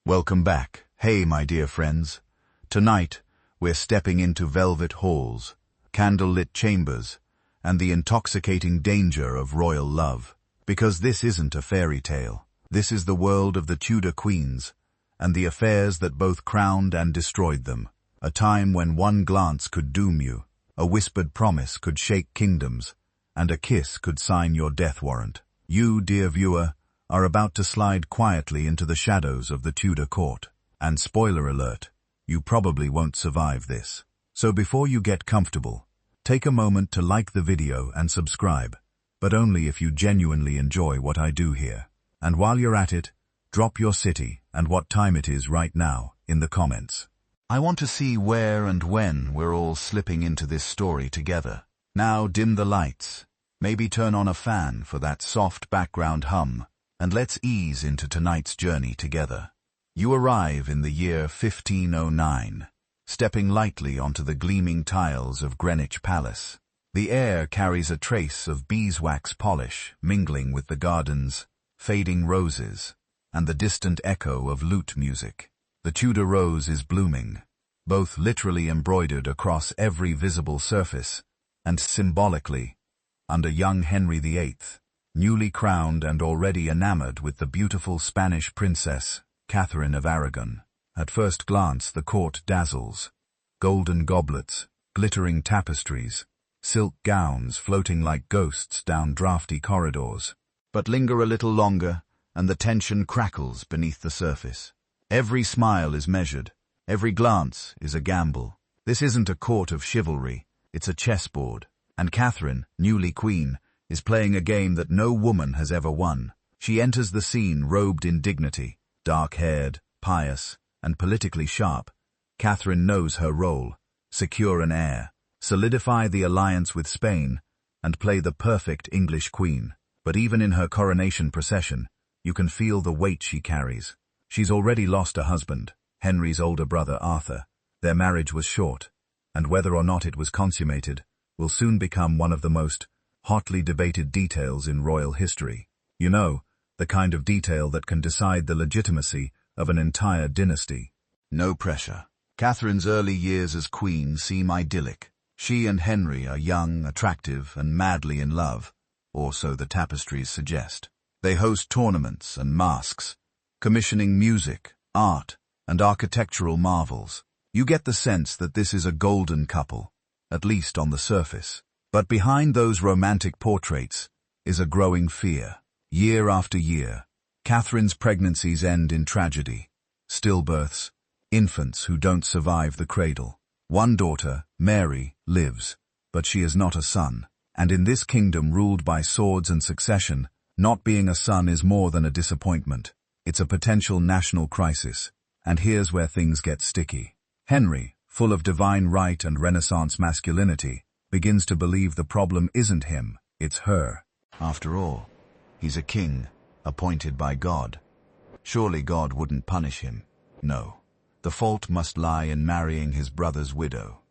Welcome back. Hey, my dear friends. Tonight, we're stepping into velvet halls, candlelit chambers, and the intoxicating danger of royal love. Because this isn't a fairy tale. This is the world of the Tudor queens, and the affairs that both crowned and destroyed them. A time when one glance could doom you, a whispered promise could shake kingdoms, and a kiss could sign your death warrant. You, dear viewer, are about to slide quietly into the shadows of the Tudor court. And spoiler alert, you probably won't survive this. So before you get comfortable, take a moment to like the video and subscribe, but only if you genuinely enjoy what I do here. And while you're at it, drop your city and what time it is right now in the comments. I want to see where and when we're all slipping into this story together. Now dim the lights, maybe turn on a fan for that soft background hum, and let's ease into tonight's journey together. You arrive in the year 1509, stepping lightly onto the gleaming tiles of Greenwich Palace. The air carries a trace of beeswax polish mingling with the garden's fading roses and the distant echo of lute music. The Tudor rose is blooming, both literally embroidered across every visible surface and symbolically under young Henry VIII, newly crowned and already enamored with the beautiful Spanish princess, Catherine of Aragon. At first glance, the court dazzles. Golden goblets, glittering tapestries, silk gowns floating like ghosts down drafty corridors. But linger a little longer, and the tension crackles beneath the surface. Every smile is measured, every glance is a gamble. This isn't a court of chivalry, it's a chessboard. And Catherine, newly queen, is playing a game that no woman has ever won. She enters the scene robed in dignity, dark-haired, pious, and politically sharp. Catherine knows her role: secure an heir, solidify the alliance with Spain, and play the perfect English queen. But even in her coronation procession, you can feel the weight she carries. She's already lost a husband, Henry's older brother Arthur. Their marriage was short, and whether or not it was consummated will soon become one of the most hotly debated details in royal history. You know, the kind of detail that can decide the legitimacy of an entire dynasty. No pressure. Catherine's early years as queen seem idyllic. She and Henry are young, attractive, and madly in love, or so the tapestries suggest. They host tournaments and masques, commissioning music, art, and architectural marvels. You get the sense that this is a golden couple, at least on the surface. But behind those romantic portraits is a growing fear. Year after year, Catherine's pregnancies end in tragedy. Stillbirths, infants who don't survive the cradle. One daughter, Mary, lives, but she is not a son. And in this kingdom ruled by swords and succession, not being a son is more than a disappointment. It's a potential national crisis. And here's where things get sticky. Henry, full of divine right and Renaissance masculinity, begins to believe the problem isn't him, it's her. After all, he's a king, appointed by God. Surely God wouldn't punish him. No. The fault must lie in marrying his brother's widow.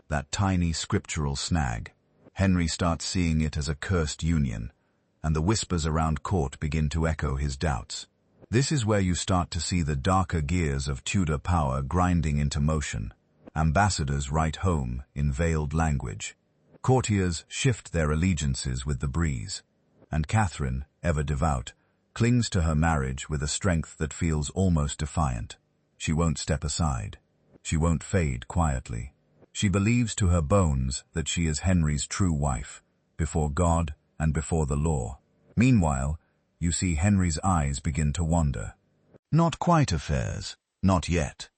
That tiny scriptural snag. Henry starts seeing it as a cursed union, and the whispers around court begin to echo his doubts. This is where you start to see the darker gears of Tudor power grinding into motion. Ambassadors write home in veiled language. Courtiers shift their allegiances with the breeze, and Catherine, ever devout, clings to her marriage with a strength that feels almost defiant. She won't step aside. She won't fade quietly. She believes to her bones that she is Henry's true wife, before God and before the law. Meanwhile, you see Henry's eyes begin to wander. Not quite affairs, not yet,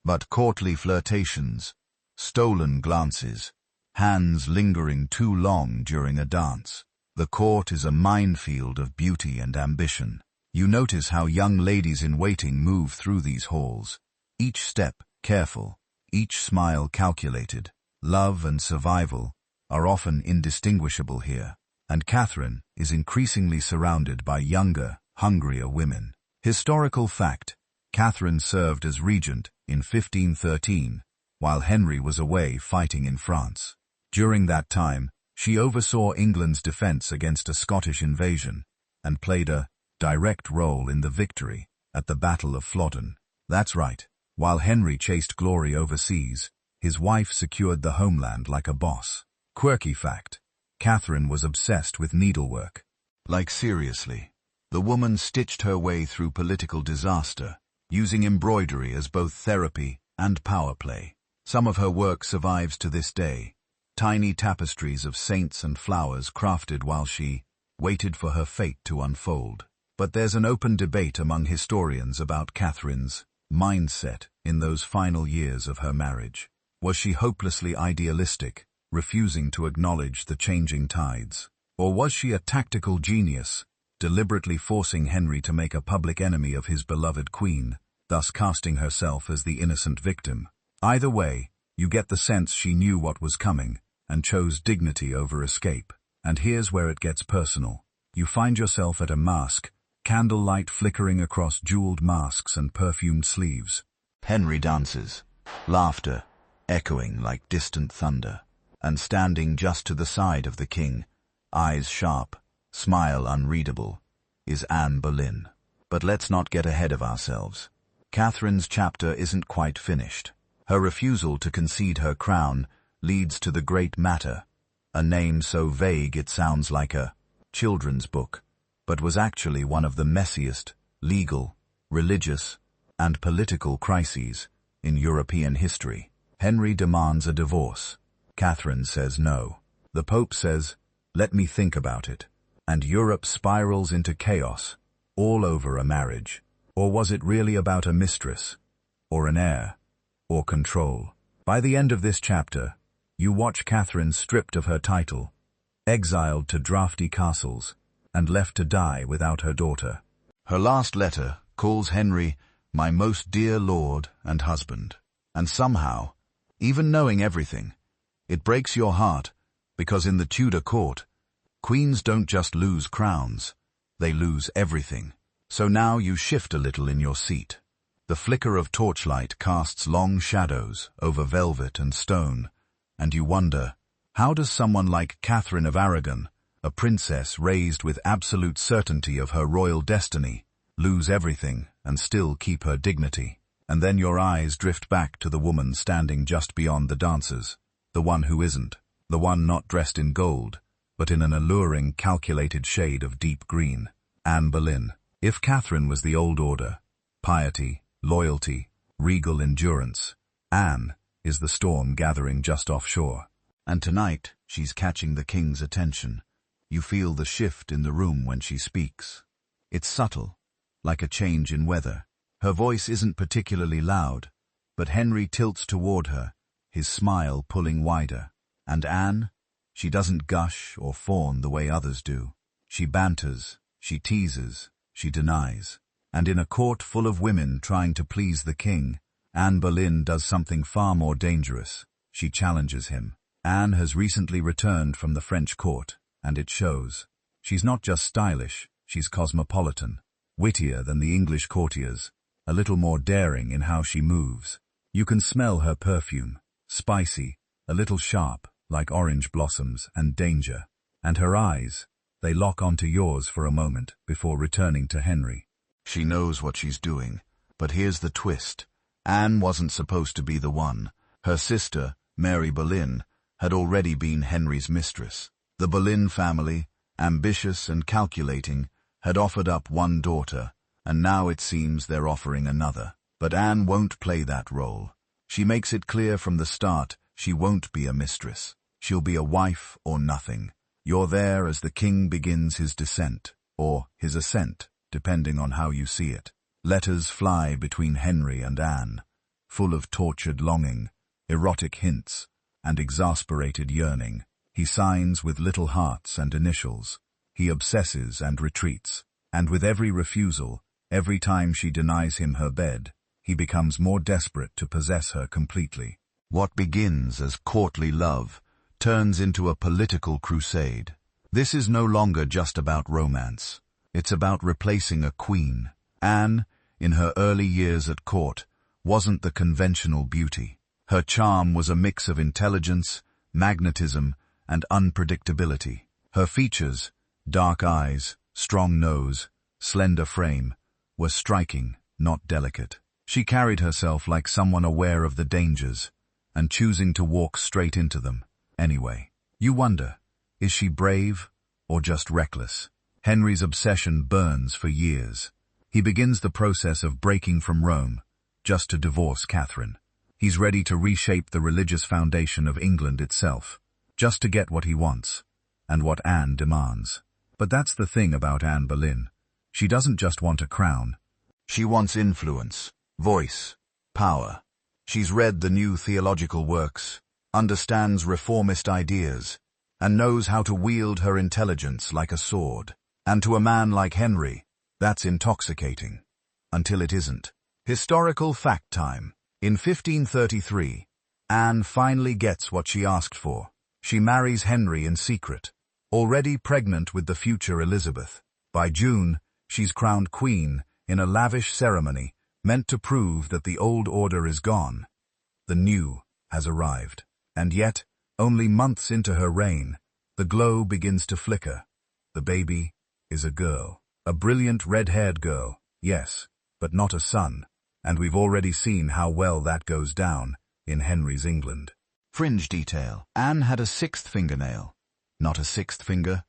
but courtly flirtations, stolen glances, hands lingering too long during a dance. The court is a minefield of beauty and ambition. You notice how young ladies in waiting move through these halls, each step careful, each smile calculated. Love and survival are often indistinguishable here, and Catherine is increasingly surrounded by younger, hungrier women. Historical fact: Catherine served as regent in 1513, while Henry was away fighting in France. During that time, she oversaw England's defense against a Scottish invasion and played a direct role in the victory at the Battle of Flodden. That's right. While Henry chased glory overseas, his wife secured the homeland like a boss. Quirky fact: Catherine was obsessed with needlework. Like seriously. The woman stitched her way through political disaster, using embroidery as both therapy and power play. Some of her work survives to this day. Tiny tapestries of saints and flowers crafted while she waited for her fate to unfold. But there's an open debate among historians about Catherine's mindset in those final years of her marriage. Was she hopelessly idealistic, refusing to acknowledge the changing tides? Or was she a tactical genius, deliberately forcing Henry to make a public enemy of his beloved queen, thus casting herself as the innocent victim? Either way, you get the sense she knew what was coming and chose dignity over escape. And here's where it gets personal. You find yourself at a masque, candlelight flickering across jeweled masks and perfumed sleeves. Henry dances, laughter echoing like distant thunder, and standing just to the side of the king, eyes sharp, smile unreadable, is Anne Boleyn. But let's not get ahead of ourselves. Catherine's chapter isn't quite finished. Her refusal to concede her crown leads to the great matter, a name so vague it sounds like a children's book, but was actually one of the messiest legal, religious, and political crises in European history. Henry demands a divorce. Catherine says no. The Pope says, "Let me think about it." And Europe spirals into chaos, all over a marriage. Or was it really about a mistress, or an heir, or control? By the end of this chapter, you watch Catherine stripped of her title, exiled to drafty castles, and left to die without her daughter. Her last letter calls Henry "my most dear lord and husband." And somehow, even knowing everything, it breaks your heart, because in the Tudor court, queens don't just lose crowns, they lose everything. So now you shift a little in your seat. The flicker of torchlight casts long shadows over velvet and stone, and you wonder, how does someone like Catherine of Aragon, a princess raised with absolute certainty of her royal destiny, lose everything and still keep her dignity? And then your eyes drift back to the woman standing just beyond the dancers, the one who isn't, the one not dressed in gold, but in an alluring, calculated shade of deep green. Anne Boleyn. If Catherine was the old order, piety, loyalty, regal endurance, Anne is the storm gathering just offshore. And tonight, she's catching the king's attention. You feel the shift in the room when she speaks. It's subtle, like a change in weather. Her voice isn't particularly loud, but Henry tilts toward her, his smile pulling wider. And Anne, she doesn't gush or fawn the way others do. She banters, she teases, she denies. And in a court full of women trying to please the king, Anne Boleyn does something far more dangerous. She challenges him. Anne has recently returned from the French court, and it shows. She's not just stylish, she's cosmopolitan, wittier than the English courtiers, a little more daring in how she moves. You can smell her perfume, spicy, a little sharp, like orange blossoms, and danger. And her eyes, they lock onto yours for a moment before returning to Henry. She knows what she's doing, but here's the twist. Anne wasn't supposed to be the one. Her sister, Mary Boleyn, had already been Henry's mistress. The Boleyn family, ambitious and calculating, had offered up one daughter, and now it seems they're offering another. But Anne won't play that role. She makes it clear from the start she won't be a mistress. She'll be a wife or nothing. You're there as the king begins his descent, or his ascent, depending on how you see it. Letters fly between Henry and Anne, full of tortured longing, erotic hints, and exasperated yearning. He signs with little hearts and initials. He obsesses and retreats, and with every refusal, every time she denies him her bed, he becomes more desperate to possess her completely. What begins as courtly love turns into a political crusade. This is no longer just about romance. It's about replacing a queen. Anne, in her early years at court, wasn't the conventional beauty. Her charm was a mix of intelligence, magnetism, and unpredictability. Her features, dark eyes, strong nose, slender frame, were striking, not delicate. She carried herself like someone aware of the dangers, and choosing to walk straight into them. Anyway, you wonder, is she brave or just reckless? Henry's obsession burns for years. He begins the process of breaking from Rome, just to divorce Catherine. He's ready to reshape the religious foundation of England itself, just to get what he wants, and what Anne demands. But that's the thing about Anne Boleyn. She doesn't just want a crown. She wants influence, voice, power. She's read the new theological works, understands reformist ideas, and knows how to wield her intelligence like a sword. And to a man like Henry, that's intoxicating. Until it isn't. Historical fact time. In 1533, Anne finally gets what she asked for. She marries Henry in secret, already pregnant with the future Elizabeth. By June, she's crowned queen in a lavish ceremony meant to prove that the old order is gone. The new has arrived. And yet, only months into her reign, the glow begins to flicker. The baby is a girl. A brilliant red-haired girl, yes, but not a son. And we've already seen how well that goes down in Henry's England. Fringe detail. Anne had a sixth fingernail. Not a sixth finger,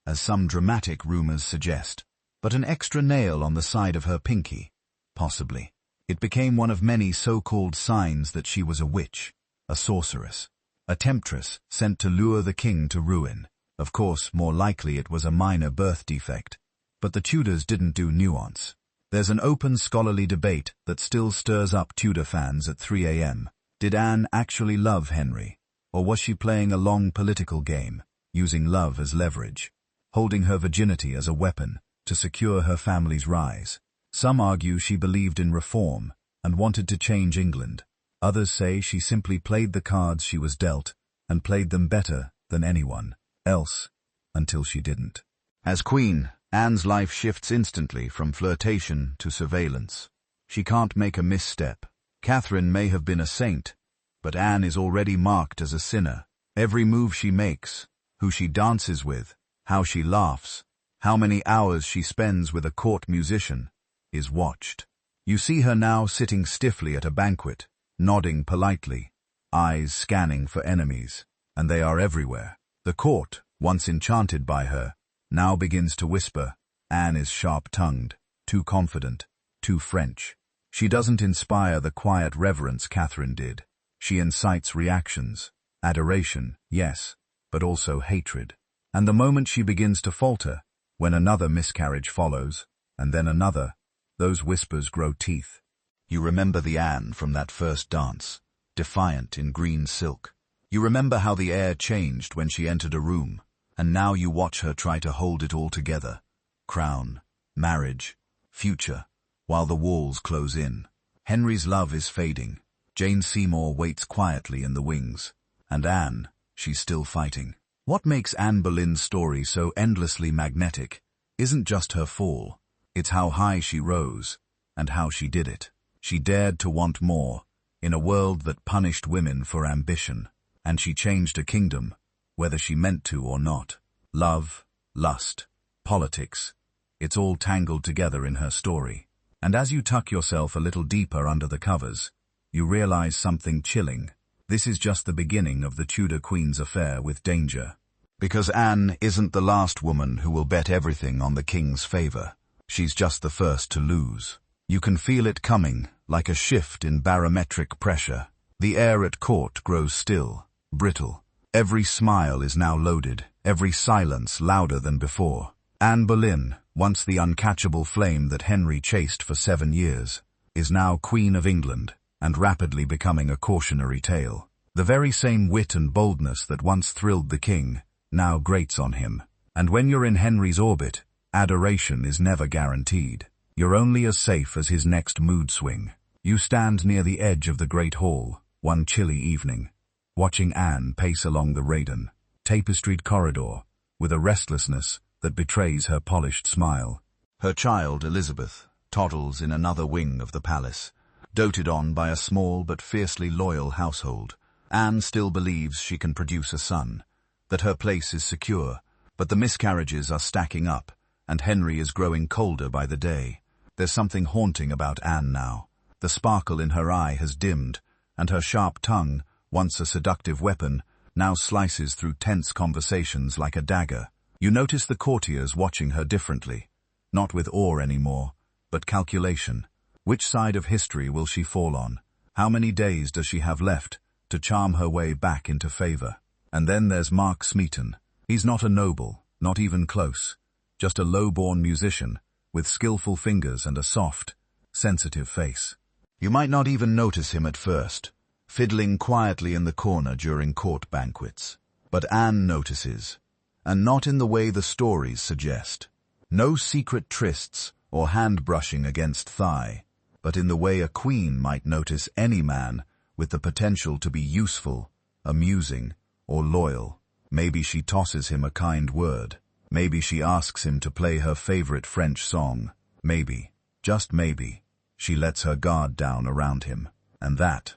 as some dramatic rumors suggest, but an extra nail on the side of her pinky, possibly. It became one of many so-called signs that she was a witch, a sorceress, a temptress sent to lure the king to ruin. Of course, more likely it was a minor birth defect, but the Tudors didn't do nuance. There's an open scholarly debate that still stirs up Tudor fans at 3 a.m. Did Anne actually love Henry, or was she playing a long political game, using love as leverage, holding her virginity as a weapon to secure her family's rise? Some argue she believed in reform and wanted to change England. Others say she simply played the cards she was dealt and played them better than anyone else, until she didn't. As queen, Anne's life shifts instantly from flirtation to surveillance. She can't make a misstep. Catherine may have been a saint, but Anne is already marked as a sinner. Every move she makes, who she dances with, how she laughs, how many hours she spends with a court musician, is watched. You see her now sitting stiffly at a banquet, nodding politely, eyes scanning for enemies, and they are everywhere. The court, once enchanted by her, now begins to whisper. Anne is sharp-tongued, too confident, too French. She doesn't inspire the quiet reverence Catherine did. She incites reactions, adoration, yes, but also hatred. And the moment she begins to falter, when another miscarriage follows, and then another, those whispers grow teeth. You remember the Anne from that first dance, defiant in green silk. You remember how the air changed when she entered a room, and now you watch her try to hold it all together. Crown, marriage, future, while the walls close in. Henry's love is fading. Jane Seymour waits quietly in the wings. And Anne, she's still fighting. What makes Anne Boleyn's story so endlessly magnetic isn't just her fall. It's how high she rose, and how she did it. She dared to want more, in a world that punished women for ambition. And she changed a kingdom, whether she meant to or not. Love, lust, politics, it's all tangled together in her story. And as you tuck yourself a little deeper under the covers, you realize something chilling. This is just the beginning of the Tudor Queen's affair with danger. Because Anne isn't the last woman who will bet everything on the king's favor. She's just the first to lose. You can feel it coming, like a shift in barometric pressure. The air at court grows still, brittle. Every smile is now loaded, every silence louder than before. Anne Boleyn, once the uncatchable flame that Henry chased for 7 years, is now Queen of England, and rapidly becoming a cautionary tale. The very same wit and boldness that once thrilled the king, now grates on him. And when you're in Henry's orbit, adoration is never guaranteed. You're only as safe as his next mood swing. You stand near the edge of the Great Hall, one chilly evening, watching Anne pace along the Raden, tapestried corridor, with a restlessness that betrays her polished smile. Her child, Elizabeth, toddles in another wing of the palace, doted on by a small but fiercely loyal household. Anne still believes she can produce a son, that her place is secure, but the miscarriages are stacking up, and Henry is growing colder by the day. There's something haunting about Anne now, The sparkle in her eye has dimmed, and her sharp tongue, once a seductive weapon, now slices through tense conversations like a dagger. You notice the courtiers watching her differently, not with awe anymore, but calculation. Which side of history will she fall on? How many days does she have left to charm her way back into favor? And then there's Mark Smeaton. He's not a noble, not even close, just a low-born musician with skillful fingers and a soft, sensitive face. You might not even notice him at first, fiddling quietly in the corner during court banquets. But Anne notices, and not in the way the stories suggest. No secret trysts or hand-brushing against thigh, but in the way a queen might notice any man with the potential to be useful, amusing, or loyal. Maybe she tosses him a kind word. Maybe she asks him to play her favorite French song. Maybe, just maybe, she lets her guard down around him. And that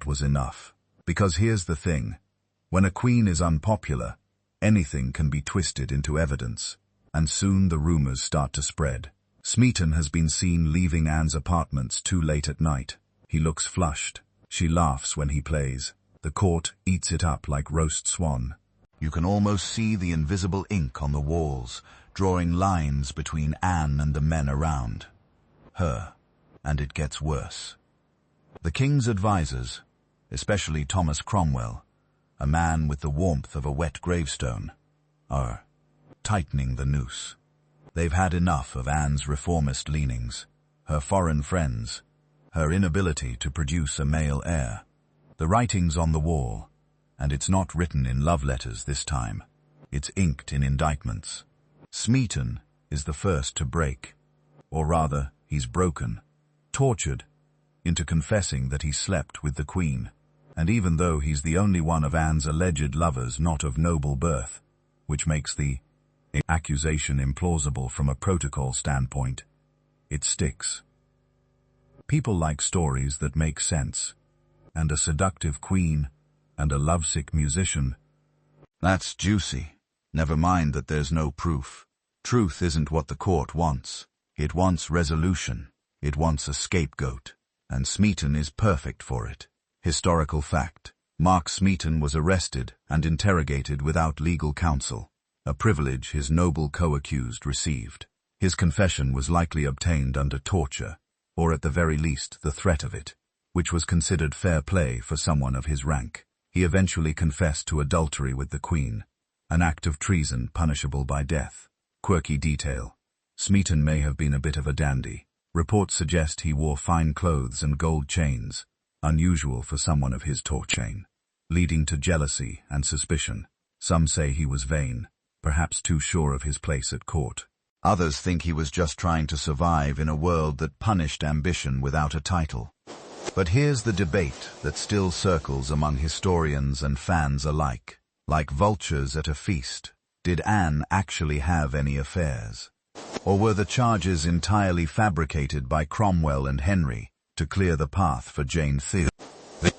was enough. Because here's the thing. When a queen is unpopular, anything can be twisted into evidence. And soon the rumors start to spread. Smeaton has been seen leaving Anne's apartments too late at night. He looks flushed. She laughs when he plays. The court eats it up like roast swan. You can almost see the invisible ink on the walls, drawing lines between Anne and the men around her. And it gets worse. The king's advisers, especially Thomas Cromwell, a man with the warmth of a wet gravestone, are tightening the noose. They've had enough of Anne's reformist leanings, her foreign friends, her inability to produce a male heir. The writing's on the wall, and it's not written in love letters this time. It's inked in indictments. Smeaton is the first to break, or rather, he's broken, tortured, into confessing that he slept with the Queen. And even though he's the only one of Anne's alleged lovers not of noble birth, which makes the accusation implausible from a protocol standpoint, it sticks. People like stories that make sense, and a seductive queen and a lovesick musician. That's juicy. Never mind that there's no proof. Truth isn't what the court wants. It wants resolution. It wants a scapegoat. And Smeaton is perfect for it. Historical fact. Mark Smeaton was arrested and interrogated without legal counsel, a privilege his noble co-accused received. His confession was likely obtained under torture, or at the very least the threat of it, which was considered fair play for someone of his rank. He eventually confessed to adultery with the Queen, an act of treason punishable by death. Quirky detail. Smeaton may have been a bit of a dandy. Reports suggest he wore fine clothes and gold chains, unusual for someone of his chain, leading to jealousy and suspicion. Some say he was vain, perhaps too sure of his place at court. Others think he was just trying to survive in a world that punished ambition without a title. But here's the debate that still circles among historians and fans alike. Like vultures at a feast, did Anne actually have any affairs? Or were the charges entirely fabricated by Cromwell and Henry to clear the path for Jane Eyre?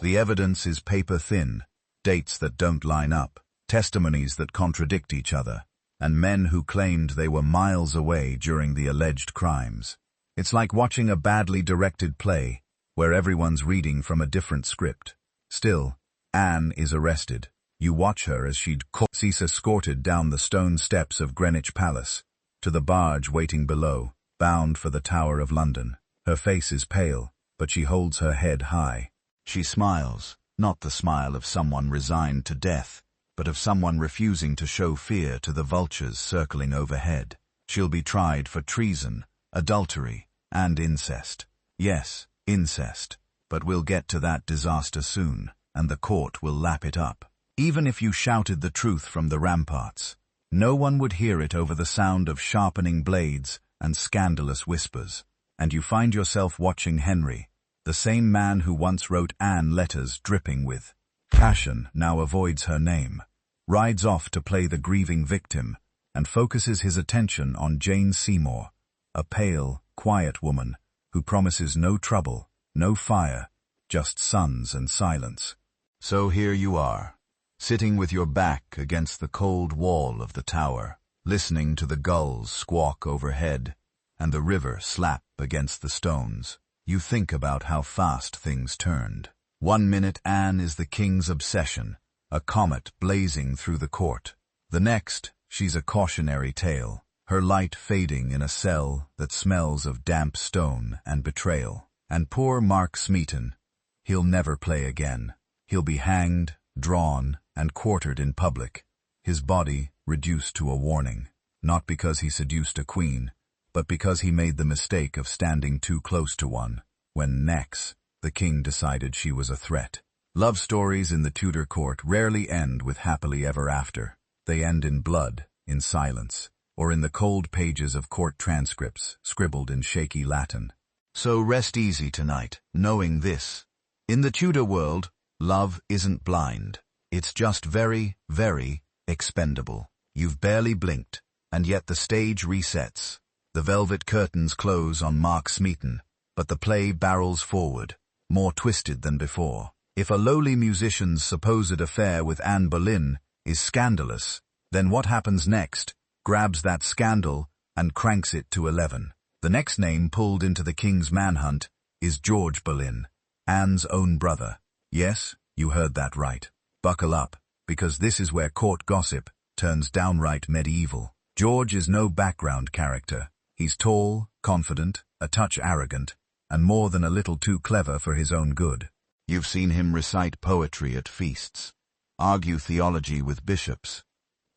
The evidence is paper-thin, dates that don't line up, testimonies that contradict each other, and men who claimed they were miles away during the alleged crimes. It's like watching a badly directed play, where everyone's reading from a different script. Still, Anne is arrested. You watch her as she's escorted down the stone steps of Greenwich Palace, to the barge waiting below, bound for the Tower of London. Her face is pale, but she holds her head high. She smiles, not the smile of someone resigned to death, but of someone refusing to show fear to the vultures circling overhead. She'll be tried for treason, adultery, and incest. Yes, incest. But we'll get to that disaster soon, and the court will lap it up. Even if you shouted the truth from the ramparts, no one would hear it over the sound of sharpening blades and scandalous whispers. And you find yourself watching Henry, the same man who once wrote Anne letters dripping with passion, now avoids her name, rides off to play the grieving victim, and focuses his attention on Jane Seymour, a pale, quiet woman who promises no trouble, no fire, just sons and silence. So here you are, sitting with your back against the cold wall of the tower, listening to the gulls squawk overhead and the river slap against the stones. you think about how fast things turned. 1 minute Anne is the king's obsession, a comet blazing through the court. The next, she's a cautionary tale, her light fading in a cell that smells of damp stone and betrayal. And poor Mark Smeaton, he'll never play again. He'll be hanged, drawn, and quartered in public, his body reduced to a warning, not because he seduced a queen, but because he made the mistake of standing too close to one, when next, the king decided she was a threat. Love stories in the Tudor court rarely end with happily ever after. They end in blood, in silence, or in the cold pages of court transcripts scribbled in shaky Latin. So rest easy tonight, knowing this. In the Tudor world, love isn't blind. It's just very, very expendable. You've barely blinked, and yet the stage resets. The velvet curtains close on Mark Smeaton, but the play barrels forward, more twisted than before. If a lowly musician's supposed affair with Anne Boleyn is scandalous, then what happens next grabs that scandal and cranks it to 11. The next name pulled into the king's manhunt is George Boleyn, Anne's own brother. Yes, you heard that right. Buckle up, because this is where court gossip turns downright medieval. George is no background character. He's tall, confident, a touch arrogant, and more than a little too clever for his own good. You've seen him recite poetry at feasts, argue theology with bishops,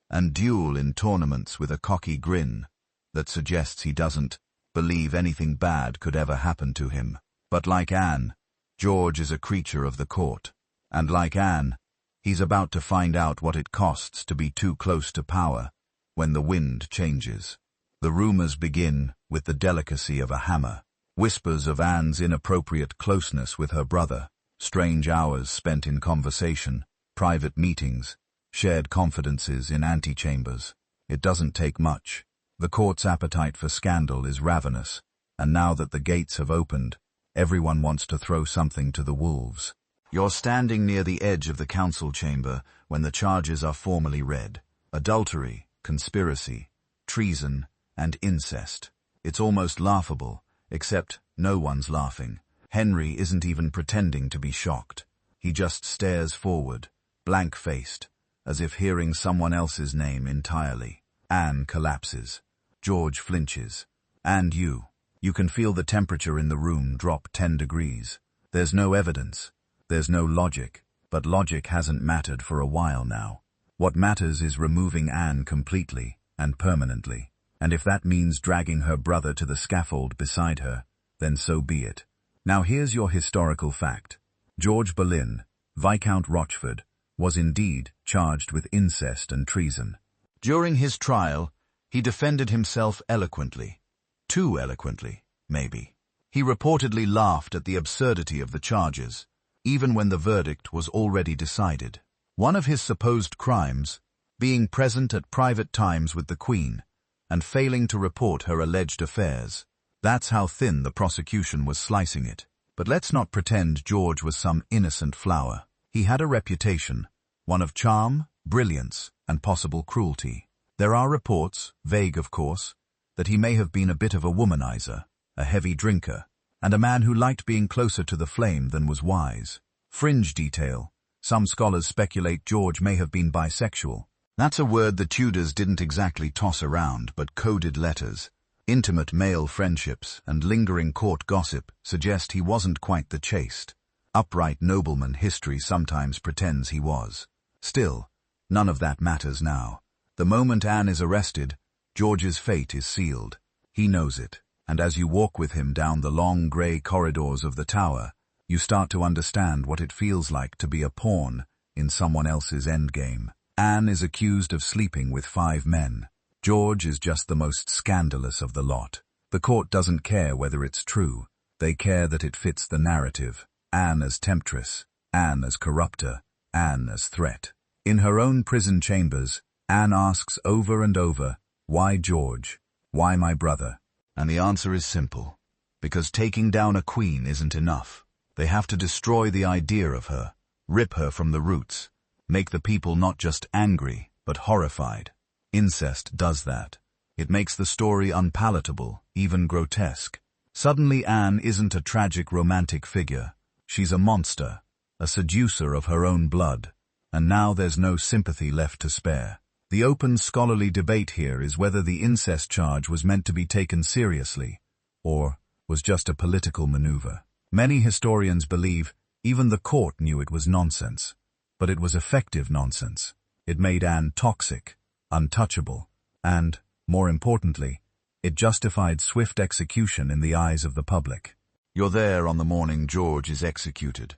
and duel in tournaments with a cocky grin that suggests he doesn't believe anything bad could ever happen to him. But like Anne, George is a creature of the court. And like Anne, he's about to find out what it costs to be too close to power when the wind changes. The rumors begin with the delicacy of a hammer. Whispers of Anne's inappropriate closeness with her brother, strange hours spent in conversation, private meetings, shared confidences in antechambers. It doesn't take much. The court's appetite for scandal is ravenous, and now that the gates have opened, everyone wants to throw something to the wolves. You're standing near the edge of the council chamber when the charges are formally read. Adultery, conspiracy, treason, and incest. It's almost laughable, except no one's laughing. Henry isn't even pretending to be shocked. He just stares forward, blank-faced, as if hearing someone else's name entirely. Anne collapses. George flinches. And you can feel the temperature in the room drop 10 degrees. There's no evidence. There's no logic. But logic hasn't mattered for a while now. What matters is removing Anne completely and permanently. And if that means dragging her brother to the scaffold beside her, then so be it. Now here's your historical fact. George Boleyn, Viscount Rochford, was indeed charged with incest and treason. During his trial, he defended himself eloquently. Too eloquently, maybe. He reportedly laughed at the absurdity of the charges, even when the verdict was already decided. One of his supposed crimes, being present at private times with the Queen, and failing to report her alleged affairs. That's how thin the prosecution was slicing it. But let's not pretend George was some innocent flower. He had a reputation, one of charm, brilliance, and possible cruelty. There are reports, vague of course, that he may have been a bit of a womanizer, a heavy drinker, and a man who liked being closer to the flame than was wise. Fringe detail. Some scholars speculate George may have been bisexual. That's a word the Tudors didn't exactly toss around, but coded letters. Intimate male friendships and lingering court gossip suggest he wasn't quite the chaste, upright nobleman history sometimes pretends he was. Still, none of that matters now. The moment Anne is arrested, George's fate is sealed. He knows it, and as you walk with him down the long grey corridors of the Tower, you start to understand what it feels like to be a pawn in someone else's endgame. Anne is accused of sleeping with 5 men. George is just the most scandalous of the lot. The court doesn't care whether it's true. They care that it fits the narrative. Anne as temptress, Anne as corrupter, Anne as threat. In her own prison chambers, Anne asks over and over, "Why George? Why my brother?" And the answer is simple. Because taking down a queen isn't enough. They have to destroy the idea of her, rip her from the roots, make the people not just angry, but horrified. Incest does that. It makes the story unpalatable, even grotesque. Suddenly Anne isn't a tragic romantic figure. She's a monster, a seducer of her own blood, and now there's no sympathy left to spare. The open scholarly debate here is whether the incest charge was meant to be taken seriously, or was just a political maneuver. Many historians believe even the court knew it was nonsense, but it was effective nonsense. It made Anne toxic, untouchable, and, more importantly, it justified swift execution in the eyes of the public. You're there on the morning George is executed,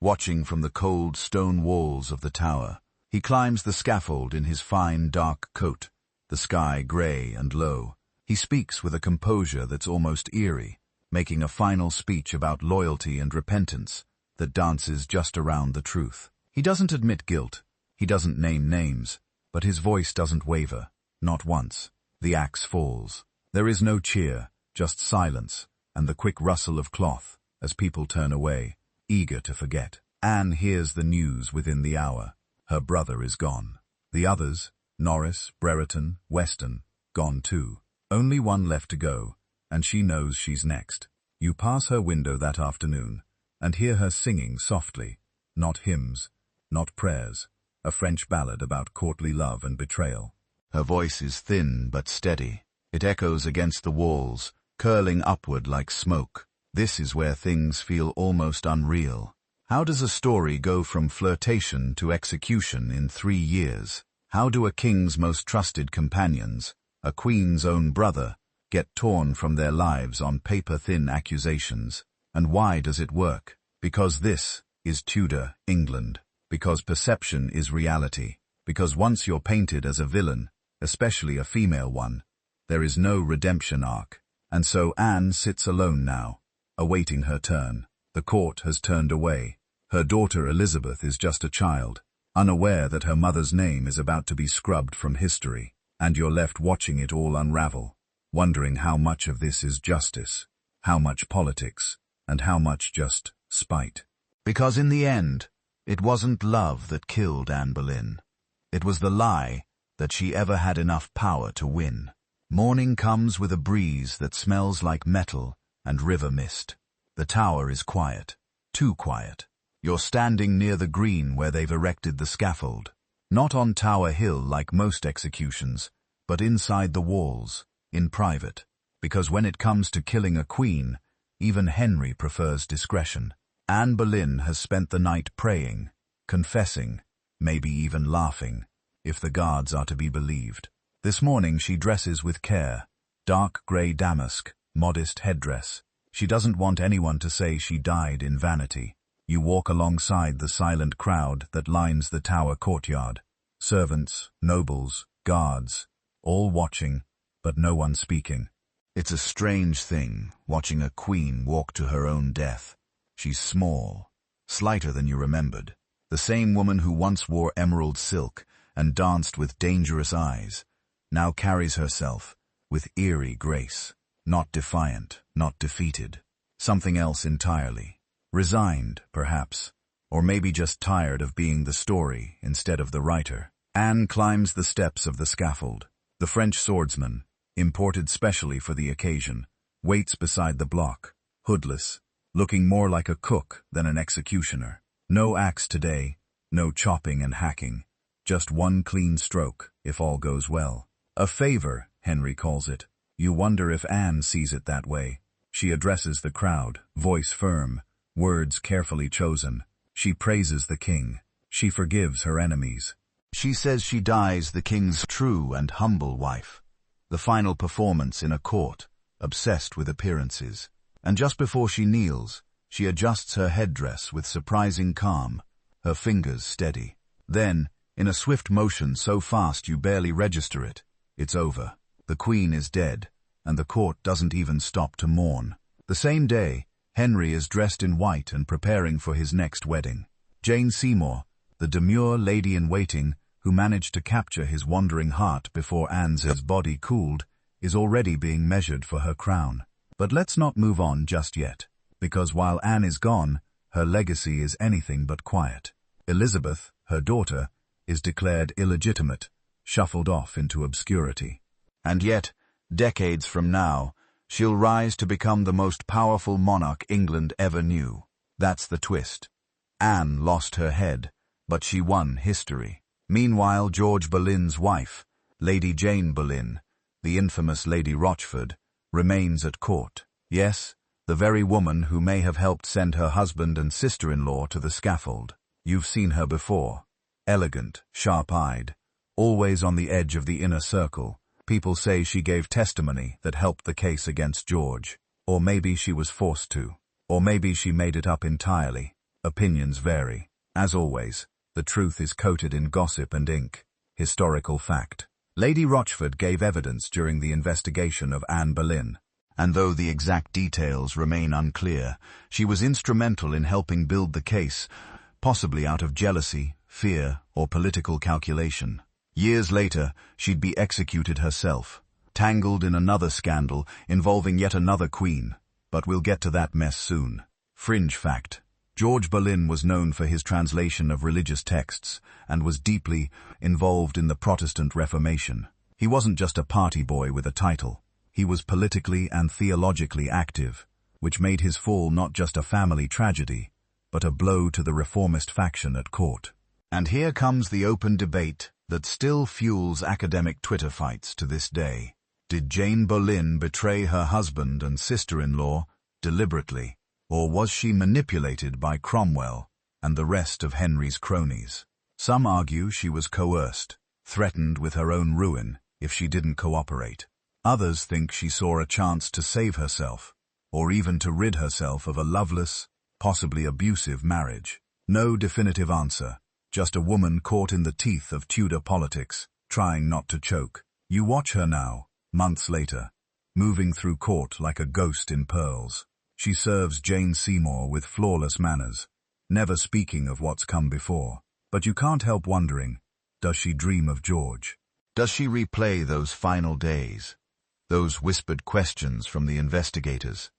watching from the cold stone walls of the tower. He climbs the scaffold in his fine dark coat, the sky grey and low. He speaks with a composure that's almost eerie, making a final speech about loyalty and repentance that dances just around the truth. He doesn't admit guilt, he doesn't name names, but his voice doesn't waver, not once. The axe falls. There is no cheer, just silence, and the quick rustle of cloth as people turn away, eager to forget. Anne hears the news within the hour. Her brother is gone. The others, Norris, Brereton, Weston, gone too. Only one left to go, and she knows she's next. You pass her window that afternoon, and hear her singing softly, not hymns, not prayers, a French ballad about courtly love and betrayal. Her voice is thin but steady. It echoes against the walls, curling upward like smoke. This is where things feel almost unreal. How does a story go from flirtation to execution in 3 years? How do a king's most trusted companions, a queen's own brother, get torn from their lives on paper-thin accusations? And why does it work? Because this is Tudor England. Because perception is reality. Because once you're painted as a villain, especially a female one, there is no redemption arc. And so Anne sits alone now, awaiting her turn. The court has turned away. Her daughter Elizabeth is just a child, unaware that her mother's name is about to be scrubbed from history, and you're left watching it all unravel, wondering how much of this is justice, how much politics, and how much just spite. Because in the end, it wasn't love that killed Anne Boleyn. It was the lie that she ever had enough power to win. Morning comes with a breeze that smells like metal and river mist. The tower is quiet, too quiet. You're standing near the green where they've erected the scaffold. Not on Tower Hill like most executions, but inside the walls, in private. Because when it comes to killing a queen, even Henry prefers discretion. Anne Boleyn has spent the night praying, confessing, maybe even laughing, if the guards are to be believed. This morning she dresses with care, dark grey damask, modest headdress. She doesn't want anyone to say she died in vanity. You walk alongside the silent crowd that lines the tower courtyard. Servants, nobles, guards, all watching, but no one speaking. It's a strange thing, watching a queen walk to her own death. She's small, slighter than you remembered. The same woman who once wore emerald silk and danced with dangerous eyes, now carries herself with eerie grace. Not defiant, not defeated. Something else entirely. Resigned, perhaps, or maybe just tired of being the story instead of the writer. Anne climbs the steps of the scaffold. The French swordsman, imported specially for the occasion, waits beside the block, hoodless, looking more like a cook than an executioner. No axe today, no chopping and hacking, just one clean stroke, if all goes well. A favor, Henry calls it. You wonder if Anne sees it that way. She addresses the crowd, voice firm, words carefully chosen. She praises the king. She forgives her enemies. She says she dies the king's true and humble wife. The final performance in a court, obsessed with appearances. And just before she kneels, she adjusts her headdress with surprising calm, her fingers steady. Then, in a swift motion so fast you barely register it, it's over. The queen is dead, and the court doesn't even stop to mourn. The same day, Henry is dressed in white and preparing for his next wedding. Jane Seymour, the demure lady-in-waiting who managed to capture his wandering heart before Anne's body cooled, is already being measured for her crown. But let's not move on just yet, because while Anne is gone, her legacy is anything but quiet. Elizabeth, her daughter, is declared illegitimate, shuffled off into obscurity. And yet, decades from now, She'll rise to become the most powerful monarch England ever knew. That's the twist. Anne lost her head, but she won history. Meanwhile, George Boleyn's wife, Lady Jane Boleyn, the infamous Lady Rochford, remains at court. Yes, the very woman who may have helped send her husband and sister-in-law to the scaffold. You've seen her before. Elegant, sharp-eyed, always on the edge of the inner circle. People say she gave testimony that helped the case against George. Or maybe she was forced to. Or maybe she made it up entirely. Opinions vary. As always, the truth is coated in gossip and ink. Historical fact. Lady Rochford gave evidence during the investigation of Anne Boleyn. And though the exact details remain unclear, she was instrumental in helping build the case, possibly out of jealousy, fear, or political calculation. Years later, she'd be executed herself, tangled in another scandal involving yet another queen. But we'll get to that mess soon. Fringe fact. George Boleyn was known for his translation of religious texts and was deeply involved in the Protestant Reformation. He wasn't just a party boy with a title. He was politically and theologically active, which made his fall not just a family tragedy, but a blow to the reformist faction at court. And here comes the open debate that still fuels academic Twitter fights to this day. Did Jane Boleyn betray her husband and sister-in-law deliberately, or was she manipulated by Cromwell and the rest of Henry's cronies? Some argue she was coerced, threatened with her own ruin if she didn't cooperate. Others think she saw a chance to save herself, or even to rid herself of a loveless, possibly abusive marriage. No definitive answer, just a woman caught in the teeth of Tudor politics, trying not to choke. You watch her now, months later, moving through court like a ghost in pearls. She serves Jane Seymour with flawless manners, never speaking of what's come before. But you can't help wondering, does she dream of George? Does she replay those final days? Those whispered questions from the investigators,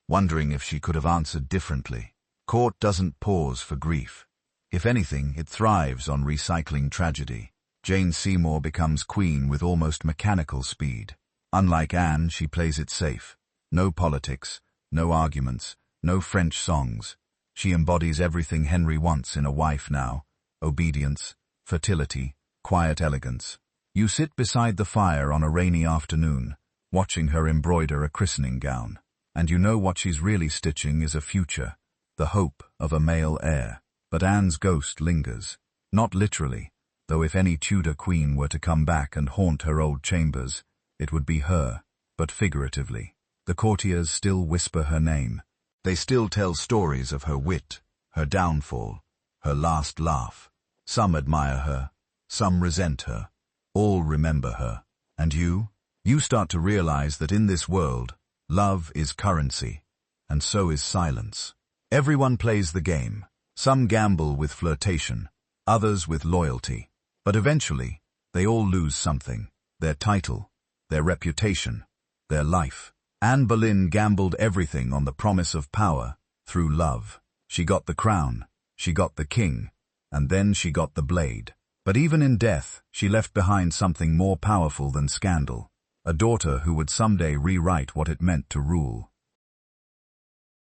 wondering if she could have answered differently. Court doesn't pause for grief. If anything, it thrives on recycling tragedy. Jane Seymour becomes queen with almost mechanical speed. Unlike Anne, she plays it safe. No politics, no arguments, no French songs. She embodies everything Henry wants in a wife now. Obedience, fertility, quiet elegance. You sit beside the fire on a rainy afternoon, watching her embroider a christening gown, and you know what she's really stitching is a future, the hope of a male heir. But Anne's ghost lingers. Not literally, though if any Tudor queen were to come back and haunt her old chambers, it would be her, but figuratively. The courtiers still whisper her name. They still tell stories of her wit, her downfall, her last laugh. Some admire her, some resent her. All remember her. And you? You start to realize that in this world, love is currency, and so is silence. Everyone plays the game. Some gamble with flirtation, others with loyalty. But eventually, they all lose something. Their title, their reputation, their life. Anne Boleyn gambled everything on the promise of power through love. She got the crown, she got the king, and then she got the blade. But even in death, she left behind something more powerful than scandal. A daughter who would someday rewrite what it meant to rule.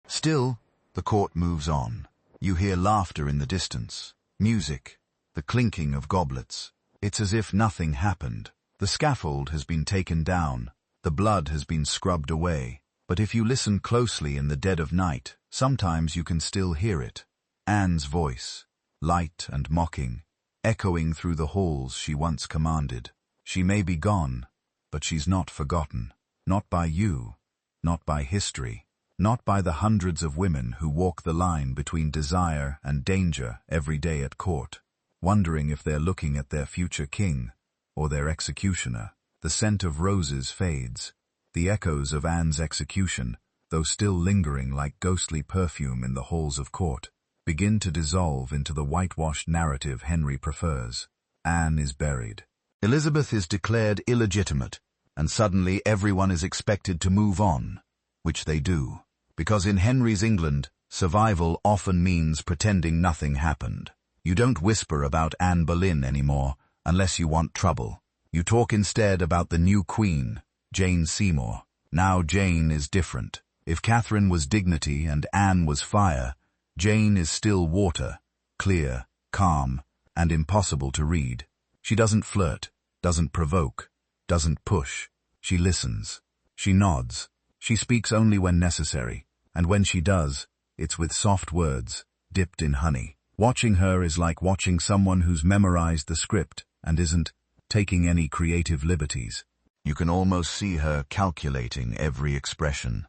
Still, the court moves on. You hear laughter in the distance, music, the clinking of goblets. It's as if nothing happened. The scaffold has been taken down, the blood has been scrubbed away. But if you listen closely in the dead of night, sometimes you can still hear it. Anne's voice, light and mocking, echoing through the halls she once commanded. She may be gone, but she's not forgotten. Not by you, not by history. Not by the hundreds of women who walk the line between desire and danger every day at court, wondering if they're looking at their future king or their executioner. The scent of roses fades. The echoes of Anne's execution, though still lingering like ghostly perfume in the halls of court, begin to dissolve into the whitewashed narrative Henry prefers. Anne is buried. Elizabeth is declared illegitimate, and suddenly everyone is expected to move on, which they do. Because in Henry's England, survival often means pretending nothing happened. You don't whisper about Anne Boleyn anymore unless you want trouble. You talk instead about the new queen, Jane Seymour. Now Jane is different. If Catherine was dignity and Anne was fire, Jane is still water, clear, calm, and impossible to read. She doesn't flirt, doesn't provoke, doesn't push. She listens. She nods. She speaks only when necessary, and when she does, it's with soft words, dipped in honey. Watching her is like watching someone who's memorized the script and isn't taking any creative liberties. You can almost see her calculating every expression.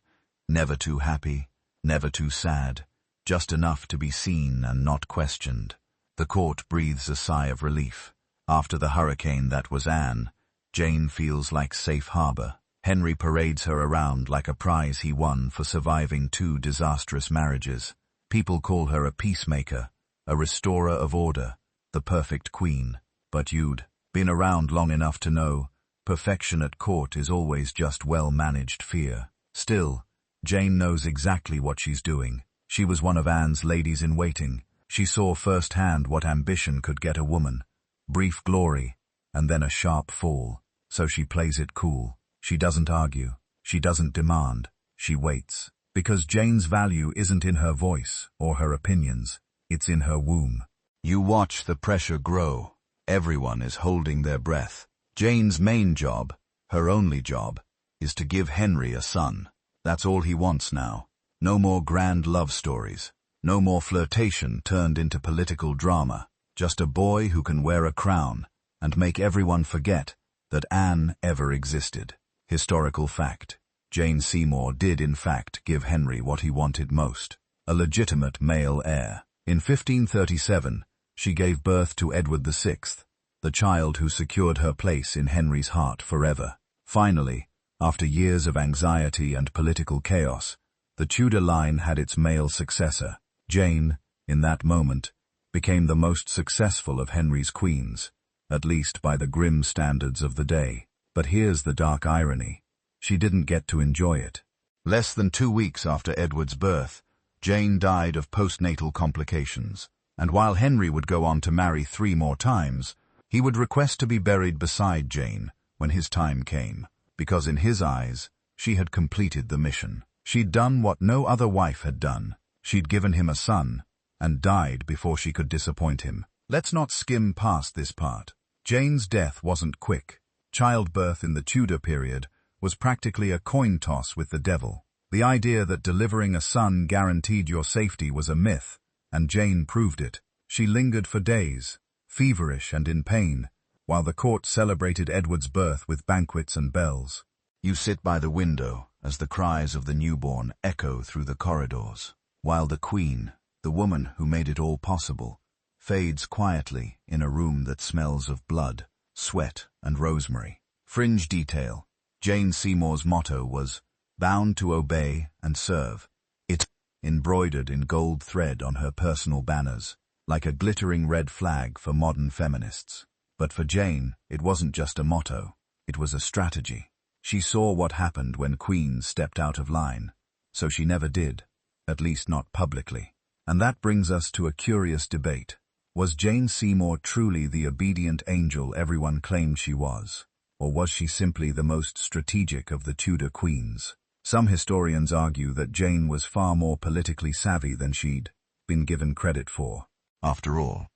Never too happy, never too sad, just enough to be seen and not questioned. The court breathes a sigh of relief. After the hurricane that was Anne, Jane feels like safe harbor. Henry parades her around like a prize he won for surviving 2 disastrous marriages. People call her a peacemaker, a restorer of order, the perfect queen. But you'd been around long enough to know perfection at court is always just well-managed fear. Still, Jane knows exactly what she's doing. She was one of Anne's ladies-in-waiting. She saw firsthand what ambition could get a woman. Brief glory, and then a sharp fall. So she plays it cool. She doesn't argue. She doesn't demand. She waits. Because Jane's value isn't in her voice or her opinions. It's in her womb. You watch the pressure grow. Everyone is holding their breath. Jane's main job, her only job, is to give Henry a son. That's all he wants now. No more grand love stories. No more flirtation turned into political drama. Just a boy who can wear a crown and make everyone forget that Anne ever existed. Historical fact. Jane Seymour did in fact give Henry what he wanted most, a legitimate male heir. In 1537, she gave birth to Edward VI, the child who secured her place in Henry's heart forever. Finally, after years of anxiety and political chaos, the Tudor line had its male successor. Jane, in that moment, became the most successful of Henry's queens, at least by the grim standards of the day. But here's the dark irony. She didn't get to enjoy it. Less than 2 weeks after Edward's birth, Jane died of postnatal complications, and while Henry would go on to marry 3 more times, he would request to be buried beside Jane when his time came, because in his eyes, she had completed the mission. She'd done what no other wife had done. She'd given him a son, and died before she could disappoint him. Let's not skim past this part. Jane's death wasn't quick. Childbirth in the Tudor period was practically a coin toss with the devil. The idea that delivering a son guaranteed your safety was a myth, and Jane proved it. She lingered for days, feverish and in pain, while the court celebrated Edward's birth with banquets and bells. You sit by the window as the cries of the newborn echo through the corridors, while the queen, the woman who made it all possible, fades quietly in a room that smells of blood, sweat, and rosemary. Fringe detail. Jane Seymour's motto was, "Bound to obey and serve." It's embroidered in gold thread on her personal banners, like a glittering red flag for modern feminists. But for Jane, it wasn't just a motto. It was a strategy. She saw what happened when queens stepped out of line, so she never did, at least not publicly. And that brings us to a curious debate. Was Jane Seymour truly the obedient angel everyone claimed she was? Or was she simply the most strategic of the Tudor queens? Some historians argue that Jane was far more politically savvy than she'd been given credit for. After all,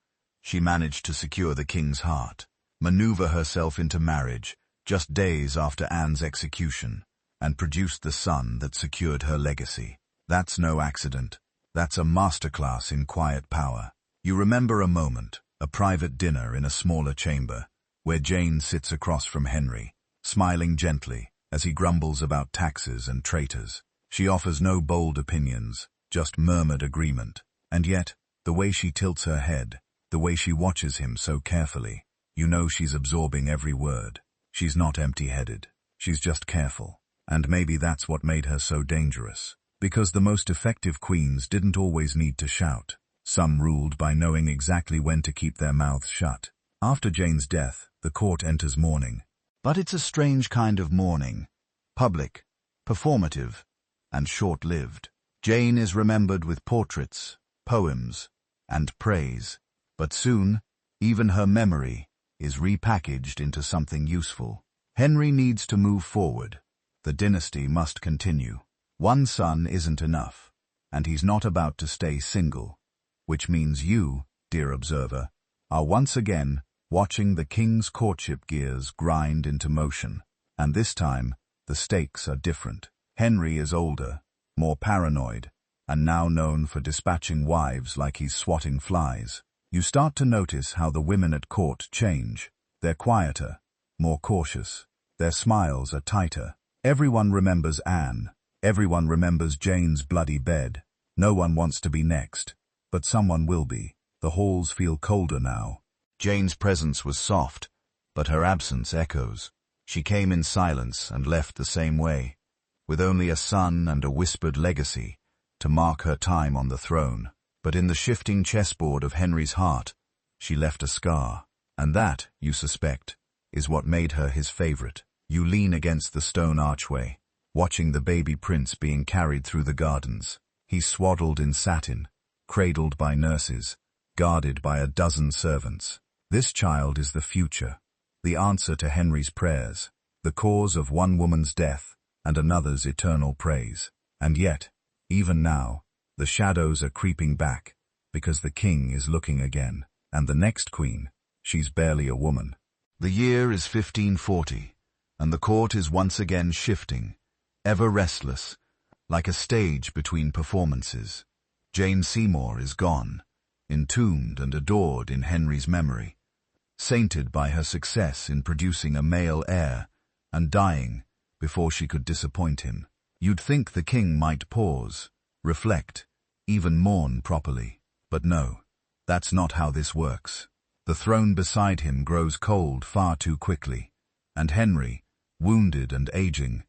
she managed to secure the king's heart, maneuver herself into marriage just days after Anne's execution, and produced the son that secured her legacy. That's no accident. That's a masterclass in quiet power. You remember a moment, a private dinner in a smaller chamber, where Jane sits across from Henry, smiling gently as he grumbles about taxes and traitors. She offers no bold opinions, just murmured agreement. And yet, the way she tilts her head, the way she watches him so carefully, you know she's absorbing every word. She's not empty-headed. She's just careful. And maybe that's what made her so dangerous. Because the most effective queens didn't always need to shout. Some ruled by knowing exactly when to keep their mouths shut. After Jane's death, the court enters mourning. But it's a strange kind of mourning. Public, performative, and short-lived. Jane is remembered with portraits, poems, and praise. But soon, even her memory is repackaged into something useful. Henry needs to move forward. The dynasty must continue. One son isn't enough, and he's not about to stay single, which means you, dear observer, are once again watching the king's courtship gears grind into motion. And this time, the stakes are different. Henry is older, more paranoid, and now known for dispatching wives like he's swatting flies. You start to notice how the women at court change. They're quieter, more cautious. Their smiles are tighter. Everyone remembers Anne. Everyone remembers Jane's bloody bed. No one wants to be next, but someone will be. The halls feel colder now. Jane's presence was soft, but her absence echoes. She came in silence and left the same way, with only a son and a whispered legacy to mark her time on the throne. But in the shifting chessboard of Henry's heart, she left a scar. And that, you suspect, is what made her his favorite. You lean against the stone archway, watching the baby prince being carried through the gardens. He's swaddled in satin, cradled by nurses, guarded by a dozen servants. This child is the future, the answer to Henry's prayers, the cause of one woman's death and another's eternal praise. And yet, even now, the shadows are creeping back, because the king is looking again. And the next queen, she's barely a woman. The year is 1540, and the court is once again shifting, ever restless, like a stage between performances. Jane Seymour is gone, entombed and adored in Henry's memory, sainted by her success in producing a male heir, and dying before she could disappoint him. You'd think the king might pause, reflect, even mourn properly. But no, that's not how this works. The throne beside him grows cold far too quickly, and Henry, wounded and aging,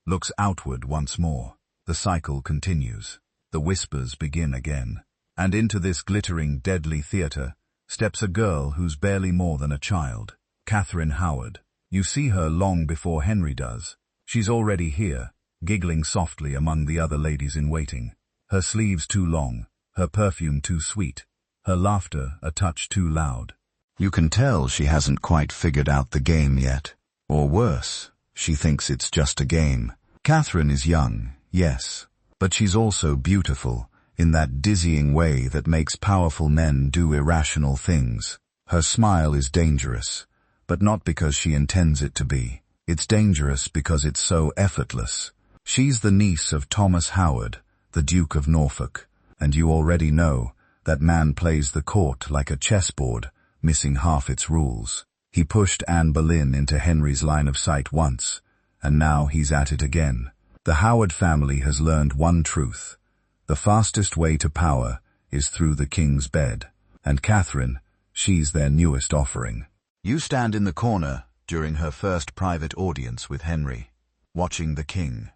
looks outward once more. The cycle continues. The whispers begin again. And into this glittering, deadly theatre steps a girl who's barely more than a child, Catherine Howard. You see her long before Henry does. She's already here, giggling softly among the other ladies in waiting. Her sleeves too long, her perfume too sweet, her laughter a touch too loud. You can tell she hasn't quite figured out the game yet. Or worse, she thinks it's just a game. Catherine is young, yes, but she's also beautiful, in that dizzying way that makes powerful men do irrational things. Her smile is dangerous, but not because she intends it to be. It's dangerous because it's so effortless. She's the niece of Thomas Howard, the Duke of Norfolk, and you already know that man plays the court like a chessboard, missing half its rules. He pushed Anne Boleyn into Henry's line of sight once, and now he's at it again. The Howard family has learned one truth. The fastest way to power is through the king's bed, and Catherine, she's their newest offering. You stand in the corner during her first private audience with Henry, watching the king,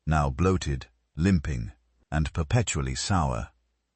now bloated, limping, and perpetually sour,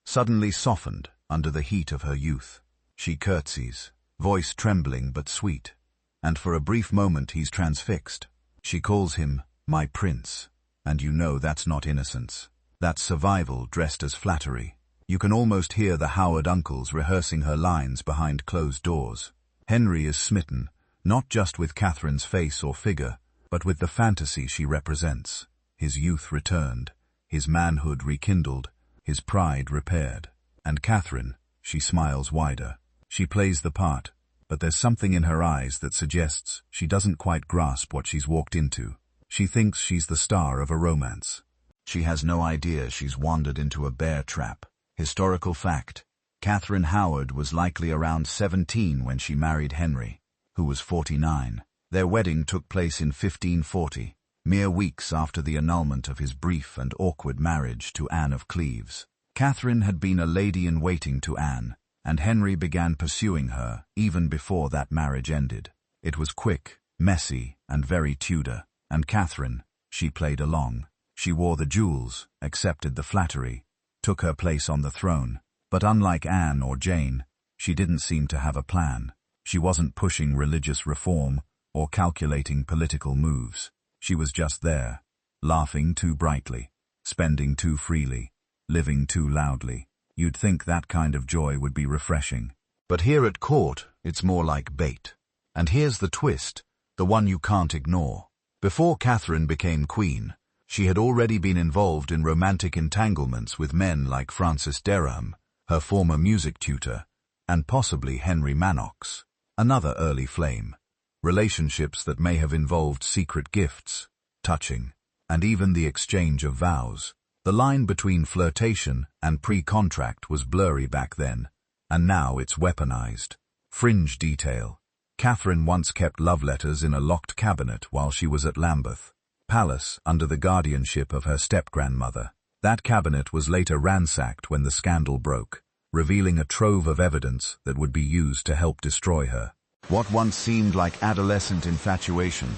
suddenly softened under the heat of her youth. She curtsies, voice trembling but sweet, and for a brief moment he's transfixed. She calls him, "my prince," and you know that's not innocence. That's survival dressed as flattery. You can almost hear the Howard uncles rehearsing her lines behind closed doors. Henry is smitten, not just with Catherine's face or figure, but with the fantasy she represents. His youth returned, his manhood rekindled, his pride repaired. And Catherine, she smiles wider. She plays the part, but there's something in her eyes that suggests she doesn't quite grasp what she's walked into. She thinks she's the star of a romance. She has no idea she's wandered into a bear trap. Historical fact. Catherine Howard was likely around 17 when she married Henry, who was 49. Their wedding took place in 1540, mere weeks after the annulment of his brief and awkward marriage to Anne of Cleves. Catherine had been a lady-in-waiting to Anne, and Henry began pursuing her even before that marriage ended. It was quick, messy, and very Tudor, and Catherine, she played along. She wore the jewels, accepted the flattery, took her place on the throne. But unlike Anne or Jane, she didn't seem to have a plan. She wasn't pushing religious reform or calculating political moves. She was just there, laughing too brightly, spending too freely, living too loudly. You'd think that kind of joy would be refreshing. But here at court, it's more like bait. And here's the twist, the one you can't ignore. Before Catherine became queen, she had already been involved in romantic entanglements with men like Francis Dereham, her former music tutor, and possibly Henry Manox, another early flame. Relationships that may have involved secret gifts, touching, and even the exchange of vows. The line between flirtation and pre-contract was blurry back then, and now it's weaponized. Fringe detail. Catherine once kept love letters in a locked cabinet while she was at Lambeth Palace under the guardianship of her step-grandmother. That cabinet was later ransacked when the scandal broke, revealing a trove of evidence that would be used to help destroy her. What once seemed like adolescent infatuation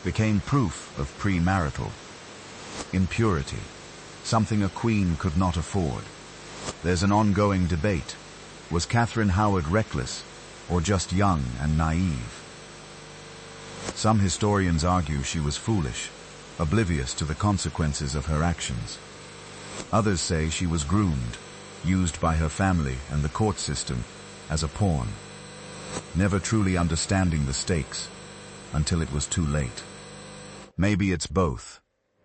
became proof of premarital impurity, something a queen could not afford. There's an ongoing debate. Was Catherine Howard reckless, or just young and naive? Some historians argue she was foolish, oblivious to the consequences of her actions. Others say she was groomed, used by her family and the court system as a pawn, never truly understanding the stakes until it was too late. Maybe it's both.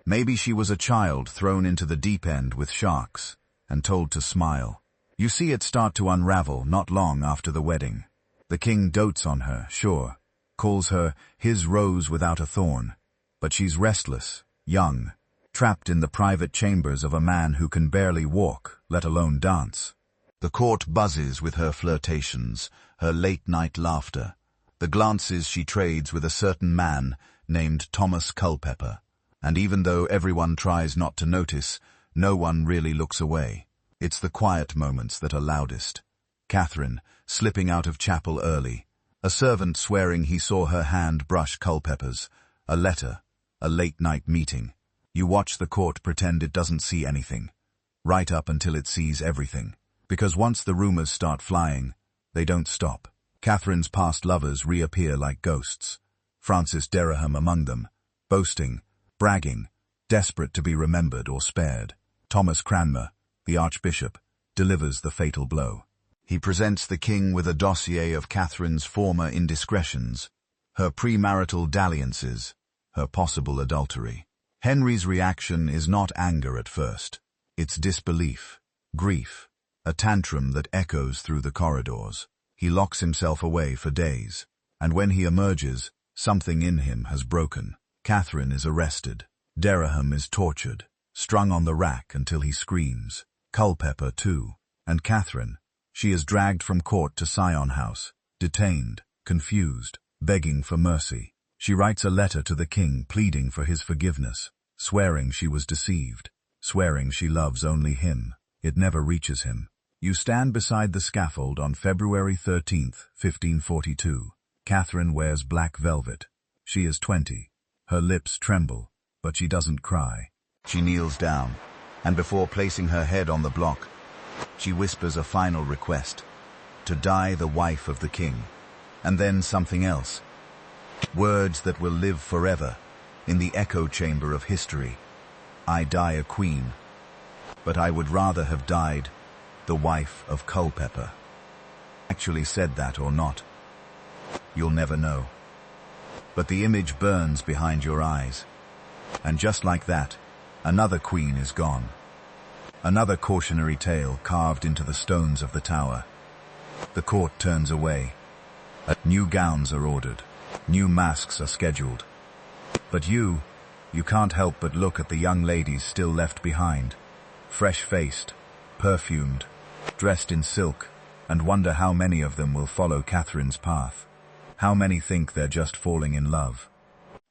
Maybe she was a child thrown into the deep end with sharks and told to smile. You see it start to unravel not long after the wedding. The king dotes on her, sure, calls her his rose without a thorn, but she's restless, young, trapped in the private chambers of a man who can barely walk, let alone dance. The court buzzes with her flirtations, her late-night laughter, the glances she trades with a certain man named Thomas Culpeper. And even though everyone tries not to notice, no one really looks away. It's the quiet moments that are loudest. Catherine, slipping out of chapel early, a servant swearing he saw her hand brush Culpeper's, a letter, a late-night meeting. You watch the court pretend it doesn't see anything, right up until it sees everything. Because once the rumors start flying, they don't stop. Catherine's past lovers reappear like ghosts, Francis Dereham among them, boasting, bragging, desperate to be remembered or spared. Thomas Cranmer, the Archbishop, delivers the fatal blow. He presents the king with a dossier of Catherine's former indiscretions, her premarital dalliances, her possible adultery. Henry's reaction is not anger at first. It's disbelief, grief, a tantrum that echoes through the corridors. He locks himself away for days, and when he emerges, something in him has broken. Catherine is arrested. Dereham is tortured, strung on the rack until he screams. Culpeper too. And Catherine, she is dragged from court to Sion House, detained, confused, begging for mercy. She writes a letter to the king pleading for his forgiveness, swearing she was deceived, swearing she loves only him. It never reaches him. You stand beside the scaffold on February 13th, 1542. Catherine wears black velvet. She is 20. Her lips tremble, but she doesn't cry. She kneels down, and before placing her head on the block, she whispers a final request, to die the wife of the king, and then something else. Words that will live forever, in the echo chamber of history. I die a queen, but I would rather have died the wife of Culpeper. Actually said that or not, you'll never know. But the image burns behind your eyes, and just like that, another queen is gone. Another cautionary tale carved into the stones of the tower. The court turns away. New gowns are ordered. New masks are scheduled. But you can't help but look at the young ladies still left behind, fresh-faced, perfumed, dressed in silk, and wonder how many of them will follow Catherine's path. How many think they're just falling in love?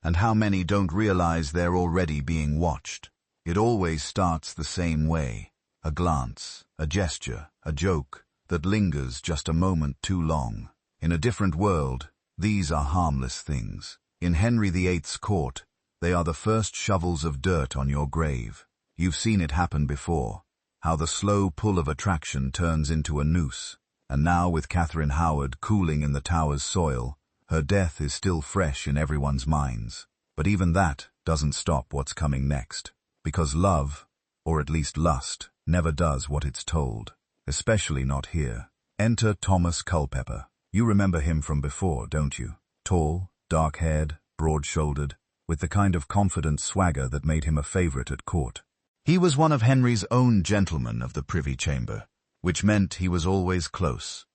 And how many don't realize they're already being watched? It always starts the same way. A glance, a gesture, a joke that lingers just a moment too long. In a different world, these are harmless things. In Henry VIII's court, they are the first shovels of dirt on your grave. You've seen it happen before, how the slow pull of attraction turns into a noose. And now with Catherine Howard cooling in the tower's soil, her death is still fresh in everyone's minds. But even that doesn't stop what's coming next. Because love, or at least lust, never does what it's told. Especially not here. Enter Thomas Culpeper. You remember him from before, don't you? Tall, dark-haired, broad-shouldered. with the kind of confident swagger that made him a favorite at court. He was one of Henry's own gentlemen of the Privy Chamber, which meant he was always close.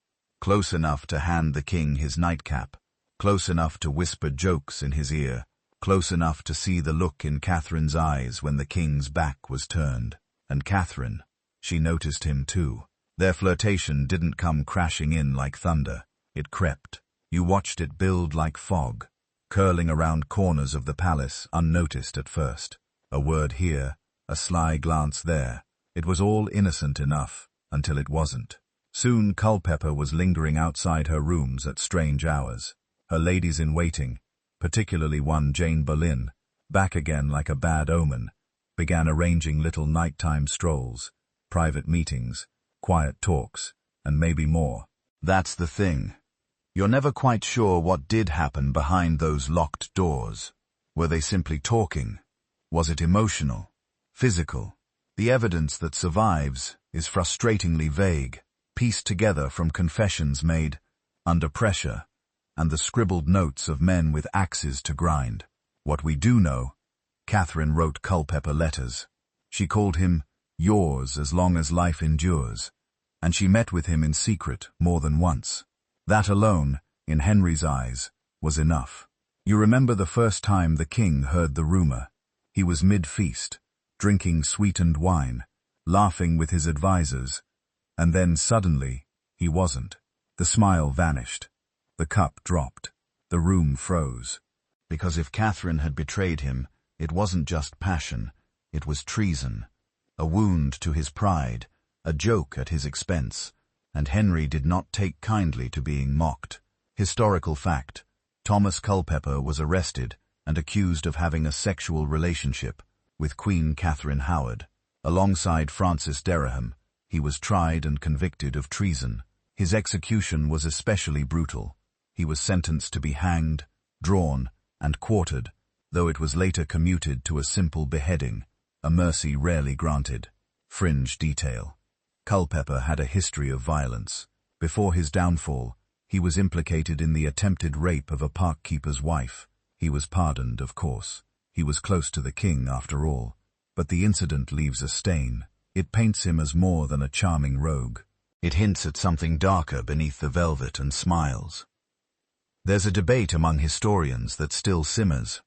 Close enough to hand the king his nightcap, close enough to whisper jokes in his ear, close enough to see the look in Catherine's eyes when the king's back was turned. And Catherine, she noticed him too. Their flirtation didn't come crashing in like thunder. It crept. You watched it build like fog, curling around corners of the palace unnoticed at first. A word here, a sly glance there. It was all innocent enough, until it wasn't. Soon Culpeper was lingering outside her rooms at strange hours. Her ladies-in-waiting, particularly one Jane Boleyn, back again like a bad omen, began arranging little nighttime strolls, private meetings, quiet talks, and maybe more. That's the thing. You're never quite sure what did happen behind those locked doors. Were they simply talking? Was it emotional? Physical? The evidence that survives is frustratingly vague, pieced together from confessions made under pressure and the scribbled notes of men with axes to grind. What we do know, Catherine wrote Culpeper letters. She called him yours as long as life endures, and she met with him in secret more than once. That alone, in Henry's eyes, was enough. You remember the first time the king heard the rumor. He was mid-feast, drinking sweetened wine, laughing with his advisers, and then suddenly, he wasn't. The smile vanished. The cup dropped. The room froze. Because if Catherine had betrayed him, it wasn't just passion, it was treason. A wound to his pride, a joke at his expense, and Henry did not take kindly to being mocked. Historical fact: Thomas Culpeper was arrested and accused of having a sexual relationship with Queen Catherine Howard. Alongside Francis Dereham, he was tried and convicted of treason. His execution was especially brutal. He was sentenced to be hanged, drawn, and quartered, though it was later commuted to a simple beheading, a mercy rarely granted. Fringe detail: Culpeper had a history of violence. Before his downfall, he was implicated in the attempted rape of a park-keeper's wife. He was pardoned, of course. He was close to the king, after all. But the incident leaves a stain. It paints him as more than a charming rogue. It hints at something darker beneath the velvet and smiles. There's a debate among historians that still simmers.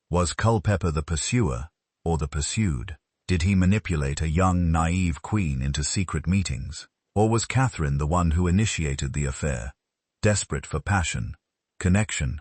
Was Culpeper the pursuer or the pursued? Did he manipulate a young, naive queen into secret meetings? Or was Catherine the one who initiated the affair, desperate for passion, connection,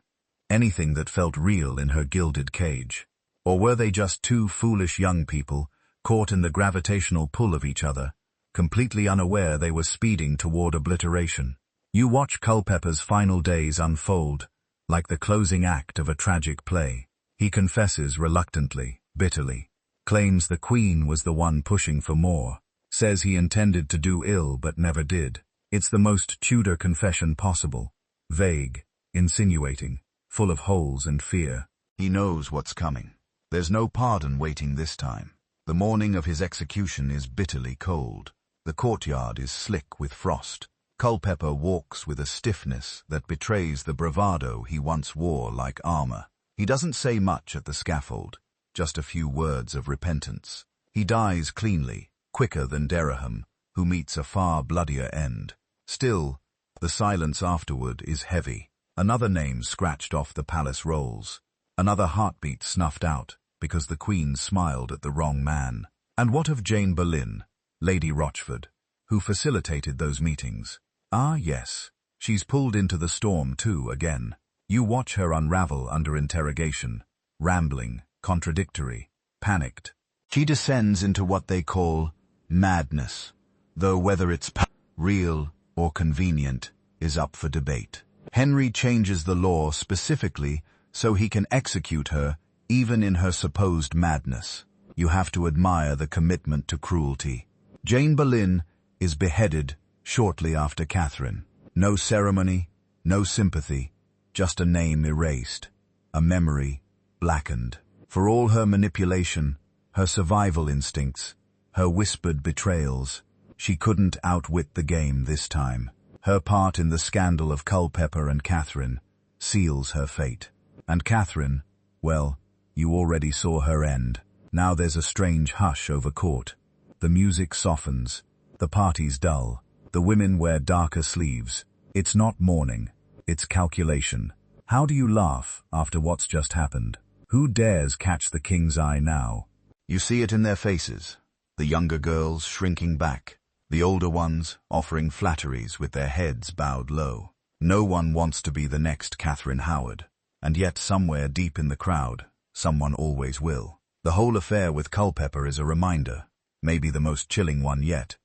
anything that felt real in her gilded cage? Or were they just two foolish young people, caught in the gravitational pull of each other, completely unaware they were speeding toward obliteration? You watch Culpeper's final days unfold, like the closing act of a tragic play. He confesses reluctantly, bitterly, claims the queen was the one pushing for more, says he intended to do ill but never did. It's the most Tudor confession possible, vague, insinuating, full of holes and fear. He knows what's coming. There's no pardon waiting this time. The morning of his execution is bitterly cold. The courtyard is slick with frost. Culpeper walks with a stiffness that betrays the bravado he once wore like armor. He doesn't say much at the scaffold, just a few words of repentance. He dies cleanly, quicker than Dereham, who meets a far bloodier end. Still, the silence afterward is heavy. Another name scratched off the palace rolls. Another heartbeat snuffed out because the Queen smiled at the wrong man. And what of Jane Boleyn, Lady Rochford, who facilitated those meetings? Ah, yes, she's pulled into the storm too again. You watch her unravel under interrogation, rambling, contradictory, panicked. She descends into what they call madness, though whether it's real or convenient is up for debate. Henry changes the law specifically so he can execute her even in her supposed madness. You have to admire the commitment to cruelty. Jane Boleyn is beheaded shortly after Catherine. No ceremony, no sympathy, just a name erased, a memory blackened. For all her manipulation, her survival instincts, her whispered betrayals, she couldn't outwit the game this time. Her part in the scandal of Culpeper and Catherine seals her fate. And Catherine, well, You already saw her end. Now there's a strange hush over court. The music softens. The party's dull. The women wear darker sleeves. It's not mourning. It's calculation. How do you laugh after what's just happened? Who dares catch the king's eye now? You see it in their faces. The younger girls shrinking back. The older ones offering flatteries with their heads bowed low. No one wants to be the next Catherine Howard. And yet somewhere deep in the crowd, someone always will. The whole affair with Culpeper is a reminder, maybe the most chilling one yet,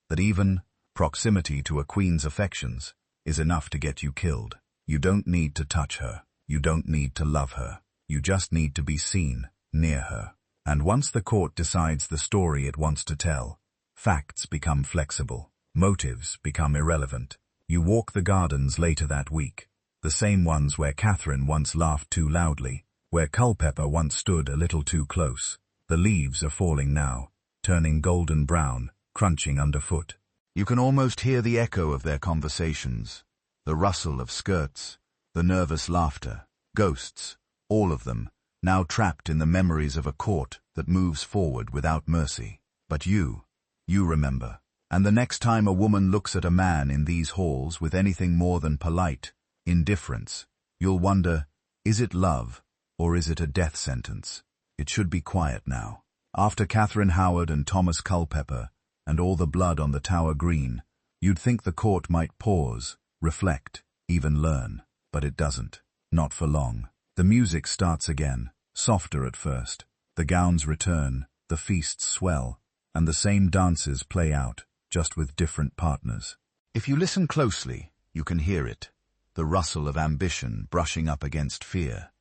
that even proximity to a queen's affections is enough to get you killed. You don't need to touch her. You don't need to love her. You just need to be seen, near her. And once the court decides the story it wants to tell, facts become flexible. Motives become irrelevant. You walk the gardens later that week, the same ones where Catherine once laughed too loudly, where Culpeper once stood a little too close. The leaves are falling now, turning golden brown, crunching underfoot. You can almost hear the echo of their conversations, the rustle of skirts, the nervous laughter, ghosts, all of them, now trapped in the memories of a court that moves forward without mercy. But you remember. And the next time a woman looks at a man in these halls with anything more than polite indifference, you'll wonder, is it love or is it a death sentence? It should be quiet now. After Catherine Howard and Thomas Culpeper and all the blood on the Tower Green, you'd think the court might pause, reflect, even learn. But it doesn't. Not for long. The music starts again, softer at first. The gowns return, the feasts swell, and the same dances play out, just with different partners. If you listen closely, you can hear it. The rustle of ambition brushing up against fear.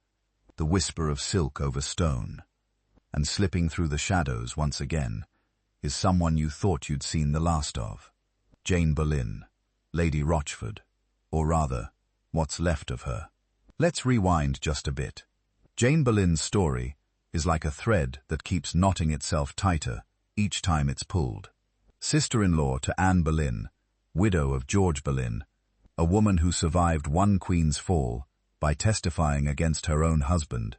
The whisper of silk over stone. And slipping through the shadows once again is someone you thought you'd seen the last of. Jane Boleyn, Lady Rochford, or rather, what's left of her. Let's rewind just a bit. Jane Boleyn's story is like a thread that keeps knotting itself tighter each time it's pulled. Sister-in-law to Anne Boleyn, widow of George Boleyn, a woman who survived one queen's fall by testifying against her own husband,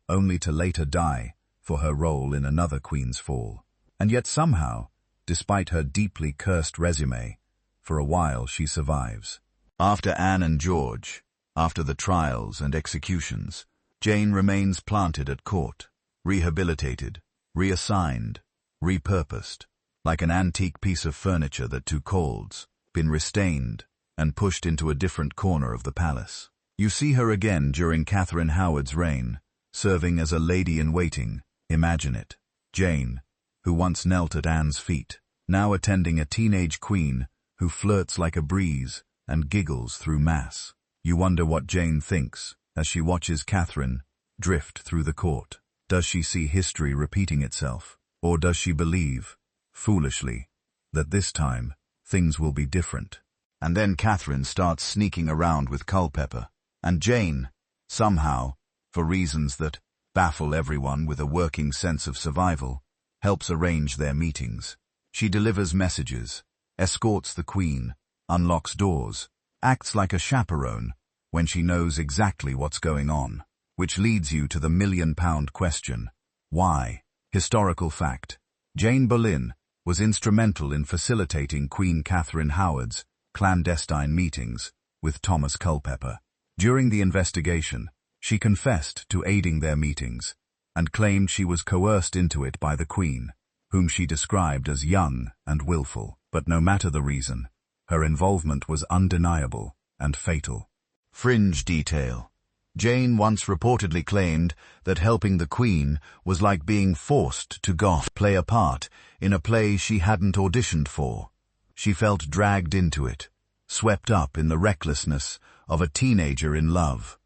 only to later die for her role in another queen's fall. And yet somehow, despite her deeply cursed resume, for a while she survives. After Anne and George, after the trials and executions, Jane remains planted at court, rehabilitated, reassigned, repurposed, like an antique piece of furniture that too cold's been restained and pushed into a different corner of the palace. You see her again during Catherine Howard's reign, serving as a lady-in-waiting. Imagine it. Jane, who once knelt at Anne's feet, now attending a teenage queen who flirts like a breeze and giggles through mass. You wonder what Jane thinks as she watches Catherine drift through the court. Does she see history repeating itself? Or does she believe, foolishly, that this time things will be different? And then Catherine starts sneaking around with Culpeper, and Jane, somehow, for reasons that baffle everyone with a working sense of survival, helps arrange their meetings. She delivers messages, escorts the queen, unlocks doors, acts like a chaperone when she knows exactly what's going on, which leads you to the million-pound question. Why? Historical fact. Jane Boleyn was instrumental in facilitating Queen Catherine Howard's clandestine meetings with Thomas Culpeper. During the investigation, she confessed to aiding their meetings and claimed she was coerced into it by the Queen, whom she described as young and willful. But no matter the reason, her involvement was undeniable and fatal. Fringe detail. Jane once reportedly claimed that helping the Queen was like being forced to play a part in a play she hadn't auditioned for. She felt dragged into it, swept up in the recklessness of a teenager in love.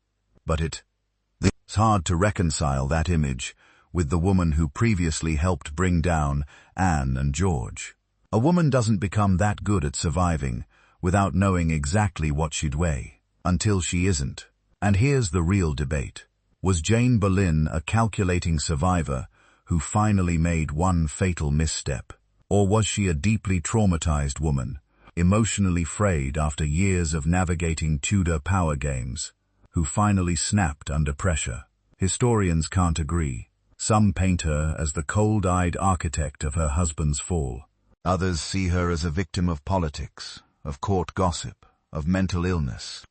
But it's hard to reconcile that image with the woman who previously helped bring down Anne and George. A woman doesn't become that good at surviving without knowing exactly what she'd weigh, until she isn't. And here's the real debate. Was Jane Boleyn a calculating survivor who finally made one fatal misstep? Or was she a deeply traumatized woman, emotionally frayed after years of navigating Tudor power games, who finally snapped under pressure? Historians can't agree. Some paint her as the cold-eyed architect of her husband's fall. Others see her as a victim of politics, of court gossip, of mental illness,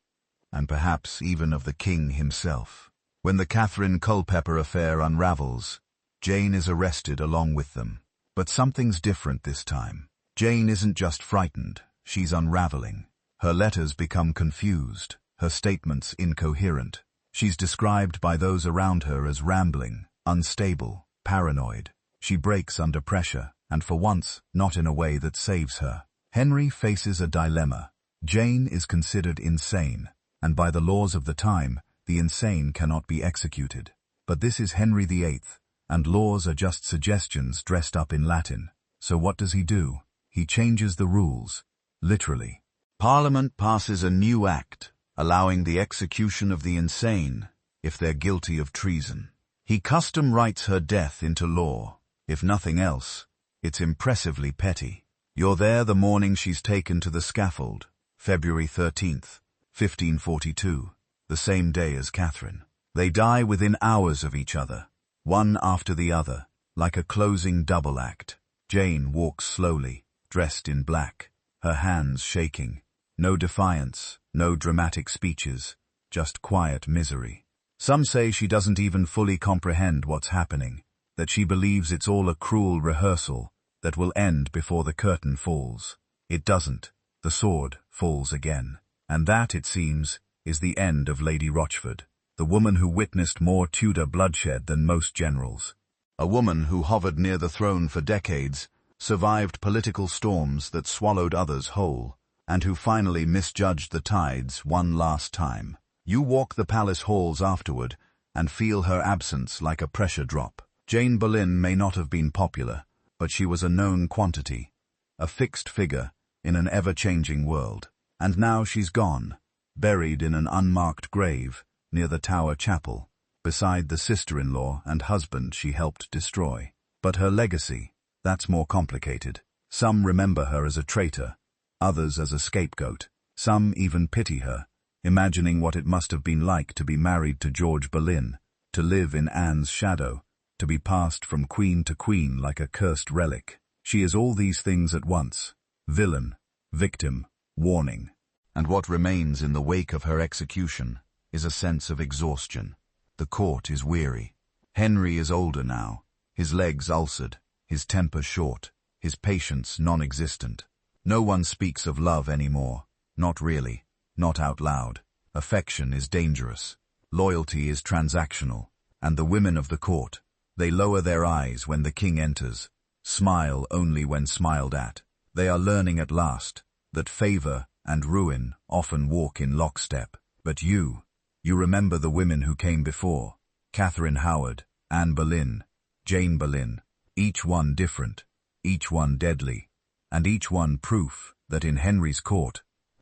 and perhaps even of the king himself. When the Catherine Culpeper affair unravels, Jane is arrested along with them. But something's different this time. Jane isn't just frightened, she's unraveling. Her letters become confused, her statements incoherent. She's described by those around her as rambling, unstable, paranoid. She breaks under pressure, and for once, not in a way that saves her. Henry faces a dilemma. Jane is considered insane, and by the laws of the time, the insane cannot be executed. But this is Henry VIII, and laws are just suggestions dressed up in Latin. So what does he do? He changes the rules, literally. Parliament passes a new act, allowing the execution of the insane if they're guilty of treason. He custom writes her death into law. If nothing else, it's impressively petty. You're there the morning she's taken to the scaffold, February 13th, 1542, the same day as Catherine. They die within hours of each other, one after the other, like a closing double act. Jane walks slowly, dressed in black, her hands shaking. No defiance, no dramatic speeches, just quiet misery. Some say she doesn't even fully comprehend what's happening, that she believes it's all a cruel rehearsal that will end before the curtain falls. It doesn't. The sword falls again. And that, it seems, is the end of Lady Rochford, the woman who witnessed more Tudor bloodshed than most generals. A woman who hovered near the throne for decades, survived political storms that swallowed others whole, and who finally misjudged the tides one last time. You walk the palace halls afterward and feel her absence like a pressure drop. Jane Boleyn may not have been popular, but she was a known quantity, a fixed figure in an ever-changing world. And now she's gone, buried in an unmarked grave near the Tower Chapel, beside the sister-in-law and husband she helped destroy. But her legacy, that's more complicated. Some remember her as a traitor, others as a scapegoat. Some even pity her, imagining what it must have been like to be married to George Boleyn, to live in Anne's shadow, to be passed from queen to queen like a cursed relic. She is all these things at once: villain, victim, warning. And what remains in the wake of her execution is a sense of exhaustion. The court is weary. Henry is older now, his legs ulcered, his temper short, his patience non-existent. No one speaks of love anymore. Not really. Not out loud. Affection is dangerous. Loyalty is transactional. And the women of the court, they lower their eyes when the king enters, smile only when smiled at. They are learning at last that favor and ruin often walk in lockstep. But you remember the women who came before: Catherine Howard, Anne Boleyn, Jane Boleyn, each one different, each one deadly, and each one proof that in Henry's court,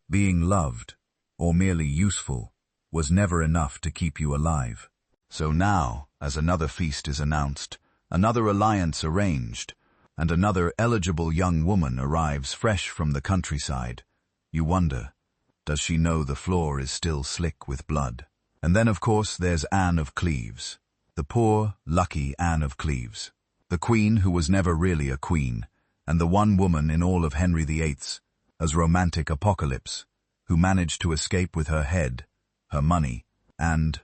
being loved, or merely useful, was never enough to keep you alive. So now, as another feast is announced, another alliance arranged, and another eligible young woman arrives fresh from the countryside, you wonder, does she know the floor is still slick with blood? And then, of course, there's Anne of Cleves, the poor, lucky Anne of Cleves, the queen who was never really a queen, and the one woman in all of Henry VIII's as romantic apocalypse who managed to escape with her head, her money, and,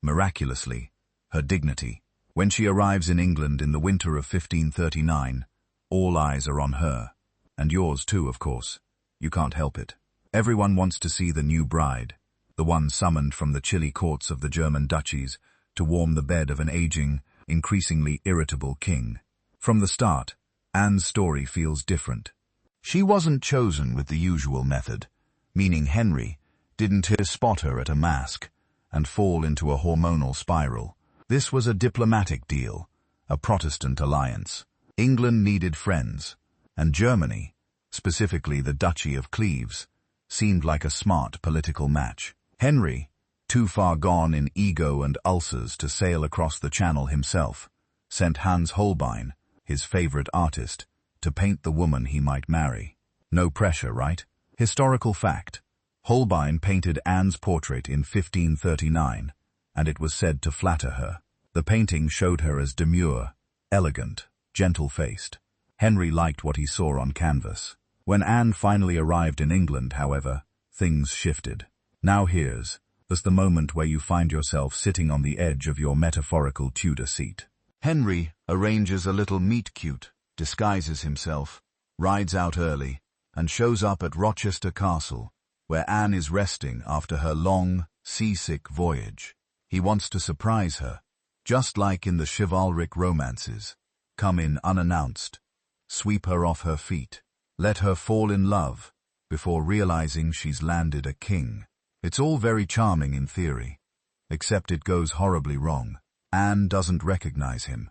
miraculously, her dignity. When she arrives in England in the winter of 1539, all eyes are on her, and yours too, of course. You can't help it. Everyone wants to see the new bride, the one summoned from the chilly courts of the German duchies to warm the bed of an aging, increasingly irritable king. From the start, Anne's story feels different. She wasn't chosen with the usual method, meaning Henry didn't spot her at a mask and fall into a hormonal spiral. This was a diplomatic deal, a Protestant alliance. England needed friends, and Germany, specifically the Duchy of Cleves, seemed like a smart political match. Henry, too far gone in ego and ulcers to sail across the Channel himself, sent Hans Holbein, his favorite artist, to paint the woman he might marry. No pressure, right? Historical fact. Holbein painted Anne's portrait in 1539, and it was said to flatter her. The painting showed her as demure, elegant, gentle-faced. Henry liked what he saw on canvas. When Anne finally arrived in England, however, things shifted. Now here's the moment where you find yourself sitting on the edge of your metaphorical Tudor seat. Henry arranges a little meet-cute, disguises himself, rides out early, and shows up at Rochester Castle, where Anne is resting after her long, seasick voyage. He wants to surprise her, just like in the chivalric romances. Come in unannounced, sweep her off her feet, let her fall in love, before realizing she's landed a king. It's all very charming in theory, except it goes horribly wrong. Anne doesn't recognize him,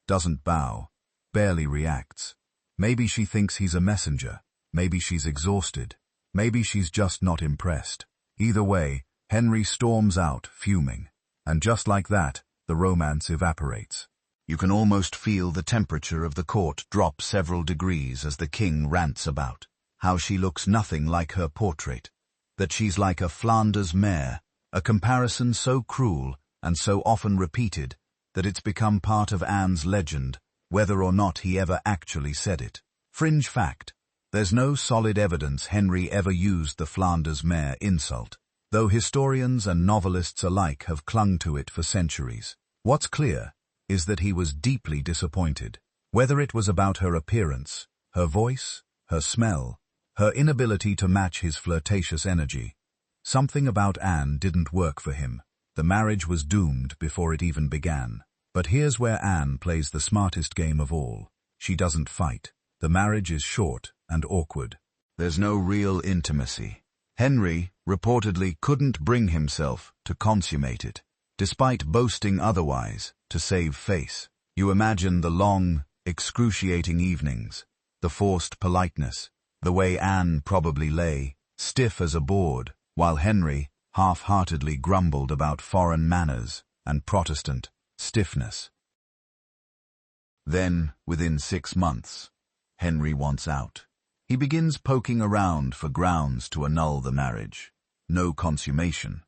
doesn't bow, barely reacts. Maybe she thinks he's a messenger, maybe she's exhausted, maybe she's just not impressed. Either way, Henry storms out, fuming. And just like that, the romance evaporates. You can almost feel the temperature of the court drop several degrees as the king rants about how she looks nothing like her portrait, that she's like a Flanders mare, a comparison so cruel and so often repeated that it's become part of Anne's legend, whether or not he ever actually said it. Fringe fact, there's no solid evidence Henry ever used the Flanders mare insult, though historians and novelists alike have clung to it for centuries. What's clear is that he was deeply disappointed. Whether it was about her appearance, her voice, her smell, her inability to match his flirtatious energy, something about Anne didn't work for him. The marriage was doomed before it even began. But here's where Anne plays the smartest game of all. She doesn't fight. The marriage is short and awkward. There's no real intimacy. Henry reportedly couldn't bring himself to consummate it, despite boasting otherwise, to save face. You imagine the long, excruciating evenings, the forced politeness, the way Anne probably lay, stiff as a board, while Henry half-heartedly grumbled about foreign manners and Protestant stiffness. Then, within 6 months, Henry wants out. He begins poking around for grounds to annul the marriage. No consummation.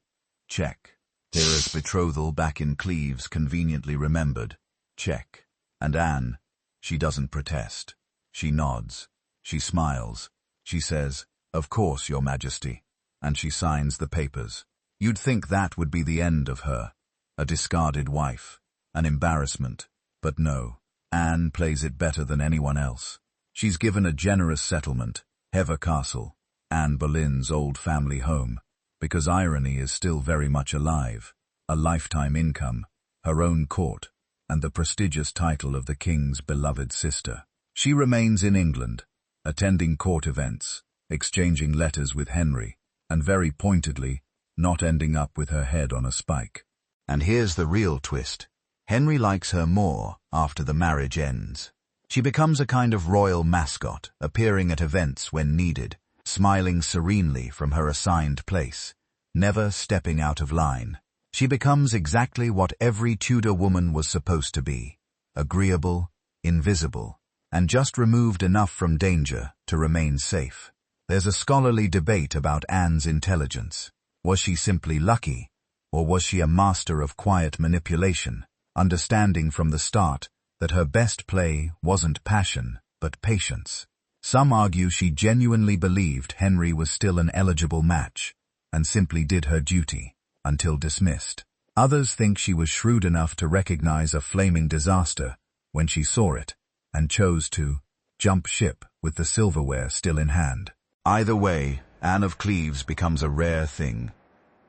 Check. There's betrothal back in Cleves conveniently remembered. Check. And Anne, she doesn't protest. She nods. She smiles. She says, "Of course, Your Majesty." And she signs the papers. You'd think that would be the end of her. A discarded wife. An embarrassment. But no. Anne plays it better than anyone else. She's given a generous settlement, Hever Castle, Anne Boleyn's old family home, because irony is still very much alive, a lifetime income, her own court, and the prestigious title of the king's beloved sister. She remains in England, attending court events, exchanging letters with Henry, and very pointedly, not ending up with her head on a spike. And here's the real twist. Henry likes her more after the marriage ends. She becomes a kind of royal mascot, appearing at events when needed, smiling serenely from her assigned place, never stepping out of line. She becomes exactly what every Tudor woman was supposed to be, agreeable, invisible, and just removed enough from danger to remain safe. There's a scholarly debate about Anne's intelligence. Was she simply lucky, or was she a master of quiet manipulation, understanding from the start that her best play wasn't passion, but patience? Some argue she genuinely believed Henry was still an eligible match, and simply did her duty, until dismissed. Others think she was shrewd enough to recognize a flaming disaster when she saw it, and chose to jump ship with the silverware still in hand. Either way, Anne of Cleves becomes a rare thing,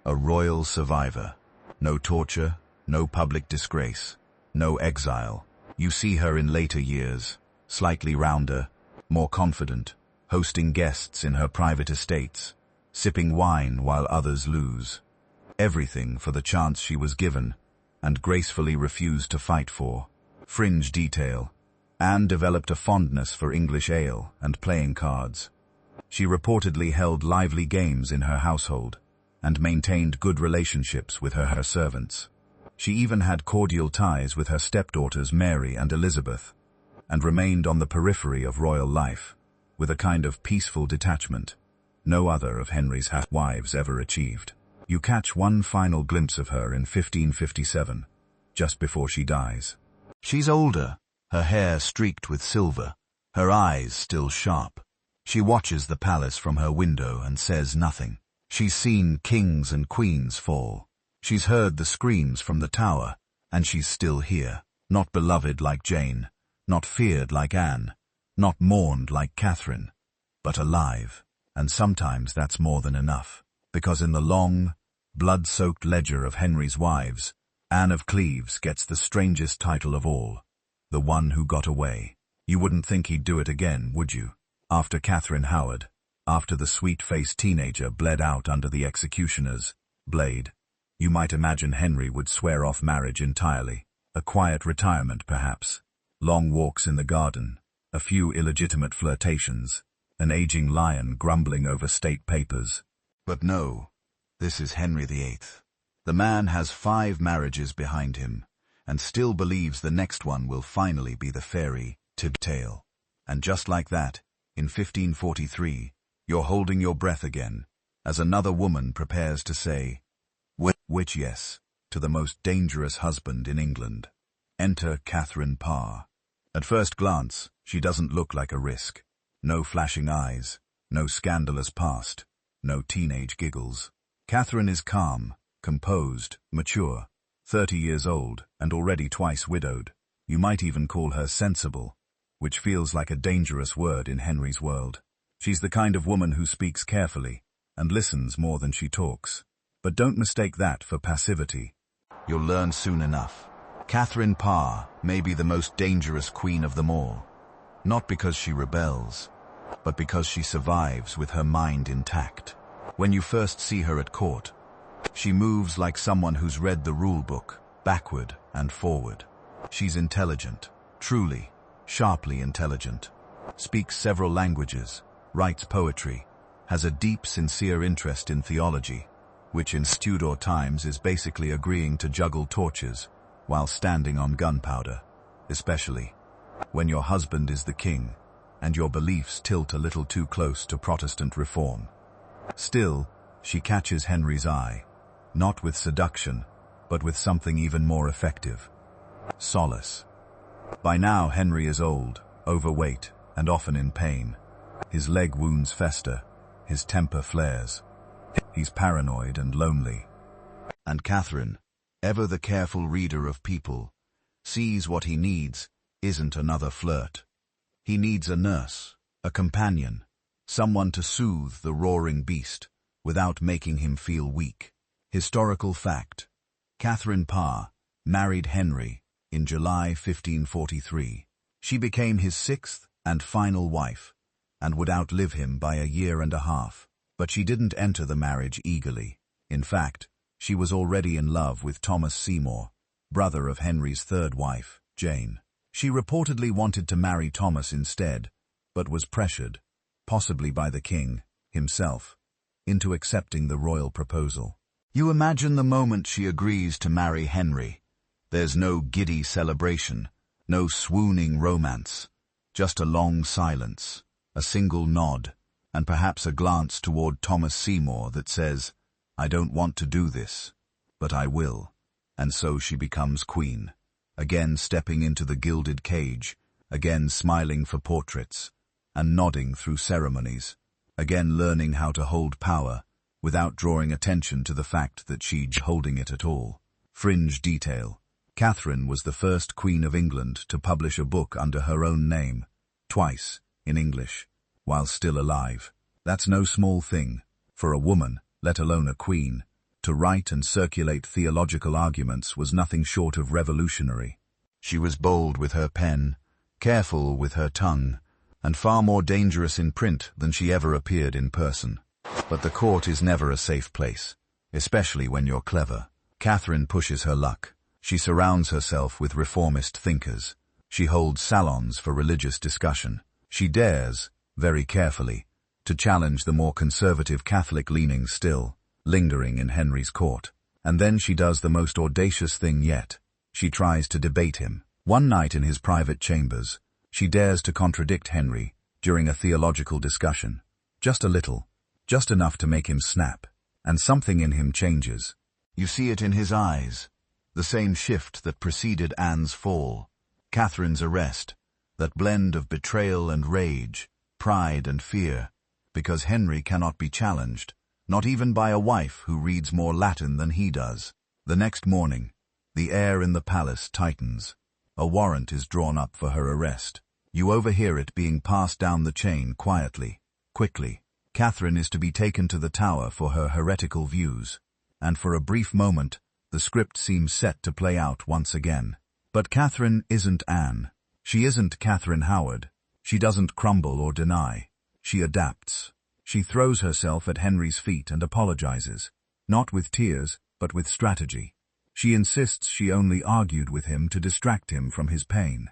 a royal survivor. No torture, no public disgrace, no exile. You see her in later years, slightly rounder, more confident, hosting guests in her private estates, sipping wine while others lose. Everything for the chance she was given, and gracefully refused to fight for. Fringe detail. Anne developed a fondness for English ale and playing cards. She reportedly held lively games in her household, and maintained good relationships with her servants. She even had cordial ties with her stepdaughters Mary and Elizabeth, and remained on the periphery of royal life, with a kind of peaceful detachment no other of Henry's wives ever achieved. You catch one final glimpse of her in 1557, just before she dies. She's older, her hair streaked with silver, her eyes still sharp. She watches the palace from her window and says nothing. She's seen kings and queens fall. She's heard the screams from the tower, and she's still here, not beloved like Jane, not feared like Anne, not mourned like Catherine, but alive. And sometimes that's more than enough, because in the long, blood-soaked ledger of Henry's wives, Anne of Cleves gets the strangest title of all, the one who got away. You wouldn't think he'd do it again, would you? After Catherine Howard, after the sweet-faced teenager bled out under the executioner's blade, you might imagine Henry would swear off marriage entirely. A quiet retirement, perhaps. Long walks in the garden, a few illegitimate flirtations, an aging lion grumbling over state papers. But no, this is Henry VIII. The man has 5 marriages behind him, and still believes the next one will finally be the fairy tale. And just like that, in 1543, you're holding your breath again, as another woman prepares to say, which yes, to the most dangerous husband in England. Enter Catherine Parr. At first glance, she doesn't look like a risk. No flashing eyes, no scandalous past, no teenage giggles. Catherine is calm, composed, mature, 30 years old, and already twice widowed. You might even call her sensible, which feels like a dangerous word in Henry's world. She's the kind of woman who speaks carefully and listens more than she talks. But don't mistake that for passivity. You'll learn soon enough. Catherine Parr may be the most dangerous queen of them all, not because she rebels, but because she survives with her mind intact. When you first see her at court, she moves like someone who's read the rule book, backward and forward. She's intelligent, truly, sharply intelligent, speaks several languages, writes poetry, has a deep, sincere interest in theology, which in Tudor times is basically agreeing to juggle torches while standing on gunpowder, especially when your husband is the king and your beliefs tilt a little too close to Protestant reform. Still, she catches Henry's eye, not with seduction, but with something even more effective: solace. By now, Henry is old, overweight, and often in pain. His leg wounds fester, his temper flares. He's paranoid and lonely. And Catherine, ever the careful reader of people, sees what he needs isn't another flirt. He needs a nurse, a companion, someone to soothe the roaring beast without making him feel weak. Historical fact: Catherine Parr married Henry in July 1543. She became his 6th and final wife, and would outlive him by a year and a half. But she didn't enter the marriage eagerly. In fact, she was already in love with Thomas Seymour, brother of Henry's 3rd wife, Jane. She reportedly wanted to marry Thomas instead, but was pressured, possibly by the king himself, into accepting the royal proposal. You imagine the moment she agrees to marry Henry. There's no giddy celebration, no swooning romance, just a long silence, a single nod, and perhaps a glance toward Thomas Seymour that says, "I don't want to do this, but I will." And so she becomes queen, again stepping into the gilded cage, again smiling for portraits, and nodding through ceremonies, again learning how to hold power without drawing attention to the fact that she's holding it at all. Fringe detail: Catherine was the first Queen of England to publish a book under her own name, twice, in English, while still alive. That's no small thing, for a woman, let alone a queen. To write and circulate theological arguments was nothing short of revolutionary. She was bold with her pen, careful with her tongue, and far more dangerous in print than she ever appeared in person. But the court is never a safe place, especially when you're clever. Catherine pushes her luck. She surrounds herself with reformist thinkers. She holds salons for religious discussion. She dares, very carefully, to challenge the more conservative Catholic leanings still lingering in Henry's court. And then she does the most audacious thing yet. She tries to debate him. One night in his private chambers, she dares to contradict Henry during a theological discussion. Just a little, just enough to make him snap, and something in him changes. You see it in his eyes. The same shift that preceded Anne's fall. Catherine's arrest. That blend of betrayal and rage, pride and fear. Because Henry cannot be challenged, not even by a wife who reads more Latin than he does. The next morning, the air in the palace tightens. A warrant is drawn up for her arrest. You overhear it being passed down the chain quietly, quickly. Catherine is to be taken to the Tower for her heretical views. And for a brief moment, the script seems set to play out once again. But Catherine isn't Anne. She isn't Catherine Howard. She doesn't crumble or deny. She adapts. She throws herself at Henry's feet and apologizes. Not with tears, but with strategy. She insists she only argued with him to distract him from his pain.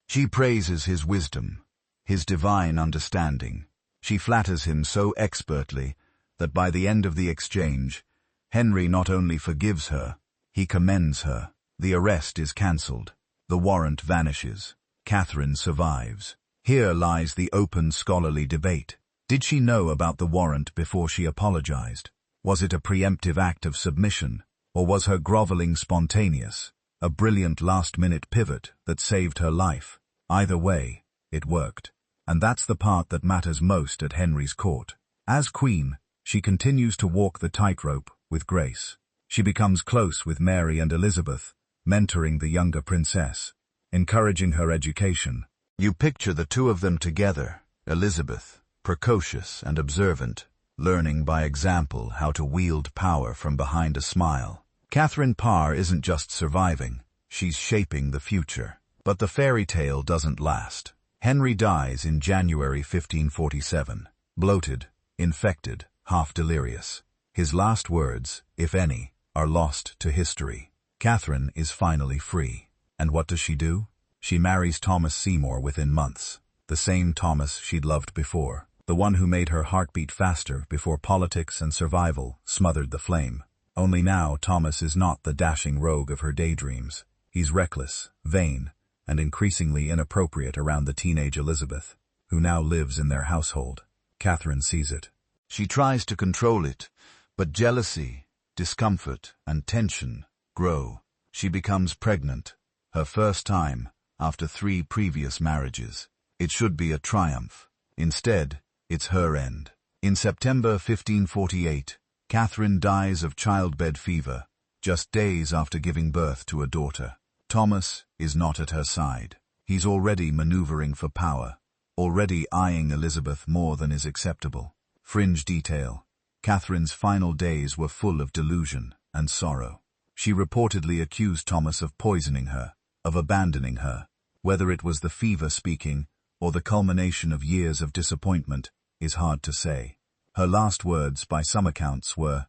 She praises his wisdom, his divine understanding. She flatters him so expertly that by the end of the exchange, Henry not only forgives her, he commends her. The arrest is cancelled. The warrant vanishes. Catherine survives. Here lies the open scholarly debate. Did she know about the warrant before she apologized? Was it a preemptive act of submission, or was her groveling spontaneous, a brilliant last-minute pivot that saved her life? Either way, it worked. And that's the part that matters most at Henry's court. As queen, she continues to walk the tightrope with grace. She becomes close with Mary and Elizabeth, mentoring the younger princess, encouraging her education. You picture the two of them together, Elizabeth, precocious and observant, learning by example how to wield power from behind a smile. Catherine Parr isn't just surviving, she's shaping the future. But the fairy tale doesn't last. Henry dies in January 1547, bloated, infected, half delirious. His last words, if any, are lost to history. Catherine is finally free. And what does she do? She marries Thomas Seymour within months. The same Thomas she'd loved before. The one who made her heart beat faster before politics and survival smothered the flame. Only now Thomas is not the dashing rogue of her daydreams. He's reckless, vain, and increasingly inappropriate around the teenage Elizabeth, who now lives in their household. Catherine sees it. She tries to control it, but jealousy, discomfort, and tension grow. She becomes pregnant, her first time, after 3 previous marriages. It should be a triumph. Instead, it's her end. In September 1548, Catherine dies of childbed fever, just days after giving birth to a daughter. Thomas is not at her side. He's already maneuvering for power, already eyeing Elizabeth more than is acceptable. Fringe detail. Catherine's final days were full of delusion and sorrow. She reportedly accused Thomas of poisoning her, of abandoning her. Whether it was the fever speaking or the culmination of years of disappointment is hard to say. Her last words, by some accounts, were,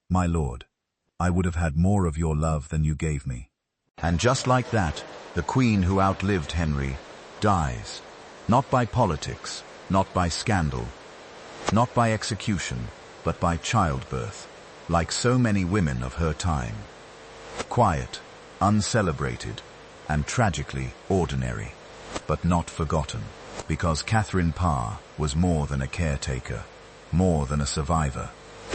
"My lord, I would have had more of your love than you gave me." And just like that, the queen who outlived Henry dies. Not by politics, not by scandal, not by execution, but by childbirth, like so many women of her time. Quiet, uncelebrated, and tragically ordinary, but not forgotten, because Catherine Parr was more than a caretaker, more than a survivor.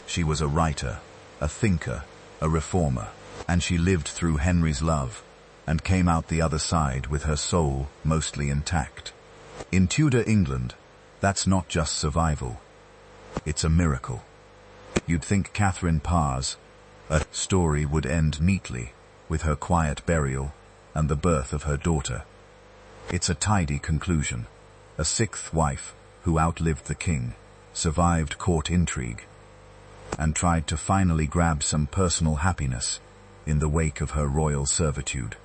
She was a writer, a thinker, a reformer, and she lived through Henry's love and came out the other side with her soul mostly intact. In Tudor England, that's not just survival, it's a miracle. You'd think Catherine Parr's story would end neatly with her quiet burial and the birth of her daughter. It's a tidy conclusion. A 6th wife who outlived the king, survived court intrigue, and tried to finally grab some personal happiness in the wake of her royal servitude.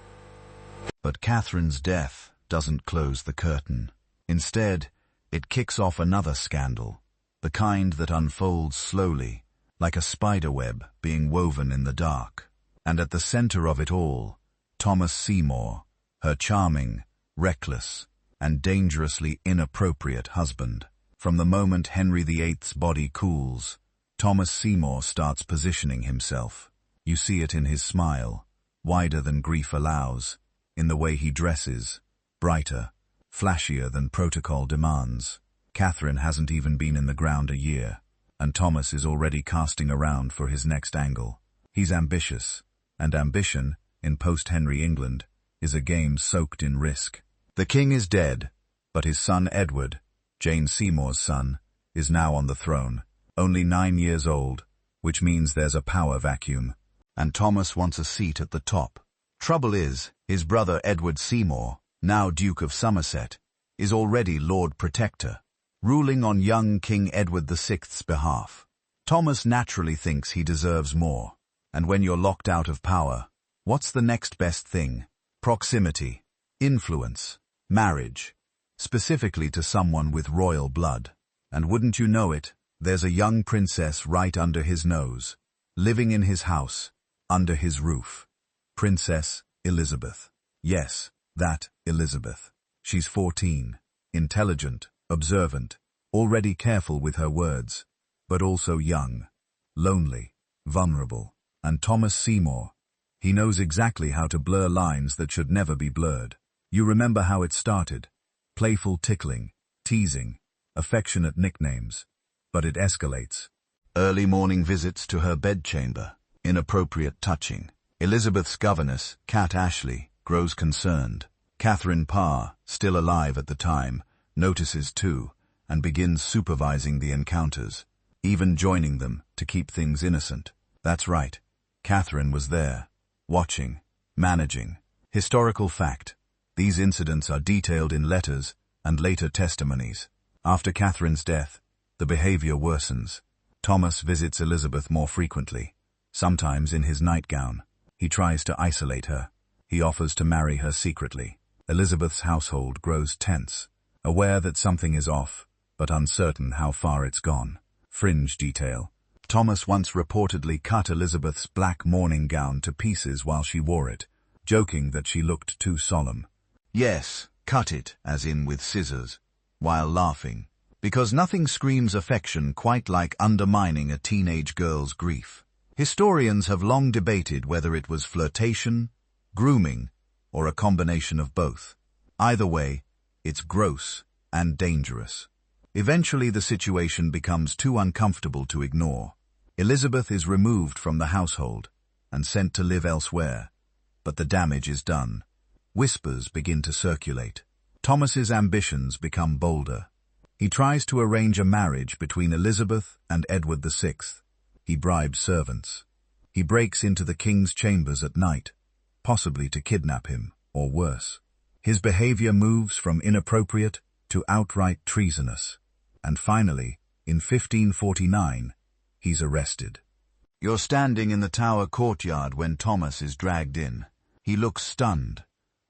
But Catherine's death doesn't close the curtain. Instead, it kicks off another scandal, the kind that unfolds slowly, like a spiderweb being woven in the dark. And at the center of it all, Thomas Seymour, her charming, reckless, and dangerously inappropriate husband. From the moment Henry VIII's body cools, Thomas Seymour starts positioning himself. You see it in his smile, wider than grief allows, in the way he dresses, brighter, flashier than protocol demands. Catherine hasn't even been in the ground a year, and Thomas is already casting around for his next angle. He's ambitious, and ambition in post-Henry England, is a game soaked in risk. The king is dead, but his son Edward, Jane Seymour's son, is now on the throne, only 9 years old, which means there's a power vacuum, and Thomas wants a seat at the top. Trouble is, his brother Edward Seymour, now Duke of Somerset, is already Lord Protector, ruling on young King Edward VI's behalf. Thomas naturally thinks he deserves more, and when you're locked out of power, what's the next best thing? Proximity, influence, marriage, specifically to someone with royal blood. And wouldn't you know it, there's a young princess right under his nose, living in his house, under his roof. Princess Elizabeth. Yes, that Elizabeth. She's 14, intelligent, observant, already careful with her words, but also young, lonely, vulnerable. And Thomas Seymour, he knows exactly how to blur lines that should never be blurred. You remember how it started. Playful tickling, teasing, affectionate nicknames. But it escalates. Early morning visits to her bedchamber, inappropriate touching. Elizabeth's governess, Cat Ashley, grows concerned. Catherine Parr, still alive at the time, notices too, and begins supervising the encounters, even joining them to keep things innocent. That's right. Catherine was there, watching, managing. Historical fact. These incidents are detailed in letters and later testimonies. After Catherine's death, the behavior worsens. Thomas visits Elizabeth more frequently, sometimes in his nightgown. He tries to isolate her. He offers to marry her secretly. Elizabeth's household grows tense, aware that something is off, but uncertain how far it's gone. Fringe detail. Thomas once reportedly cut Elizabeth's black mourning gown to pieces while she wore it, joking that she looked too solemn. Yes, cut it, as in with scissors, while laughing, because nothing screams affection quite like undermining a teenage girl's grief. Historians have long debated whether it was flirtation, grooming, or a combination of both. Either way, it's gross and dangerous. Eventually the situation becomes too uncomfortable to ignore. Elizabeth is removed from the household and sent to live elsewhere, but the damage is done. Whispers begin to circulate. Thomas's ambitions become bolder. He tries to arrange a marriage between Elizabeth and Edward VI. He bribes servants. He breaks into the king's chambers at night, possibly to kidnap him, or worse. His behavior moves from inappropriate to outright treasonous. And finally, in 1549, he's arrested. You're standing in the Tower courtyard when Thomas is dragged in. He looks stunned,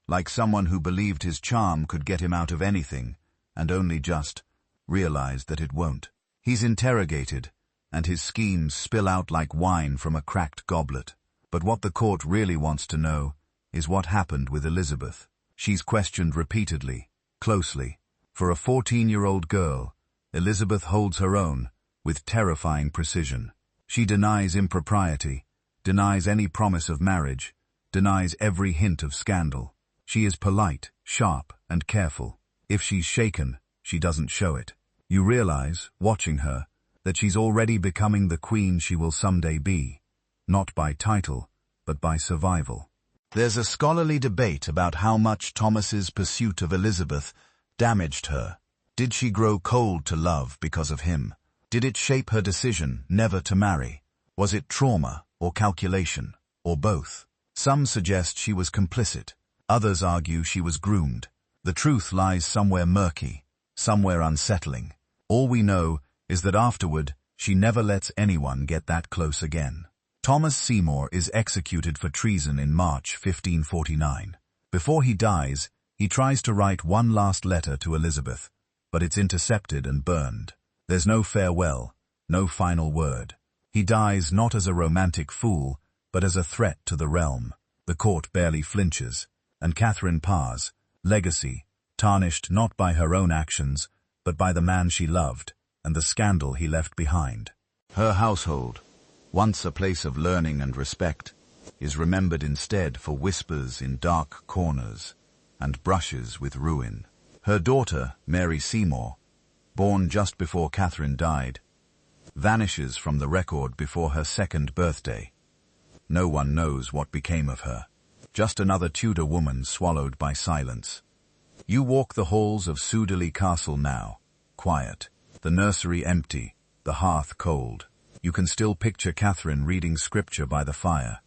like someone who believed his charm could get him out of anything, and only just realized that it won't. He's interrogated, and his schemes spill out like wine from a cracked goblet. But what the court really wants to know is what happened with Elizabeth. She's questioned repeatedly, closely. For a 14-year-old girl, Elizabeth holds her own with terrifying precision. She denies impropriety, denies any promise of marriage, denies every hint of scandal. She is polite, sharp, and careful. If she's shaken, she doesn't show it. You realize, watching her, that she's already becoming the queen she will someday be, not by title, but by survival. There's a scholarly debate about how much Thomas's pursuit of Elizabeth damaged her. Did she grow cold to love because of him? Did it shape her decision never to marry? Was it trauma or calculation, or both? Some suggest she was complicit. Others argue she was groomed. The truth lies somewhere murky, somewhere unsettling. All we know is that afterward, she never lets anyone get that close again. Thomas Seymour is executed for treason in March 1549. Before he dies, he tries to write one last letter to Elizabeth, but it's intercepted and burned. There's no farewell, no final word. He dies not as a romantic fool, but as a threat to the realm. The court barely flinches, and Catherine Parr's legacy, tarnished not by her own actions, but by the man she loved, and the scandal he left behind. Her household, once a place of learning and respect, is remembered instead for whispers in dark corners and brushes with ruin. Her daughter, Mary Seymour, born just before Catherine died, vanishes from the record before her second birthday. No one knows what became of her. Just another Tudor woman swallowed by silence. You walk the halls of Sudeley Castle now, quiet, the nursery empty, the hearth cold. You can still picture Catherine reading scripture by the fire,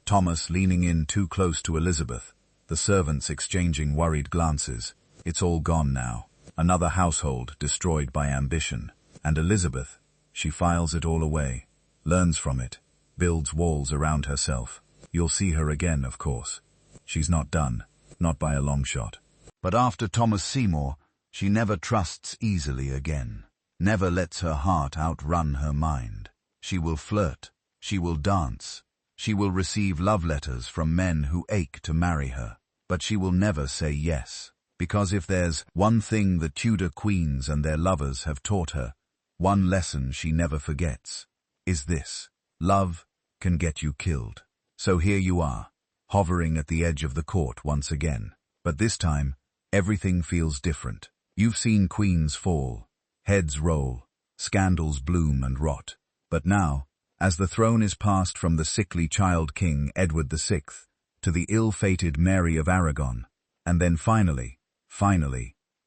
Thomas leaning in too close to Elizabeth, the servants exchanging worried glances. It's all gone now. Another household destroyed by ambition. And Elizabeth, she files it all away, learns from it, builds walls around herself. You'll see her again, of course. She's not done, not by a long shot. But after Thomas Seymour, she never trusts easily again, never lets her heart outrun her mind. She will flirt, she will dance, she will receive love letters from men who ache to marry her, but she will never say yes, because if there's one thing the Tudor queens and their lovers have taught her, one lesson she never forgets, is this: love can get you killed. So here you are, hovering at the edge of the court once again, but this time, everything feels different. You've seen queens fall, heads roll, scandals bloom and rot. But now, as the throne is passed from the sickly child king Edward VI to the ill-fated Mary of Aragon, and then finally,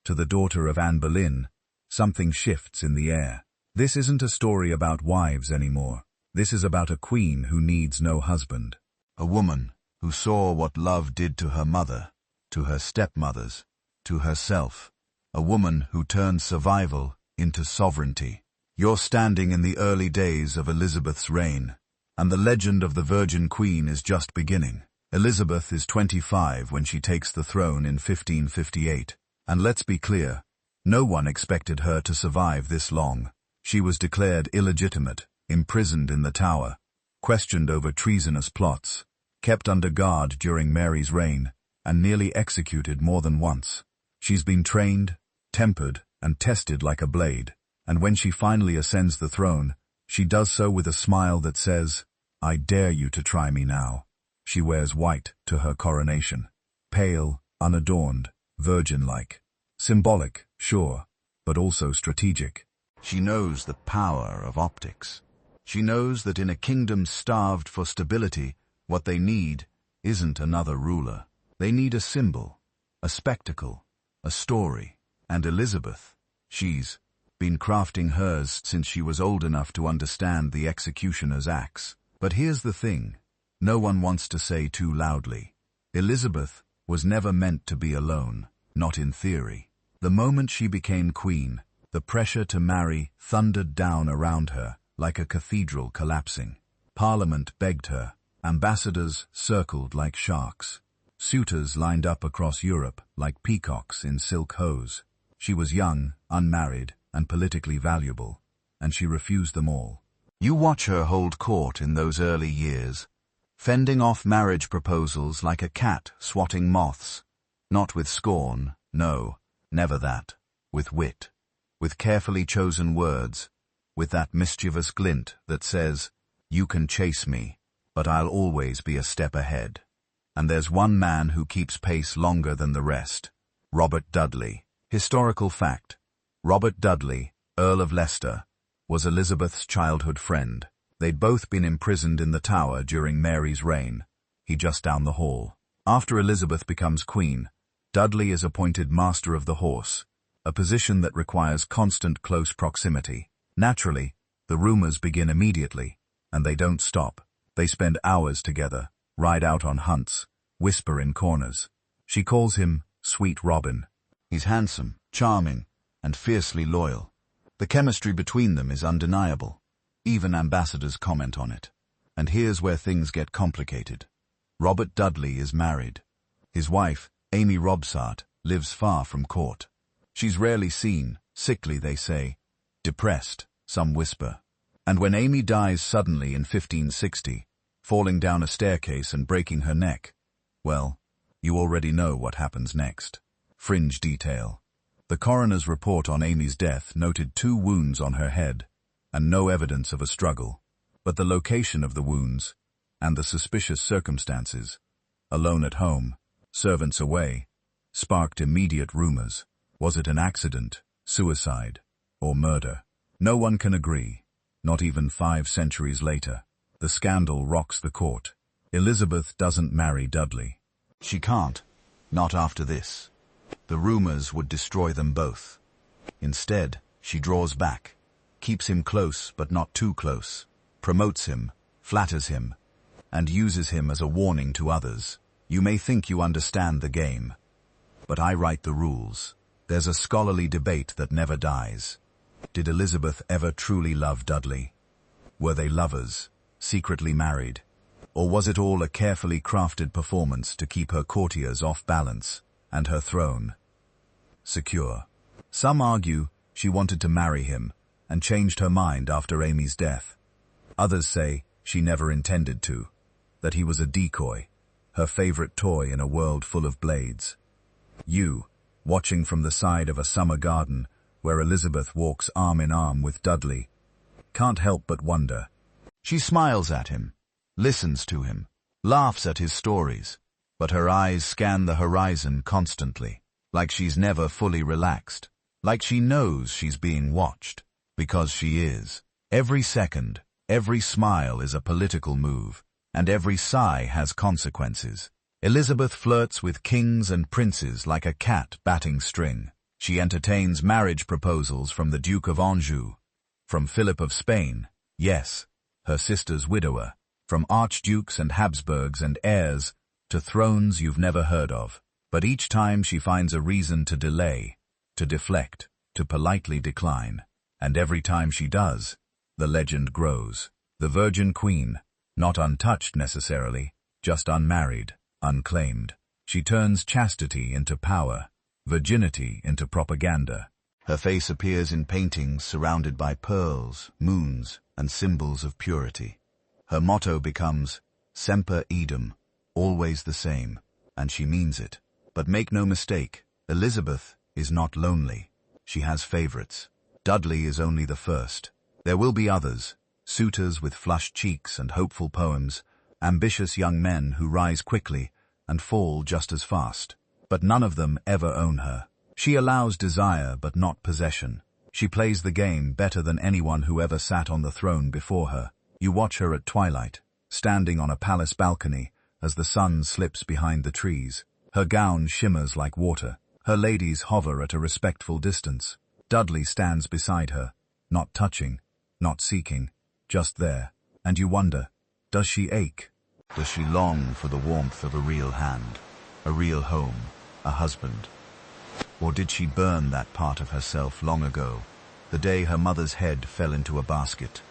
to the daughter of Anne Boleyn, something shifts in the air. This isn't a story about wives anymore. This is about a queen who needs no husband. A woman who saw what love did to her mother, to her stepmothers, to herself. A woman who turned survival into sovereignty. You're standing in the early days of Elizabeth's reign, and the legend of the Virgin Queen is just beginning. Elizabeth is 25 when she takes the throne in 1558, and let's be clear, no one expected her to survive this long. She was declared illegitimate, imprisoned in the Tower, questioned over treasonous plots, kept under guard during Mary's reign, and nearly executed more than once. She's been trained, tempered, and tested like a blade. And when she finally ascends the throne, she does so with a smile that says, "I dare you to try me now." She wears white to her coronation, pale, unadorned, virgin-like. Symbolic, sure, but also strategic. She knows the power of optics. She knows that in a kingdom starved for stability, what they need isn't another ruler. They need a symbol, a spectacle, a story. And Elizabeth, she's been crafting hers since she was old enough to understand the executioner's axe. But here's the thing, no one wants to say too loudly. Elizabeth was never meant to be alone, not in theory. The moment she became queen, the pressure to marry thundered down around her like a cathedral collapsing. Parliament begged her, ambassadors circled like sharks. Suitors lined up across Europe like peacocks in silk hose. She was young, unmarried, and politically valuable, and she refused them all. You watch her hold court in those early years, fending off marriage proposals like a cat swatting moths. Not with scorn, no, never that. With wit, with carefully chosen words, with that mischievous glint that says, "You can chase me, but I'll always be a step ahead." And there's one man who keeps pace longer than the rest. Robert Dudley. Historical fact. Robert Dudley, Earl of Leicester, was Elizabeth's childhood friend. They'd both been imprisoned in the Tower during Mary's reign. He just down the hall. After Elizabeth becomes queen, Dudley is appointed Master of the Horse, a position that requires constant close proximity. Naturally, the rumors begin immediately, and they don't stop. They spend hours together, ride out on hunts, whisper in corners. She calls him Sweet Robin. He's handsome, charming, and fiercely loyal. The chemistry between them is undeniable. Even ambassadors comment on it. And here's where things get complicated. Robert Dudley is married. His wife, Amy Robsart, lives far from court. She's rarely seen, sickly they say, depressed, some whisper. And when Amy dies suddenly in 1560, falling down a staircase and breaking her neck, well, you already know what happens next. Fringe detail. The coroner's report on Amy's death noted 2 wounds on her head, and no evidence of a struggle. But the location of the wounds, and the suspicious circumstances, alone at home, servants away, sparked immediate rumors. Was it an accident, suicide, or murder? No one can agree, not even 5 centuries later. The scandal rocks the court. Elizabeth doesn't marry Dudley. She can't. Not after this. The rumors would destroy them both. Instead, she draws back, keeps him close but not too close, promotes him, flatters him, and uses him as a warning to others. You may think you understand the game, but I write the rules. There's a scholarly debate that never dies. Did Elizabeth ever truly love Dudley? Were they lovers, secretly married? Or was it all a carefully crafted performance to keep her courtiers off balance and her throne secure? Some argue she wanted to marry him and changed her mind after Amy's death. Others say she never intended to, that he was a decoy, her favorite toy in a world full of blades. You, watching from the side of a summer garden where Elizabeth walks arm in arm with Dudley, can't help but wonder. She smiles at him, listens to him, laughs at his stories, but her eyes scan the horizon constantly, like she's never fully relaxed, like she knows she's being watched, because she is. Every second, every smile is a political move, and every sigh has consequences. Elizabeth flirts with kings and princes like a cat batting string. She entertains marriage proposals from the Duke of Anjou, from Philip of Spain, yes, her sister's widower, from archdukes and Habsburgs and heirs to thrones you've never heard of. But each time she finds a reason to delay, to deflect, to politely decline. And every time she does, the legend grows. The Virgin Queen, not untouched necessarily, just unmarried, unclaimed. She turns chastity into power, virginity into propaganda. Her face appears in paintings surrounded by pearls, moons, and symbols of purity. Her motto becomes, Semper Idem, always the same, and she means it. But make no mistake, Elizabeth is not lonely. She has favorites. Dudley is only the first. There will be others, suitors with flushed cheeks and hopeful poems, ambitious young men who rise quickly and fall just as fast. But none of them ever own her. She allows desire but not possession. She plays the game better than anyone who ever sat on the throne before her. You watch her at twilight, standing on a palace balcony as the sun slips behind the trees. Her gown shimmers like water. Her ladies hover at a respectful distance. Dudley stands beside her, not touching, not seeking, just there. And you wonder, does she ache? Does she long for the warmth of a real hand, a real home, a husband? Or did she burn that part of herself long ago, the day her mother's head fell into a basket?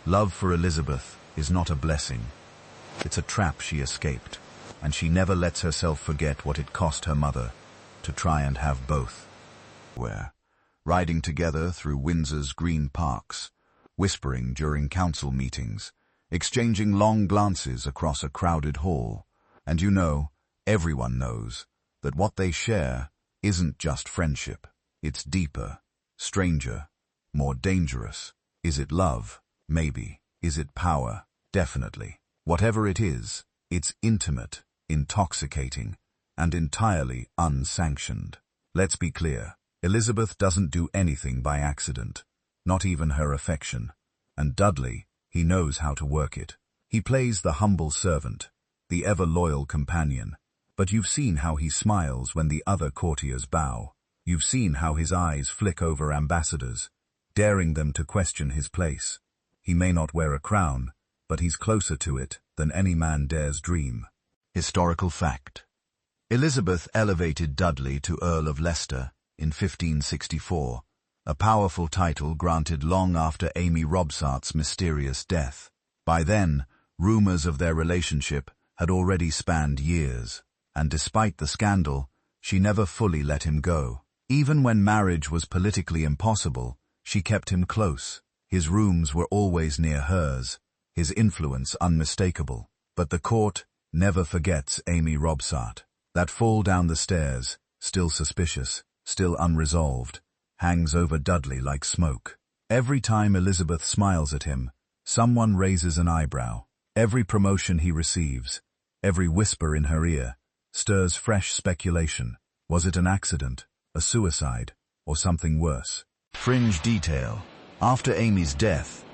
Love for Elizabeth is not a blessing. It's a trap she escaped, and she never lets herself forget what it cost her mother to try and have both. Riding together through Windsor's green parks, whispering during council meetings, exchanging long glances across a crowded hall. And you know, everyone knows, that what they share isn't just friendship. It's deeper, stranger, more dangerous. Is it love? Maybe. Is it power? Definitely. Whatever it is, it's intimate, intoxicating, and entirely unsanctioned. Let's be clear. Elizabeth doesn't do anything by accident, not even her affection. And Dudley, he knows how to work it. He plays the humble servant, the ever-loyal companion. But you've seen how he smiles when the other courtiers bow. You've seen how his eyes flick over ambassadors, daring them to question his place. He may not wear a crown, but he's closer to it than any man dares dream. Historical fact. Elizabeth elevated Dudley to Earl of Leicester in 1564, a powerful title granted long after Amy Robsart's mysterious death. By then, rumors of their relationship had already spanned years, and despite the scandal, she never fully let him go. Even when marriage was politically impossible, she kept him close. His rooms were always near hers, his influence unmistakable. But the court never forgets Amy Robsart. That fall down the stairs, still suspicious, still unresolved, hangs over Dudley like smoke. Every time Elizabeth smiles at him, someone raises an eyebrow. Every promotion he receives, every whisper in her ear, stirs fresh speculation. Was it an accident, a suicide, or something worse? Fringe detail. After Amy's death,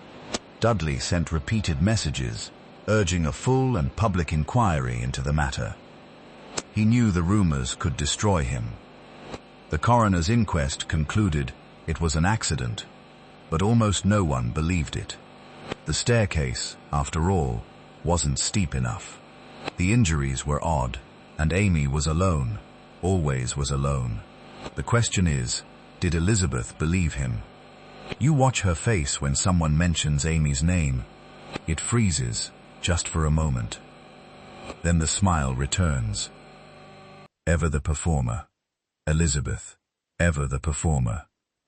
Dudley sent repeated messages, urging a full and public inquiry into the matter. He knew the rumors could destroy him. The coroner's inquest concluded it was an accident, but almost no one believed it. The staircase, after all, wasn't steep enough. The injuries were odd, and Amy was alone, always was alone. The question is, did Elizabeth believe him? You watch her face when someone mentions Amy's name. It freezes, just for a moment. Then the smile returns. Ever the performer. Elizabeth, ever the performer.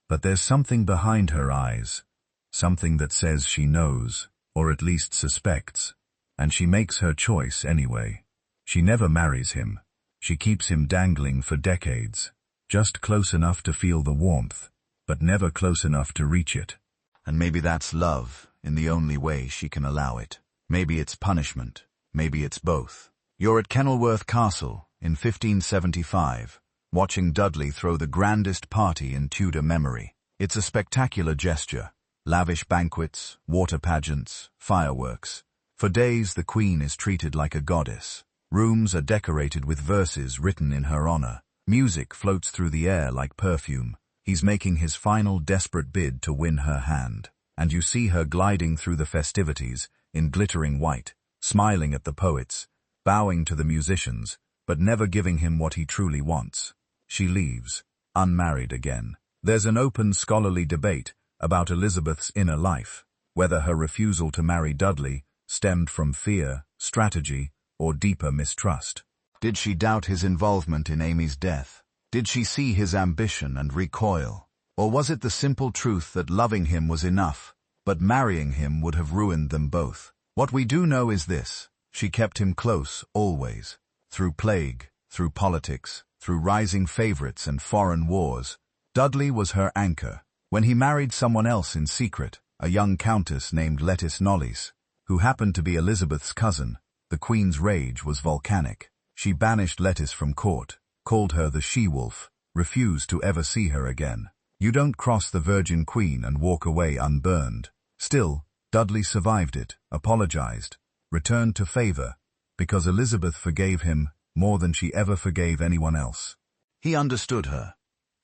But there's something behind her eyes, something that says she knows, or at least suspects, and she makes her choice anyway. She never marries him. She keeps him dangling for decades, just close enough to feel the warmth, but never close enough to reach it. And maybe that's love, in the only way she can allow it. Maybe it's punishment. Maybe it's both. You're at Kenilworth Castle in 1575, watching Dudley throw the grandest party in Tudor memory. It's a spectacular gesture. Lavish banquets, water pageants, fireworks. For days the Queen is treated like a goddess. Rooms are decorated with verses written in her honor. Music floats through the air like perfume. He's making his final desperate bid to win her hand. And you see her gliding through the festivities in glittering white, smiling at the poets, bowing to the musicians, but never giving him what he truly wants. She leaves, unmarried again. There's an open scholarly debate about Elizabeth's inner life, whether her refusal to marry Dudley stemmed from fear, strategy, or deeper mistrust. Did she doubt his involvement in Amy's death? Did she see his ambition and recoil? Or was it the simple truth that loving him was enough, but marrying him would have ruined them both? What we do know is this: she kept him close, always. Through plague, through politics, through rising favorites and foreign wars, Dudley was her anchor. When he married someone else in secret, a young countess named Lettice Knollys, who happened to be Elizabeth's cousin, the Queen's rage was volcanic. She banished Lettice from court, called her the she-wolf, refused to ever see her again. You don't cross the Virgin Queen and walk away unburned. Still, Dudley survived it, apologized, returned to favor, because Elizabeth forgave him more than she ever forgave anyone else. He understood her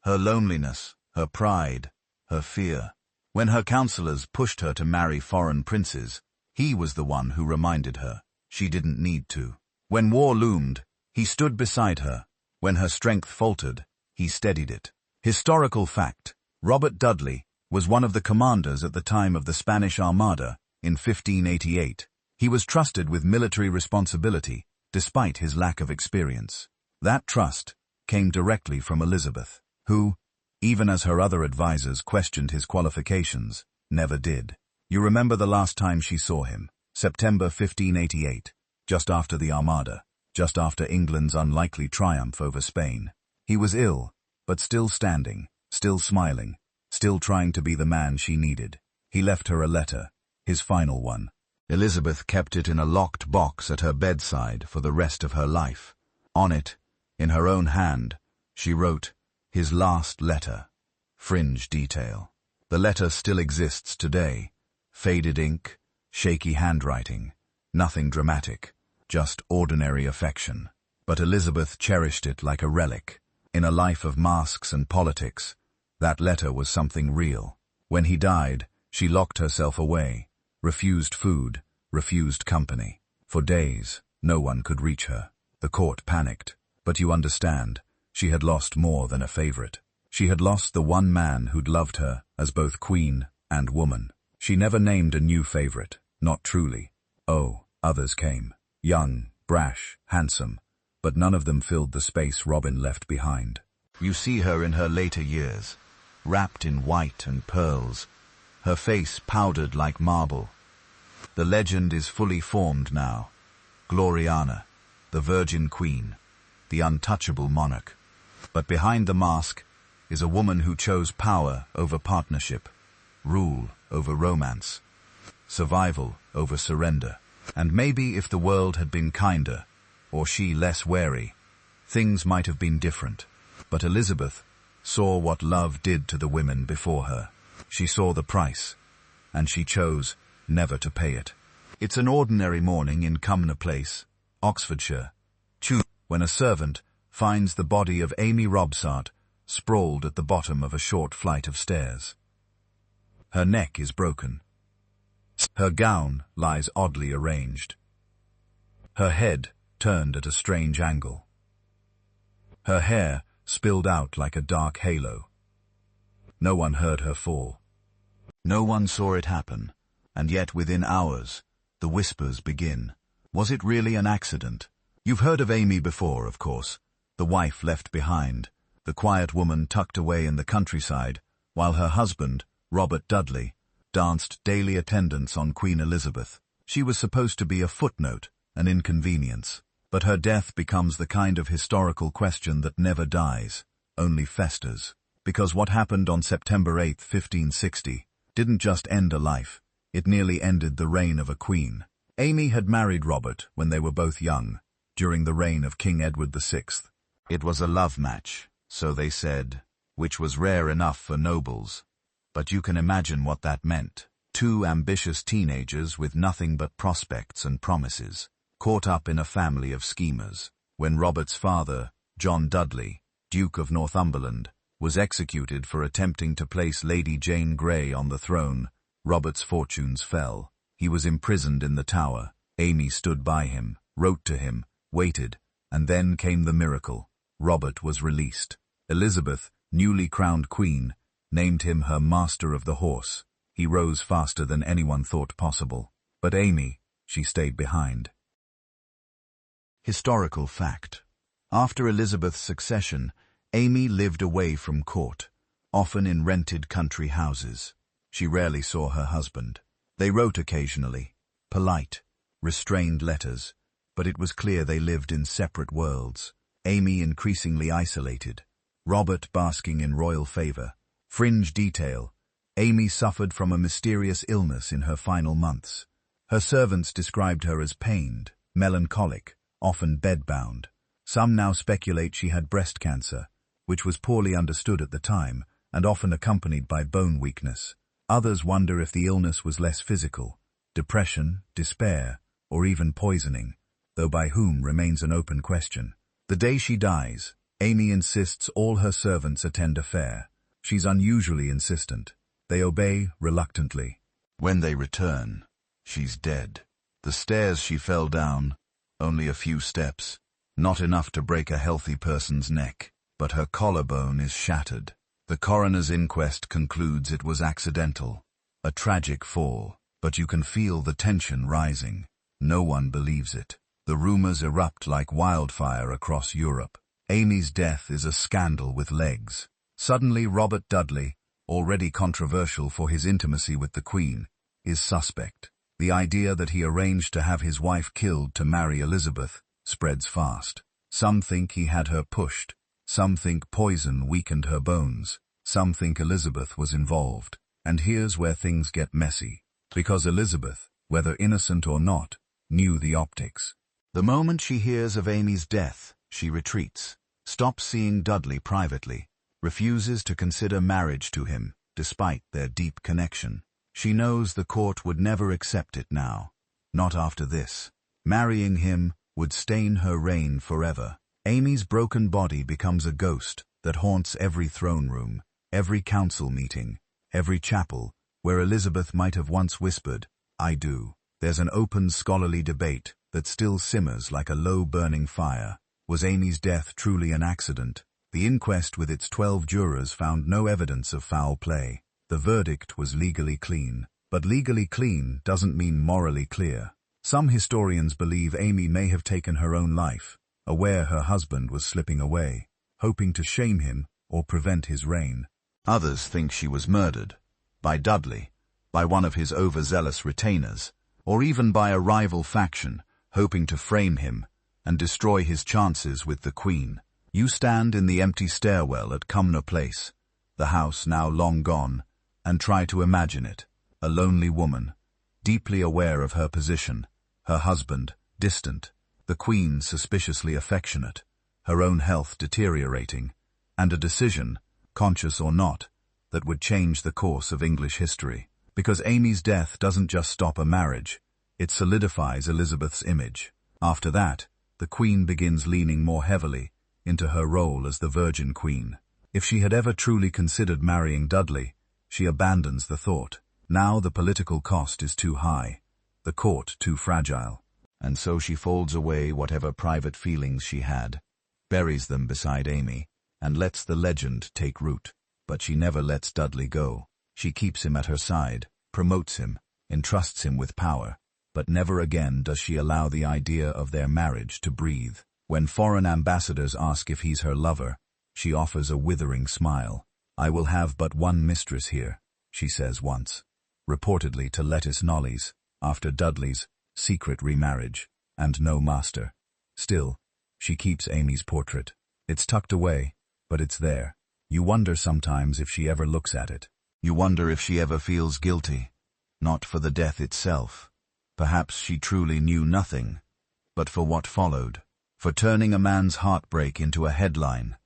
loneliness, her pride, her fear. When her counselors pushed her to marry foreign princes, he was the one who reminded her she didn't need to. When war loomed, he stood beside her. When her strength faltered, he steadied it. Historical fact: Robert Dudley was one of the commanders at the time of the Spanish Armada in 1588. He was trusted with military responsibility, despite his lack of experience. That trust came directly from Elizabeth, who, even as her other advisors questioned his qualifications, never did. You remember the last time she saw him, September 1588, just after the Armada, just after England's unlikely triumph over Spain. He was ill, but still standing, still smiling, still trying to be the man she needed. He left her a letter, his final one. Elizabeth kept it in a locked box at her bedside for the rest of her life. On it, in her own hand, she wrote, "His last letter." Fringe detail. The letter still exists today. Faded ink, shaky handwriting, nothing dramatic, just ordinary affection. But Elizabeth cherished it like a relic. In a life of masks and politics, that letter was something real. When he died, she locked herself away, refused food, refused company. For days, no one could reach her. The court panicked. But you understand, she had lost more than a favorite. She had lost the one man who'd loved her as both queen and woman. She never named a new favorite, not truly. Oh, others came. Young, brash, handsome, but none of them filled the space Robin left behind. You see her in her later years, wrapped in white and pearls, her face powdered like marble. The legend is fully formed now. Gloriana, the Virgin Queen, the untouchable monarch. But behind the mask is a woman who chose power over partnership, rule over romance, survival over surrender. And maybe if the world had been kinder, or she less wary, things might have been different. But Elizabeth saw what love did to the women before her. She saw the price, and she chose never to pay it. It's an ordinary morning in Cumnor Place, Oxfordshire. when a servant finds the body of Amy Robsart sprawled at the bottom of a short flight of stairs. Her neck is broken. Her gown lies oddly arranged. Her head turned at a strange angle. Her hair spilled out like a dark halo. No one heard her fall. No one saw it happen, and yet within hours, the whispers begin. Was it really an accident? You've heard of Amy before, of course. The wife left behind, the quiet woman tucked away in the countryside, while her husband, Robert Dudley, danced daily attendance on Queen Elizabeth. She was supposed to be a footnote, an inconvenience. But her death becomes the kind of historical question that never dies, only festers. Because what happened on September 8, 1560, didn't just end a life, it nearly ended the reign of a queen. Amy had married Robert when they were both young, during the reign of King Edward VI. It was a love match, so they said, which was rare enough for nobles. But you can imagine what that meant. Two ambitious teenagers with nothing but prospects and promises, caught up in a family of schemers. When Robert's father, John Dudley, Duke of Northumberland, was executed for attempting to place Lady Jane Grey on the throne, Robert's fortunes fell. He was imprisoned in the Tower. Amy stood by him, wrote to him, waited, and then came the miracle. Robert was released. Elizabeth, newly crowned queen, named him her Master of the Horse. He rose faster than anyone thought possible. But Amy, she stayed behind. Historical fact. After Elizabeth's succession, Amy lived away from court, often in rented country houses. She rarely saw her husband. They wrote occasionally, polite, restrained letters, but it was clear they lived in separate worlds. Amy increasingly isolated, Robert basking in royal favor. Fringe detail: Amy suffered from a mysterious illness in her final months. Her servants described her as pained, melancholic, often bedbound. Some now speculate she had breast cancer, which was poorly understood at the time and often accompanied by bone weakness. Others wonder if the illness was less physical, depression, despair, or even poisoning, though by whom remains an open question. The day she dies, Amy insists all her servants attend a fair. She's unusually insistent. They obey reluctantly. When they return, she's dead. The stairs she fell down, only a few steps, not enough to break a healthy person's neck, but her collarbone is shattered. The coroner's inquest concludes it was accidental, a tragic fall, but you can feel the tension rising. No one believes it. The rumors erupt like wildfire across Europe. Amy's death is a scandal with legs. Suddenly Robert Dudley, already controversial for his intimacy with the Queen, is suspect. The idea that he arranged to have his wife killed to marry Elizabeth spreads fast. Some think he had her pushed. Some think poison weakened her bones. Some think Elizabeth was involved. And here's where things get messy. Because Elizabeth, whether innocent or not, knew the optics. The moment she hears of Amy's death, she retreats, stops seeing Dudley privately, refuses to consider marriage to him, despite their deep connection. She knows the court would never accept it now. Not after this. Marrying him would stain her reign forever. Amy's broken body becomes a ghost that haunts every throne room, every council meeting, every chapel, where Elizabeth might have once whispered, "I do." There's an open scholarly debate that still simmers like a low-burning fire. Was Amy's death truly an accident? The inquest with its 12 jurors found no evidence of foul play. The verdict was legally clean. But legally clean doesn't mean morally clear. Some historians believe Amy may have taken her own life, aware her husband was slipping away, hoping to shame him or prevent his reign. Others think she was murdered, by Dudley, by one of his overzealous retainers, or even by a rival faction, hoping to frame him and destroy his chances with the Queen. You stand in the empty stairwell at Cumnor Place, the house now long gone, and try to imagine it, a lonely woman, deeply aware of her position, her husband distant, the Queen suspiciously affectionate, her own health deteriorating, and a decision, conscious or not, that would change the course of English history. Because Amy's death doesn't just stop a marriage, it solidifies Elizabeth's image. After that, the Queen begins leaning more heavily into her role as the Virgin Queen. If she had ever truly considered marrying Dudley, she abandons the thought. Now the political cost is too high, the court too fragile, and so she folds away whatever private feelings she had, buries them beside Amy, and lets the legend take root. But she never lets Dudley go. She keeps him at her side, promotes him, entrusts him with power, but never again does she allow the idea of their marriage to breathe. When foreign ambassadors ask if he's her lover, she offers a withering smile. "I will have but one mistress here," she says once, reportedly to Lettice Knollys, after Dudley's secret remarriage, "and no master." Still, she keeps Amy's portrait. It's tucked away, but it's there. You wonder sometimes if she ever looks at it. You wonder if she ever feels guilty. Not for the death itself. Perhaps she truly knew nothing, but for what followed. For turning a man's heartbreak into a headline.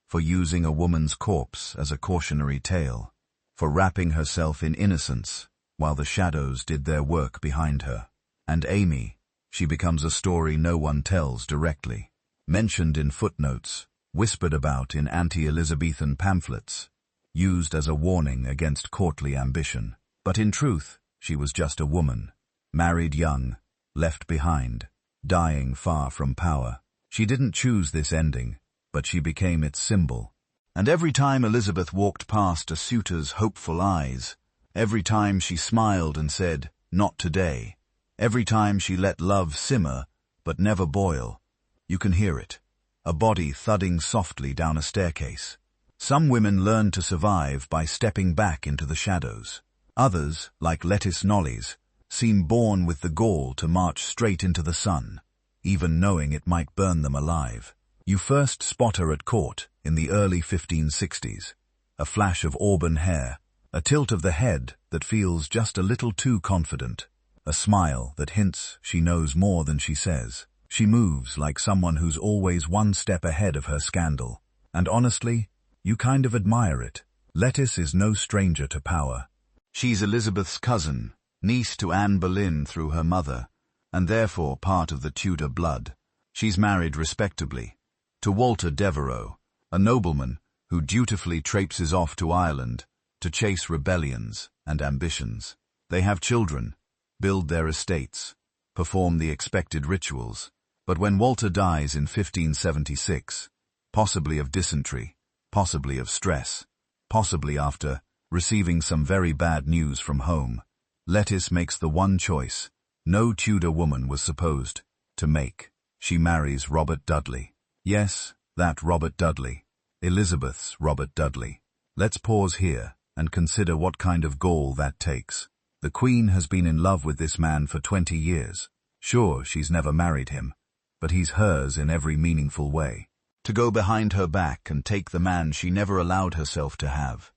For using a woman's corpse as a cautionary tale, for wrapping herself in innocence while the shadows did their work behind her. And Amy, she becomes a story no one tells directly, mentioned in footnotes, whispered about in anti-Elizabethan pamphlets, used as a warning against courtly ambition. But in truth, she was just a woman, married young, left behind, dying far from power. She didn't choose this ending, but she became its symbol. And every time Elizabeth walked past a suitor's hopeful eyes, every time she smiled and said, "Not today," every time she let love simmer, but never boil, you can hear it, a body thudding softly down a staircase. Some women learn to survive by stepping back into the shadows. Others, like Lettice Knollys, seem born with the gall to march straight into the sun, even knowing it might burn them alive. You first spot her at court in the early 1560s, a flash of auburn hair, a tilt of the head that feels just a little too confident, a smile that hints she knows more than she says. She moves like someone who's always one step ahead of her scandal, and honestly, you kind of admire it. Lettice is no stranger to power. She's Elizabeth's cousin, niece to Anne Boleyn through her mother, and therefore part of the Tudor blood. She's married respectably to Walter Devereux, a nobleman who dutifully traipses off to Ireland to chase rebellions and ambitions. They have children, build their estates, perform the expected rituals. But when Walter dies in 1576, possibly of dysentery, possibly of stress, possibly after receiving some very bad news from home, Lettice makes the one choice no Tudor woman was supposed to make. She marries Robert Dudley. Yes, that Robert Dudley, Elizabeth's Robert Dudley. Let's pause here and consider what kind of gall that takes. The Queen has been in love with this man for 20 years. Sure, she's never married him, but he's hers in every meaningful way. To go behind her back and take the man she never allowed herself to have.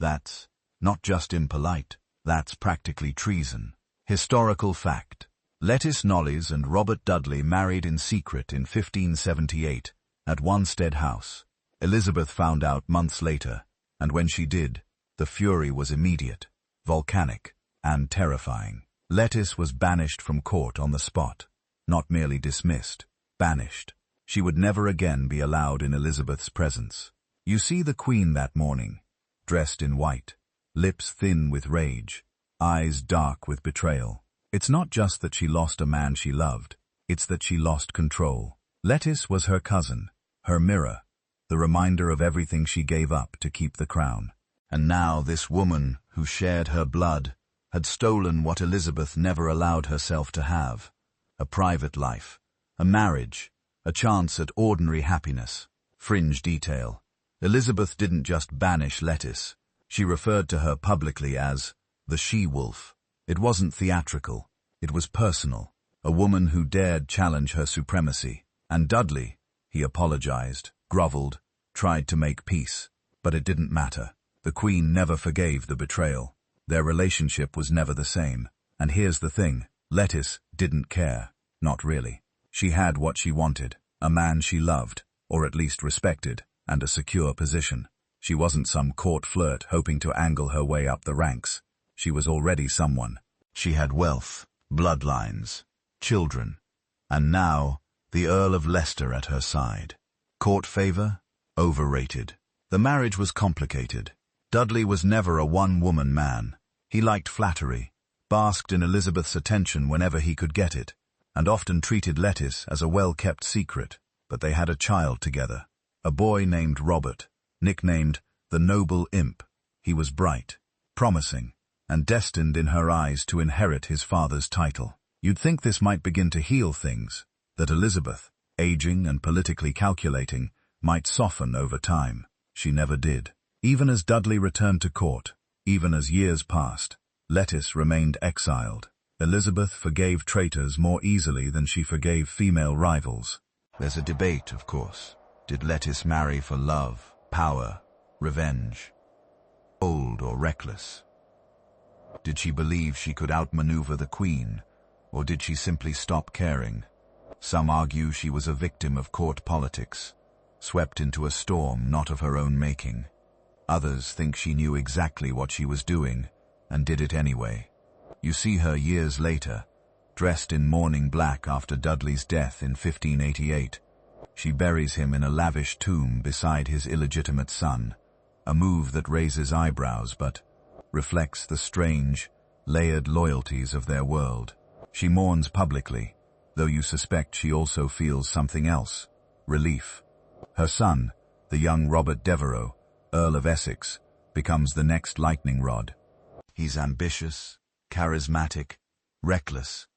That's not just impolite, that's practically treason. Historical fact. Lettice Knollys and Robert Dudley married in secret in 1578 at Wanstead House. Elizabeth found out months later, and when she did, the fury was immediate, volcanic, and terrifying. Lettice was banished from court on the spot, not merely dismissed, banished. She would never again be allowed in Elizabeth's presence. You see the Queen that morning, dressed in white, lips thin with rage, eyes dark with betrayal. It's not just that she lost a man she loved, it's that she lost control. Lettice was her cousin, her mirror, the reminder of everything she gave up to keep the crown. And now this woman, who shared her blood, had stolen what Elizabeth never allowed herself to have. A private life, a marriage, a chance at ordinary happiness. Fringe detail. Elizabeth didn't just banish Lettice. She referred to her publicly as the she-wolf. It wasn't theatrical. It was personal. A woman who dared challenge her supremacy. And Dudley, he apologized, groveled, tried to make peace. But it didn't matter. The Queen never forgave the betrayal. Their relationship was never the same. And here's the thing. Lettice didn't care. Not really. She had what she wanted. A man she loved, or at least respected, and a secure position. She wasn't some court flirt hoping to angle her way up the ranks. She was already someone. She had wealth, bloodlines, children. And now, the Earl of Leicester at her side. Court favour? Overrated. The marriage was complicated. Dudley was never a one-woman man. He liked flattery, basked in Elizabeth's attention whenever he could get it, and often treated Lettice as a well-kept secret. But they had a child together, a boy named Robert, nicknamed the Noble Imp. He was bright, promising, and destined in her eyes to inherit his father's title. You'd think this might begin to heal things, that Elizabeth, aging and politically calculating, might soften over time. She never did. Even as Dudley returned to court, even as years passed, Lettice remained exiled. Elizabeth forgave traitors more easily than she forgave female rivals. There's a debate, of course. Did Lettice marry for love, power, revenge? Bold or reckless? Did she believe she could outmaneuver the Queen, or did she simply stop caring? Some argue she was a victim of court politics, swept into a storm not of her own making. Others think she knew exactly what she was doing, and did it anyway. You see her years later, dressed in mourning black after Dudley's death in 1588. She buries him in a lavish tomb beside his illegitimate son, a move that raises eyebrows but reflects the strange, layered loyalties of their world. She mourns publicly, though you suspect she also feels something else, relief. Her son, the young Robert Devereux, Earl of Essex, becomes the next lightning rod. He's ambitious, charismatic, reckless,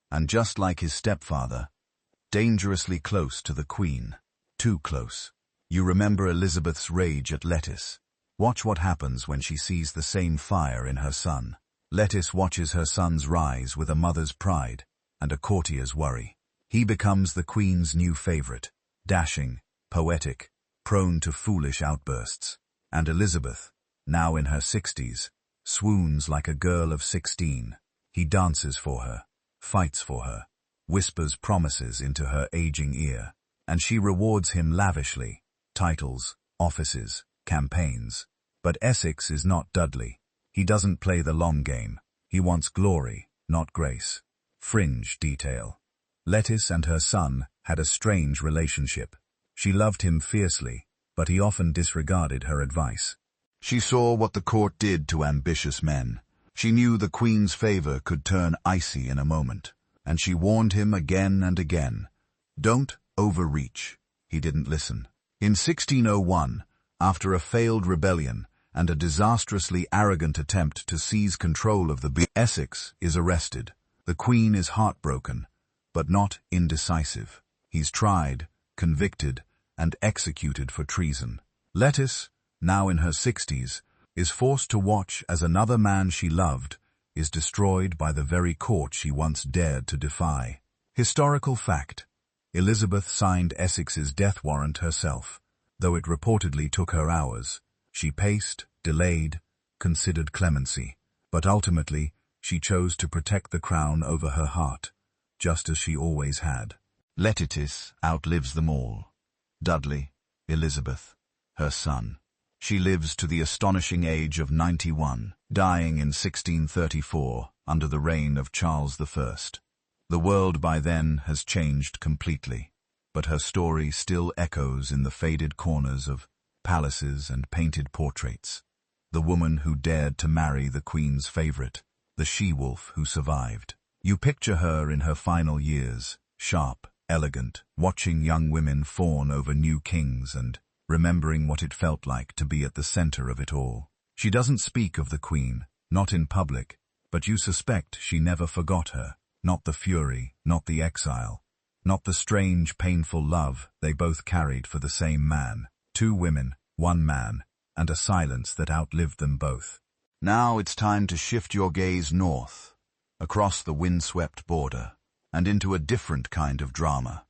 and just like his stepfather, dangerously close to the Queen. Too close. You remember Elizabeth's rage at Lettice. Watch what happens when she sees the same fire in her son. Lettice watches her son's rise with a mother's pride and a courtier's worry. He becomes the Queen's new favorite, dashing, poetic, prone to foolish outbursts. And Elizabeth, now in her 60s, swoons like a girl of 16. He dances for her, fights for her, whispers promises into her aging ear, and she rewards him lavishly, titles, offices, campaigns. But Essex is not Dudley. He doesn't play the long game. He wants glory, not grace. Fringe detail. Lettice and her son had a strange relationship. She loved him fiercely, but he often disregarded her advice. She saw what the court did to ambitious men. She knew the Queen's favor could turn icy in a moment, and she warned him again and again. Don't overreach. He didn't listen. In 1601, after a failed rebellion and a disastrously arrogant attempt to seize control of Essex is arrested. The Queen is heartbroken, but not indecisive. He's tried, convicted, and executed for treason. Lettice, now in her 60s, is forced to watch as another man she loved is destroyed by the very court she once dared to defy. Historical fact: Elizabeth signed Essex's death warrant herself, though it reportedly took her hours. She paced, delayed, considered clemency, but ultimately she chose to protect the crown over her heart, just as she always had. Lettice outlives them all. Dudley, Elizabeth, her son. She lives to the astonishing age of 91, dying in 1634 under the reign of Charles I. The world by then has changed completely, but her story still echoes in the faded corners of palaces and painted portraits. The woman who dared to marry the Queen's favorite, the she-wolf who survived. You picture her in her final years, sharp, elegant, watching young women fawn over new kings and remembering what it felt like to be at the center of it all. She doesn't speak of the Queen, not in public, but you suspect she never forgot her. Not the fury, not the exile, not the strange, painful love they both carried for the same man. 2 women, 1 man, and a silence that outlived them both. Now it's time to shift your gaze north, across the windswept border, and into a different kind of drama.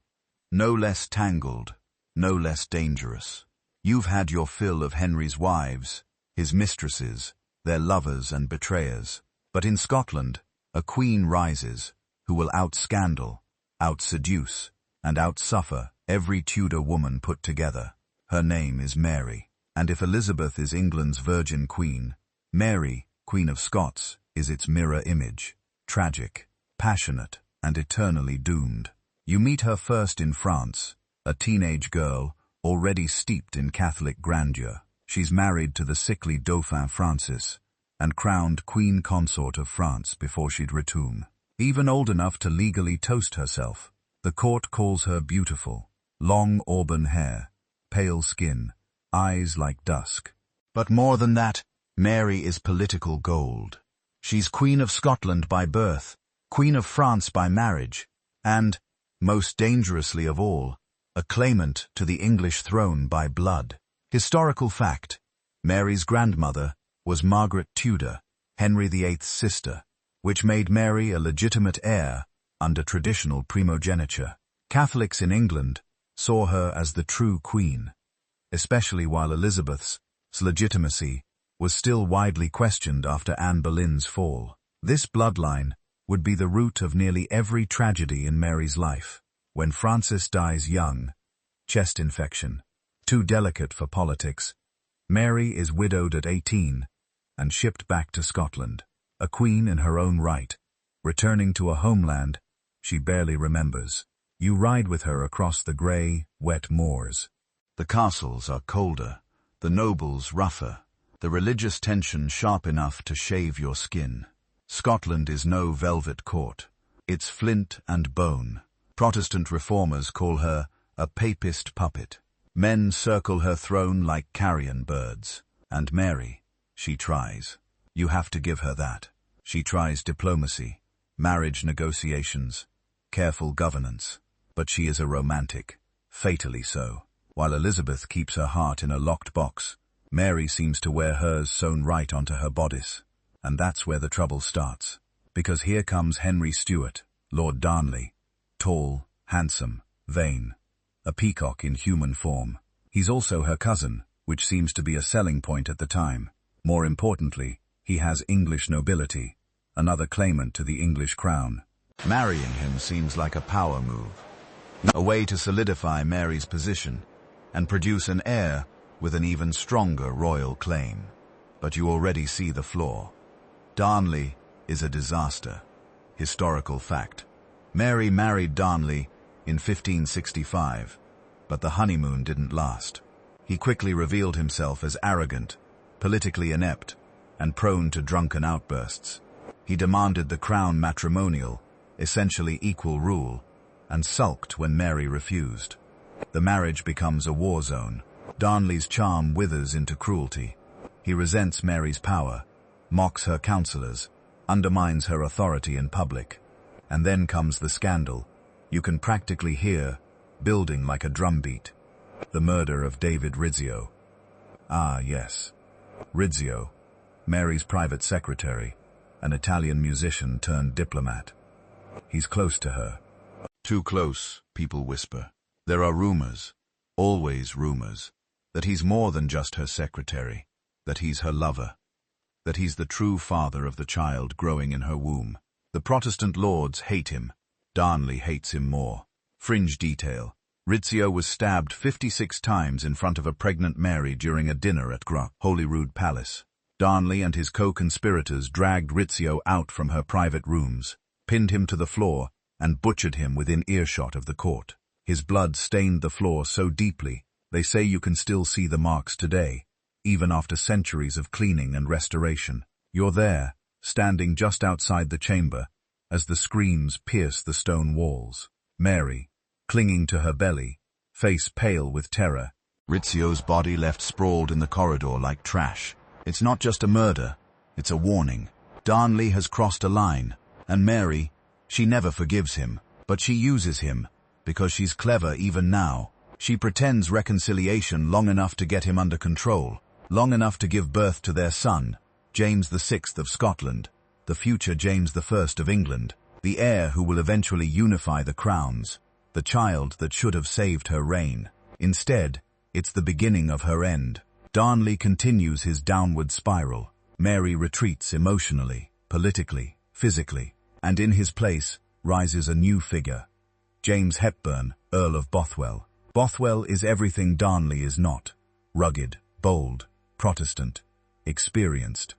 No less tangled, no less dangerous. You've had your fill of Henry's wives, his mistresses, their lovers and betrayers. But in Scotland, a queen rises, who will out-scandal, out-seduce, and out-suffer every Tudor woman put together. Her name is Mary, and if Elizabeth is England's virgin queen, Mary, Queen of Scots, is its mirror image, tragic, passionate, and eternally doomed. You meet her first in France, a teenage girl, already steeped in Catholic grandeur. She's married to the sickly Dauphin Francis, and crowned Queen Consort of France before she'd retomb. Even old enough to legally toast herself, the court calls her beautiful. Long auburn hair, pale skin, eyes like dusk. But more than that, Mary is political gold. She's Queen of Scotland by birth, Queen of France by marriage, and, most dangerously of all, a claimant to the English throne by blood. Historical fact: Mary's grandmother was Margaret Tudor, Henry VIII's sister, which made Mary a legitimate heir under traditional primogeniture. Catholics in England saw her as the true queen, especially while Elizabeth's legitimacy was still widely questioned after Anne Boleyn's fall. This bloodline would be the root of nearly every tragedy in Mary's life. When Francis dies young, chest infection, too delicate for politics, Mary is widowed at 18 and shipped back to Scotland, a queen in her own right, returning to a homeland she barely remembers. You ride with her across the grey, wet moors. The castles are colder, the nobles rougher, the religious tension sharp enough to shave your skin. Scotland is no velvet court. It's flint and bone. Protestant reformers call her a papist puppet. Men circle her throne like carrion birds. And Mary, she tries. You have to give her that. She tries diplomacy, marriage negotiations, careful governance. But she is a romantic, fatally so. While Elizabeth keeps her heart in a locked box, Mary seems to wear hers sewn right onto her bodice. And that's where the trouble starts. Because here comes Henry VIII, Lord Darnley. Tall, handsome, vain. A peacock in human form. He's also her cousin, which seems to be a selling point at the time. More importantly, he has English nobility, another claimant to the English crown. Marrying him seems like a power move. A way to solidify Mary's position and produce an heir with an even stronger royal claim. But you already see the flaw. Darnley is a disaster. Historical fact. Mary married Darnley in 1565, but the honeymoon didn't last. He quickly revealed himself as arrogant, politically inept, and prone to drunken outbursts. He demanded the crown matrimonial, essentially equal rule, and sulked when Mary refused. The marriage becomes a war zone. Darnley's charm withers into cruelty. He resents Mary's power, mocks her counselors, undermines her authority in public. And then comes the scandal. You can practically hear, building like a drumbeat, the murder of David Rizzio. Ah, yes. Rizzio, Mary's private secretary, an Italian musician turned diplomat. He's close to her. Too close, people whisper. There are rumors, always rumors, that he's more than just her secretary, that he's her lover, that he's the true father of the child growing in her womb. The Protestant lords hate him. Darnley hates him more. Fringe detail. Rizzio was stabbed 56 times in front of a pregnant Mary during a dinner at Holyrood Palace. Darnley and his co-conspirators dragged Rizzio out from her private rooms, pinned him to the floor, and butchered him within earshot of the court. His blood stained the floor so deeply, they say you can still see the marks today, even after centuries of cleaning and restoration. You're there, standing just outside the chamber, as the screams pierce the stone walls. Mary, clinging to her belly, face pale with terror. Rizzio's body left sprawled in the corridor like trash. It's not just a murder, it's a warning. Darnley has crossed a line, and Mary, she never forgives him, but she uses him, because she's clever even now. She pretends reconciliation long enough to get him under control, long enough to give birth to their son, James VI of Scotland, the future James I of England, the heir who will eventually unify the crowns, the child that should have saved her reign. Instead, it's the beginning of her end. Darnley continues his downward spiral. Mary retreats emotionally, politically, physically, and in his place rises a new figure, James Hepburn, Earl of Bothwell. Bothwell is everything Darnley is not. Rugged, bold, Protestant, experienced.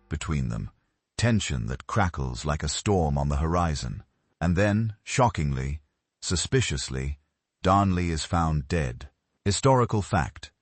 Between them, tension that crackles like a storm on the horizon. And then, shockingly, Suspiciously, Darnley is found dead. Historical fact.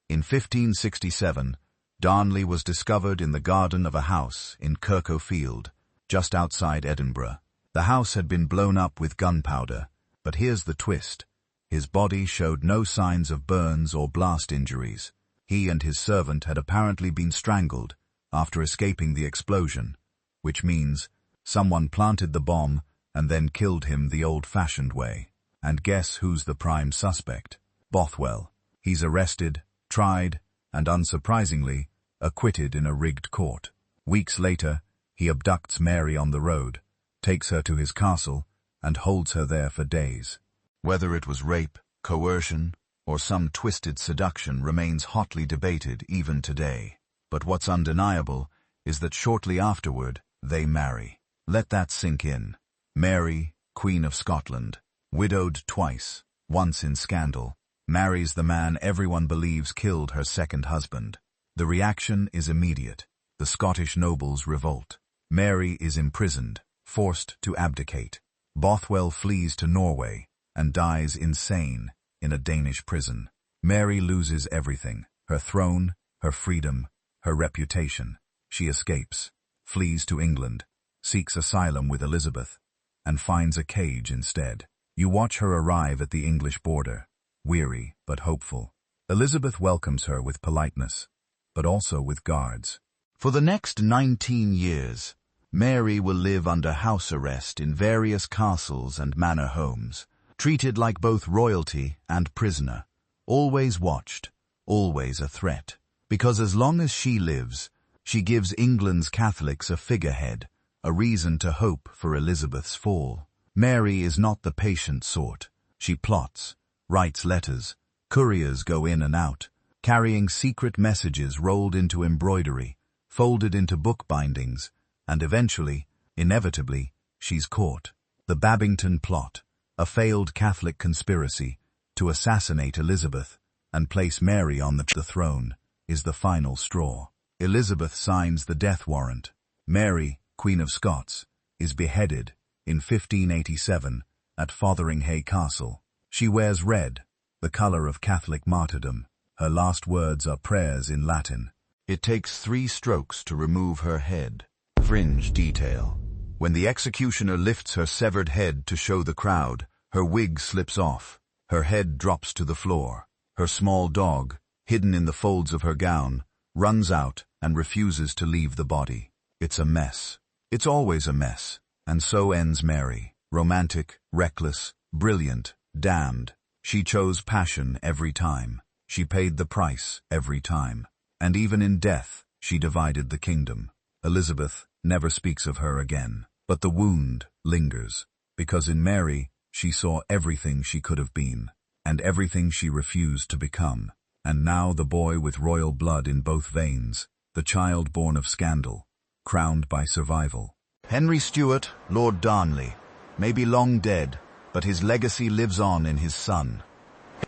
In 1567, Darnley was discovered in the garden of a house in Kirko Field, just outside Edinburgh. The house had been blown up with gunpowder, but here's the twist. His body showed no signs of burns or blast injuries. He and his servant had apparently been strangled after escaping the explosion, which means someone planted the bomb and then killed him the old-fashioned way. And guess who's the prime suspect? Bothwell. He's arrested, tried, and unsurprisingly, acquitted in a rigged court. Weeks later, he abducts Mary on the road, takes her to his castle, and holds her there for days. Whether it was rape, coercion, or some twisted seduction remains hotly debated even today. But what's undeniable is that shortly afterward, they marry. Let that sink in. Mary, Queen of Scotland, widowed twice, once in scandal, marries the man everyone believes killed her second husband. The reaction is immediate. The Scottish nobles revolt. Mary is imprisoned, forced to abdicate. Bothwell flees to Norway and dies insane in a Danish prison. Mary loses everything: her throne, her freedom, her reputation. She escapes, flees to England, seeks asylum with Elizabeth, and finds a cage instead. You watch her arrive at the English border, weary but hopeful. Elizabeth welcomes her with politeness, but also with guards. For the next 19 years, Mary will live under house arrest in various castles and manor homes, treated like both royalty and prisoner, always watched, always a threat. Because as long as she lives, she gives England's Catholics a figurehead, a reason to hope for Elizabeth's fall. Mary is not the patient sort. She plots, writes letters, couriers go in and out, carrying secret messages rolled into embroidery, folded into book bindings, and eventually, inevitably, she's caught. The Babington Plot, a failed Catholic conspiracy to assassinate Elizabeth and place Mary on the throne, is the final straw. Elizabeth signs the death warrant. Mary, Queen of Scots, is beheaded in 1587 at Fotheringhay Castle. She wears red, the color of Catholic martyrdom. Her last words are prayers in Latin. It takes 3 strokes to remove her head. Fringe detail. When the executioner lifts her severed head to show the crowd, her wig slips off. Her head drops to the floor. Her small dog, hidden in the folds of her gown, runs out and refuses to leave the body. It's a mess. It's always a mess. And so ends Mary. Romantic, reckless, brilliant, damned. She chose passion every time. She paid the price every time. And even in death, she divided the kingdom. Elizabeth never speaks of her again. But the wound lingers, because in Mary, she saw everything she could have been, and everything she refused to become. And now the boy with royal blood in both veins, the child born of scandal, crowned by survival. Henry Stuart, Lord Darnley, may be long dead, but his legacy lives on in his son.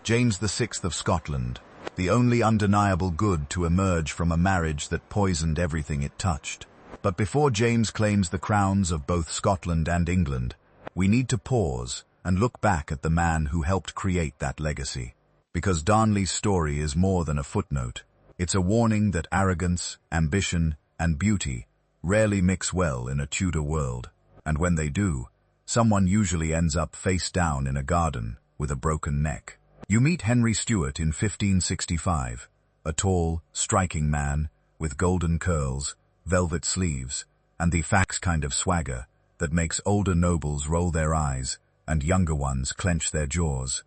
James VI of Scotland, the only undeniable good to emerge from a marriage that poisoned everything it touched. But before James claims the crowns of both Scotland and England, we need to pause and look back at the man who helped create that legacy. Because Darnley's story is more than a footnote. It's a warning that arrogance, ambition, and beauty rarely mix well in a Tudor world. And when they do, someone usually ends up face down in a garden with a broken neck. You meet Henry Stuart in 1565, a tall, striking man with golden curls, velvet sleeves, and the fax kind of swagger that makes older nobles roll their eyes and younger ones clench their jaws.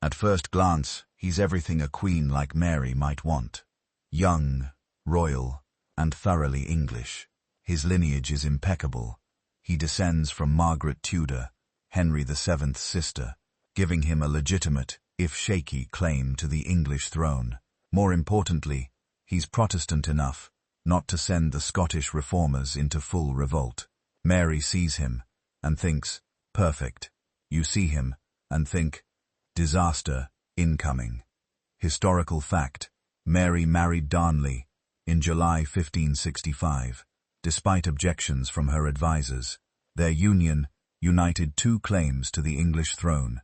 At first glance, he's everything a queen like Mary might want. Young, royal, and thoroughly English. His lineage is impeccable. He descends from Margaret Tudor, Henry VII's sister, giving him a legitimate, if shaky, claim to the English throne. More importantly, he's Protestant enough not to send the Scottish reformers into full revolt. Mary sees him and thinks, perfect. You see him and think, disaster incoming. Historical fact, Mary married Darnley in July 1565, despite objections from her advisers. Their union united 2 claims to the English throne,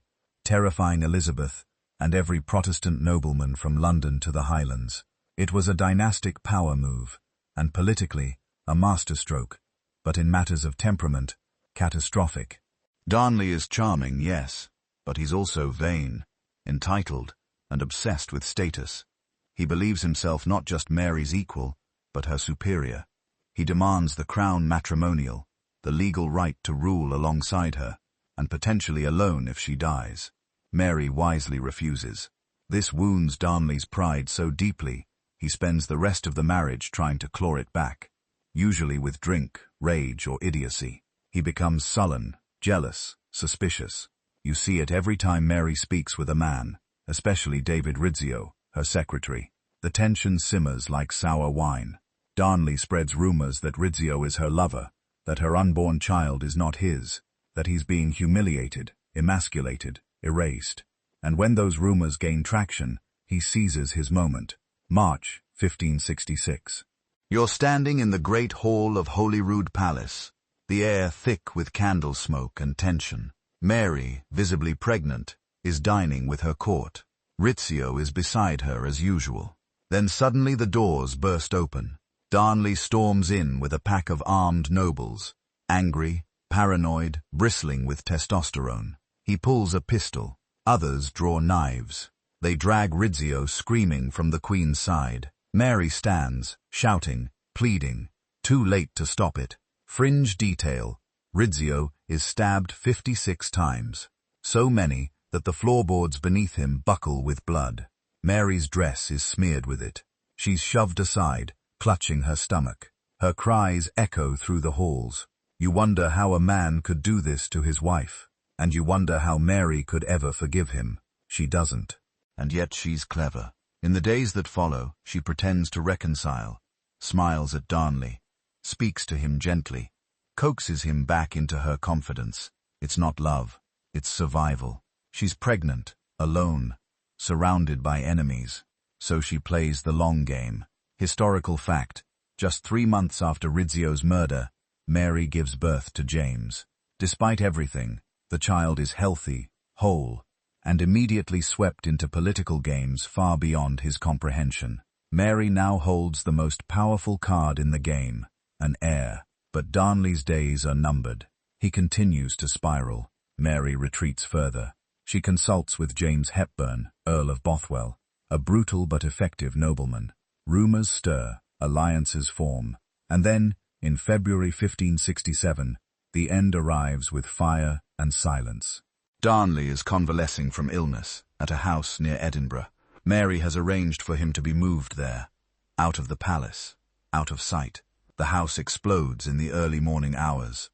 terrifying Elizabeth and every Protestant nobleman from London to the Highlands. It was a dynastic power move, and politically, a masterstroke, but in matters of temperament, catastrophic. Darnley is charming, yes, but he's also vain, entitled, and obsessed with status. He believes himself not just Mary's equal, but her superior. He demands the crown matrimonial, the legal right to rule alongside her, and potentially alone if she dies. Mary wisely refuses. This wounds Darnley's pride so deeply, he spends the rest of the marriage trying to claw it back, usually with drink, rage, or idiocy. He becomes sullen, jealous, suspicious. You see it every time Mary speaks with a man, especially David Rizzio, her secretary. The tension simmers like sour wine. Darnley spreads rumors that Rizzio is her lover, that her unborn child is not his, that he's being humiliated, emasculated, erased. And when those rumors gain traction, he seizes his moment. March 1566. You're standing in the great hall of Holyrood Palace, the air thick with candle smoke and tension. Mary, visibly pregnant, is dining with her court. Rizzio is beside her as usual. Then suddenly the doors burst open. Darnley storms in with a pack of armed nobles, angry, paranoid, bristling with testosterone. He pulls a pistol. Others draw knives. They drag Rizzio screaming from the Queen's side. Mary stands, shouting, pleading. Too late to stop it. Fringe detail. Rizzio is stabbed 56 times. So many that the floorboards beneath him buckle with blood. Mary's dress is smeared with it. She's shoved aside, clutching her stomach. Her cries echo through the halls. You wonder how a man could do this to his wife. And you wonder how Mary could ever forgive him. She doesn't. And yet she's clever. In the days that follow, she pretends to reconcile, smiles at Darnley, speaks to him gently, coaxes him back into her confidence. It's not love, it's survival. She's pregnant, alone, surrounded by enemies. So she plays the long game. Historical fact, just 3 months after Rizzio's murder, Mary gives birth to James. Despite everything, the child is healthy, whole, and immediately swept into political games far beyond his comprehension. Mary now holds the most powerful card in the game, an heir. But Darnley's days are numbered. He continues to spiral. Mary retreats further. She consults with James Hepburn, Earl of Bothwell, a brutal but effective nobleman. Rumors stir, alliances form, and then, in February 1567, the end arrives with fire and silence. Darnley is convalescing from illness at a house near Edinburgh. Mary has arranged for him to be moved there, out of the palace, out of sight. The house explodes in the early morning hours.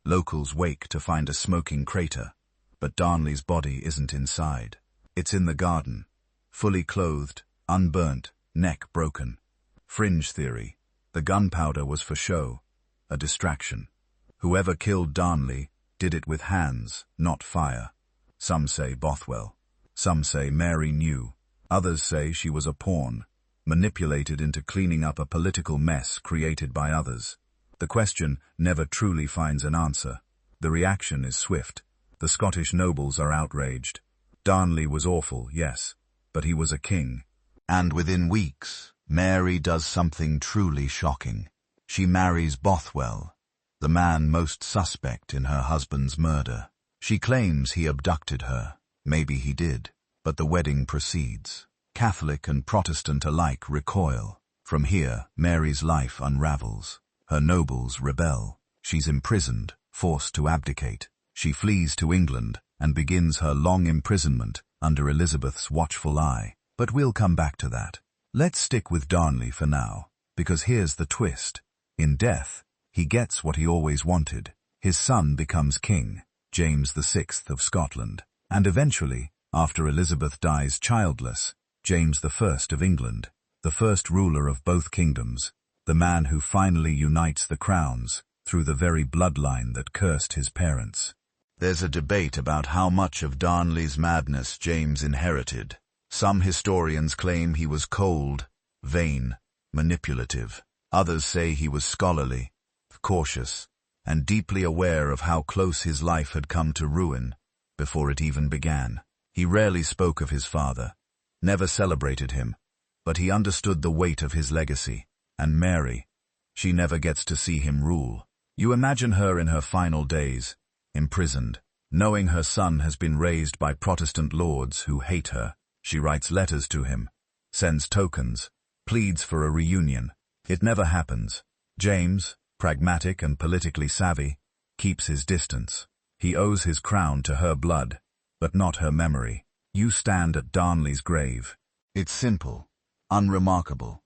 Locals wake to find a smoking crater, but Darnley's body isn't inside. It's in the garden, fully clothed, unburnt, neck broken. Fringe theory. The gunpowder was for show, a distraction. Whoever killed Darnley did it with hands, not fire. Some say Bothwell. Some say Mary knew. Others say she was a pawn, manipulated into cleaning up a political mess created by others. The question never truly finds an answer. The reaction is swift. The Scottish nobles are outraged. Darnley was awful, yes, but he was a king. And within weeks, Mary does something truly shocking. She marries Bothwell, the man most suspect in her husband's murder. She claims he abducted her. Maybe he did, but the wedding proceeds. Catholic and Protestant alike recoil. From here, Mary's life unravels. Her nobles rebel. She's imprisoned, forced to abdicate. She flees to England and begins her long imprisonment under Elizabeth's watchful eye. But we'll come back to that. Let's stick with Darnley for now, because here's the twist. In death, he gets what he always wanted. His son becomes king, James VI of Scotland, and eventually, after Elizabeth dies childless, James I of England, the first ruler of both kingdoms, the man who finally unites the crowns through the very bloodline that cursed his parents. There's a debate about how much of Darnley's madness James inherited. Some historians claim he was cold, vain, manipulative. Others say he was scholarly, cautious, and deeply aware of how close his life had come to ruin before it even began. He rarely spoke of his father, never celebrated him, but he understood the weight of his legacy. And Mary, she never gets to see him rule. You imagine her in her final days, imprisoned, knowing her son has been raised by Protestant lords who hate her. She writes letters to him, sends tokens, pleads for a reunion. It never happens. James, pragmatic and politically savvy, keeps his distance. He owes his crown to her blood, but not her memory. You stand at Darnley's grave. It's simple, unremarkable.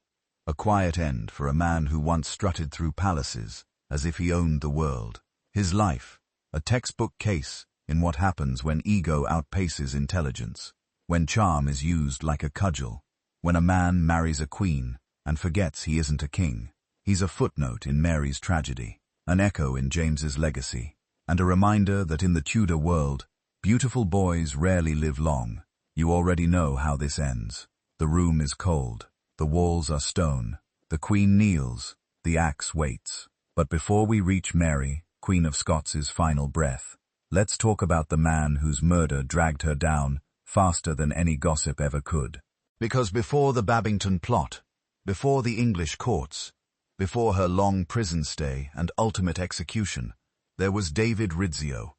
A quiet end for a man who once strutted through palaces as if he owned the world. His life, a textbook case in what happens when ego outpaces intelligence, when charm is used like a cudgel, when a man marries a queen and forgets he isn't a king. He's a footnote in Mary's tragedy, an echo in James's legacy, and a reminder that in the Tudor world, beautiful boys rarely live long. You already know how this ends. The room is cold. The walls are stone. The Queen kneels. The axe waits. But before we reach Mary, Queen of Scots' final breath, let's talk about the man whose murder dragged her down faster than any gossip ever could. Because before the Babington plot, before the English courts, before her long prison stay and ultimate execution, there was David Rizzio,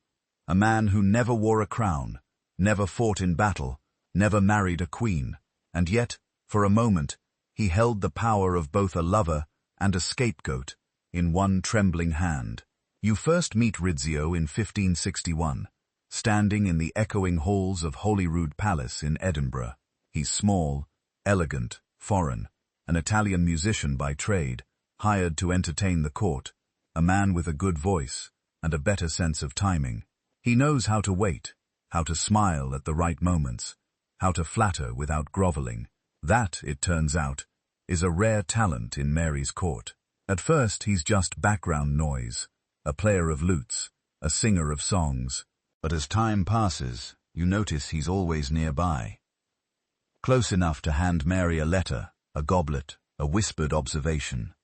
a man who never wore a crown, never fought in battle, never married a queen, and yet, for a moment, he held the power of both a lover and a scapegoat in one trembling hand. You first meet Rizzio in 1561, standing in the echoing halls of Holyrood Palace in Edinburgh. He's small, elegant, foreign, an Italian musician by trade, hired to entertain the court, a man with a good voice and a better sense of timing. He knows how to wait, how to smile at the right moments, how to flatter without groveling. That, it turns out, is a rare talent in Mary's court. At first, he's just background noise, a player of lutes, a singer of songs. But as time passes, you notice he's always nearby. Close enough to hand Mary a letter, a goblet, a whispered observation.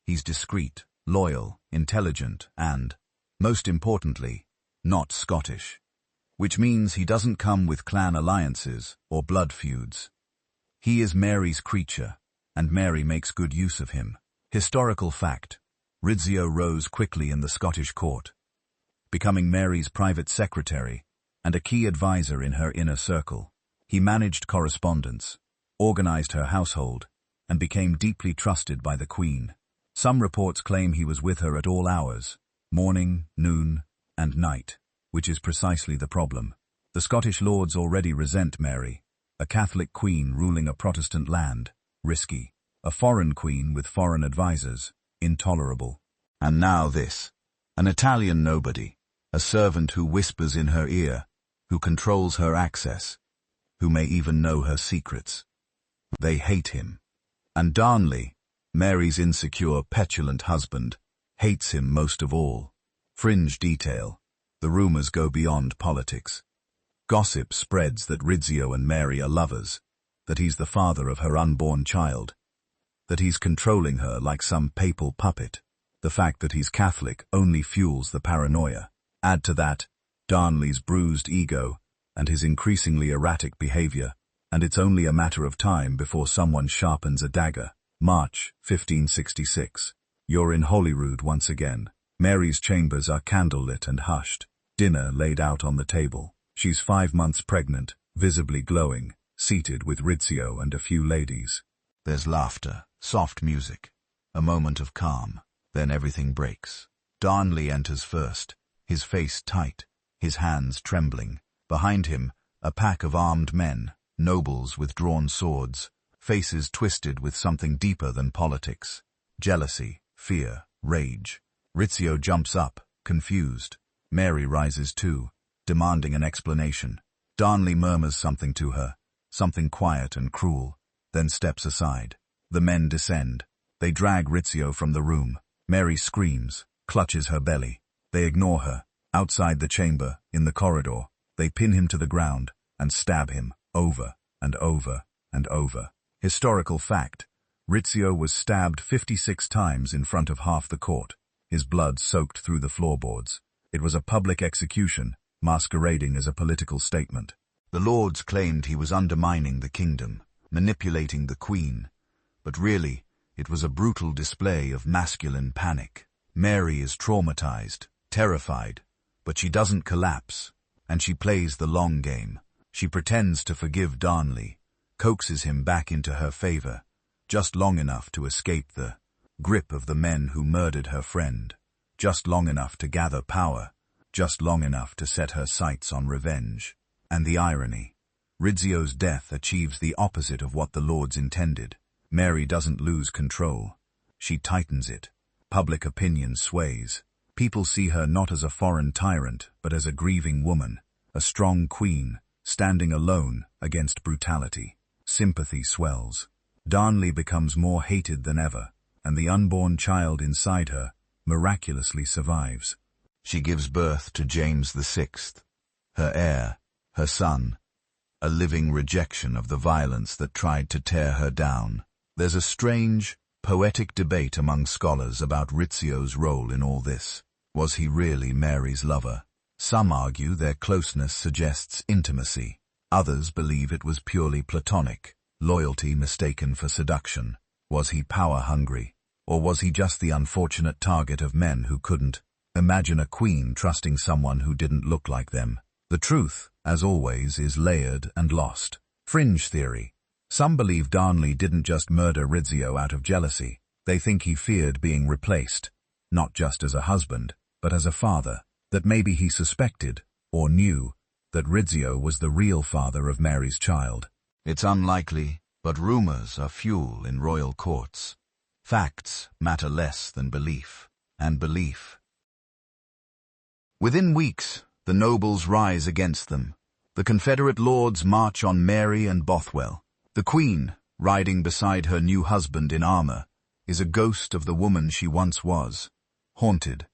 He's discreet, loyal, intelligent, and, most importantly, not Scottish. Which means he doesn't come with clan alliances or blood feuds. He is Mary's creature, and Mary makes good use of him. Historical fact: Rizzio rose quickly in the Scottish court, becoming Mary's private secretary and a key advisor in her inner circle. He managed correspondence, organized her household, and became deeply trusted by the Queen. Some reports claim he was with her at all hours, morning, noon, and night, which is precisely the problem. The Scottish lords already resent Mary, a Catholic queen ruling a Protestant land, risky. A foreign queen with foreign advisors, intolerable. And now this, an Italian nobody, a servant who whispers in her ear, who controls her access, who may even know her secrets. They hate him. And Darnley, Mary's insecure, petulant husband, hates him most of all. Fringe detail: the rumors go beyond politics. Gossip spreads that Rizzio and Mary are lovers, that he's the father of her unborn child, that he's controlling her like some papal puppet. The fact that he's Catholic only fuels the paranoia. Add to that Darnley's bruised ego and his increasingly erratic behavior, and it's only a matter of time before someone sharpens a dagger. March 1566. You're in Holyrood once again. Mary's chambers are candlelit and hushed. Dinner laid out on the table. She's 5 months pregnant, visibly glowing, seated with Rizzio and a few ladies. There's laughter, soft music, a moment of calm. Then everything breaks. Darnley enters first, his face tight, his hands trembling. Behind him, a pack of armed men, nobles with drawn swords, faces twisted with something deeper than politics. Jealousy, fear, rage. Rizzio jumps up, confused. Mary rises too, demanding an explanation. Darnley murmurs something to her, something quiet and cruel, then steps aside. The men descend. They drag Rizzio from the room. Mary screams, clutches her belly. They ignore her. Outside the chamber, in the corridor, they pin him to the ground and stab him over and over and over. Historical fact: Rizzio was stabbed 56 times in front of half the court. His blood soaked through the floorboards. It was a public execution, masquerading as a political statement. The lords claimed he was undermining the kingdom, manipulating the queen, but really, it was a brutal display of masculine panic. Mary is traumatized, terrified, but she doesn't collapse, and she plays the long game. She pretends to forgive Darnley, coaxes him back into her favor, just long enough to escape the grip of the men who murdered her friend, just long enough to gather power, just long enough to set her sights on revenge. And the irony, Rizzio's death achieves the opposite of what the lords intended. Mary doesn't lose control. She tightens it. Public opinion sways. People see her not as a foreign tyrant, but as a grieving woman, a strong queen, standing alone against brutality. Sympathy swells. Darnley becomes more hated than ever, and the unborn child inside her miraculously survives. She gives birth to James VI, her heir, her son, a living rejection of the violence that tried to tear her down. There's a strange, poetic debate among scholars about Rizzio's role in all this. Was he really Mary's lover? Some argue their closeness suggests intimacy. Others believe it was purely platonic, loyalty mistaken for seduction. Was he power-hungry? Or was he just the unfortunate target of men who couldn't imagine a queen trusting someone who didn't look like them? The truth, as always, is layered and lost. Fringe theory. Some believe Darnley didn't just murder Rizzio out of jealousy. They think he feared being replaced, not just as a husband, but as a father. That maybe he suspected, or knew, that Rizzio was the real father of Mary's child. It's unlikely, but rumors are fuel in royal courts. Facts matter less than belief, and belief. Within weeks, the nobles rise against them. The Confederate lords march on Mary and Bothwell. The Queen, riding beside her new husband in armor, is a ghost of the woman she once was. Haunted,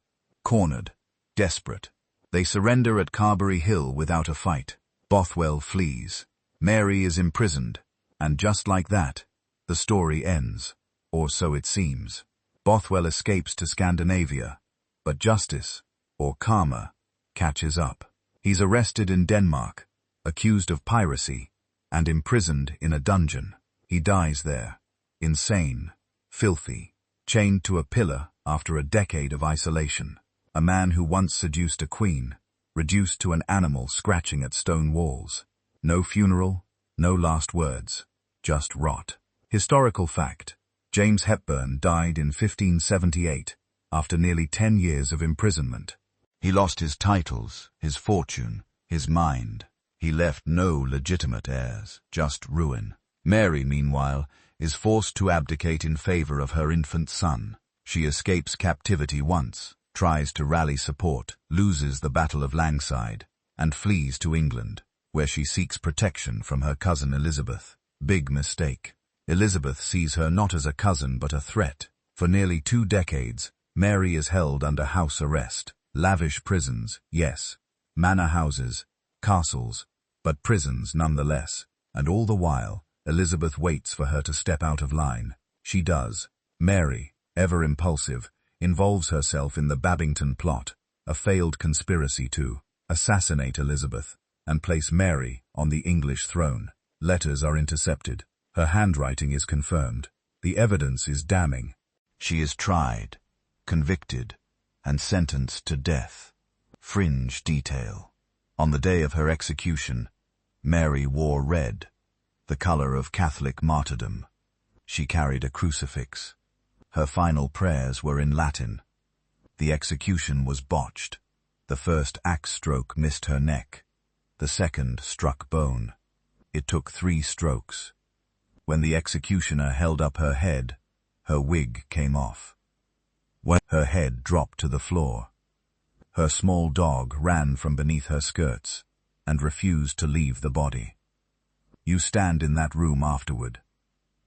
cornered, desperate. They surrender at Carberry Hill without a fight. Bothwell flees. Mary is imprisoned, and just like that, the story ends, or so it seems. Bothwell escapes to Scandinavia, but justice, or karma, catches up. He's arrested in Denmark, accused of piracy, and imprisoned in a dungeon. He dies there, insane, filthy, chained to a pillar after a decade of isolation. A man who once seduced a queen, reduced to an animal scratching at stone walls. No funeral, no last words, just rot. Historical fact: James Hepburn died in 1578, after nearly 10 years of imprisonment. He lost his titles, his fortune, his mind. He left no legitimate heirs, just ruin. Mary, meanwhile, is forced to abdicate in favor of her infant son. She escapes captivity once, tries to rally support, loses the Battle of Langside, and flees to England, where she seeks protection from her cousin Elizabeth. Big mistake. Elizabeth sees her not as a cousin but a threat. For nearly 2 decades, Mary is held under house arrest. Lavish prisons, yes. Manor houses, castles, but prisons nonetheless. And all the while, Elizabeth waits for her to step out of line. She does. Mary, ever impulsive, involves herself in the Babington plot, a failed conspiracy to assassinate Elizabeth and place Mary on the English throne. Letters are intercepted. Her handwriting is confirmed. The evidence is damning. She is tried, convicted, and sentenced to death. Fringe detail. On the day of her execution, Mary wore red, the color of Catholic martyrdom. She carried a crucifix. Her final prayers were in Latin. The execution was botched. The first axe stroke missed her neck. The second struck bone. It took 3 strokes. When the executioner held up her head, her wig came off. When her head dropped to the floor, her small dog ran from beneath her skirts and refused to leave the body. You stand in that room afterward.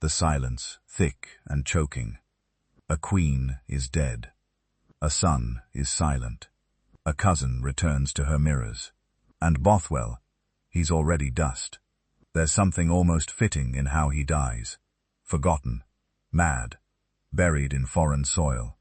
The silence, thick and choking. A queen is dead. A son is silent. A cousin returns to her mirrors. And Bothwell, he's already dust. There's something almost fitting in how he dies. Forgotten, mad, buried in foreign soil.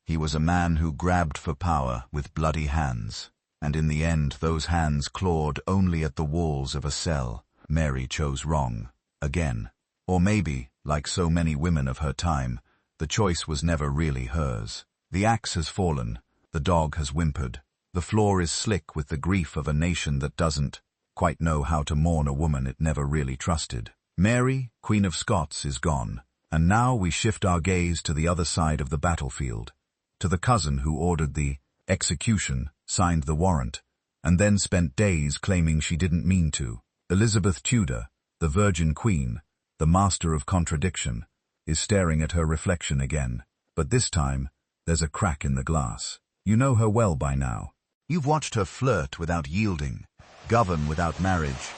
He was a man who grabbed for power with bloody hands, and in the end those hands clawed only at the walls of a cell. Mary chose wrong, again. Or maybe, like so many women of her time, the choice was never really hers. The axe has fallen, the dog has whimpered, the floor is slick with the grief of a nation that doesn't quite know how to mourn a woman it never really trusted. Mary, Queen of Scots, is gone, and now we shift our gaze to the other side of the battlefield, to the cousin who ordered the execution, signed the warrant, and then spent days claiming she didn't mean to. Elizabeth Tudor, the Virgin Queen, the master of contradiction, is staring at her reflection again, but this time there's a crack in the glass. You know her well by now. You've watched her flirt without yielding, govern without marriage,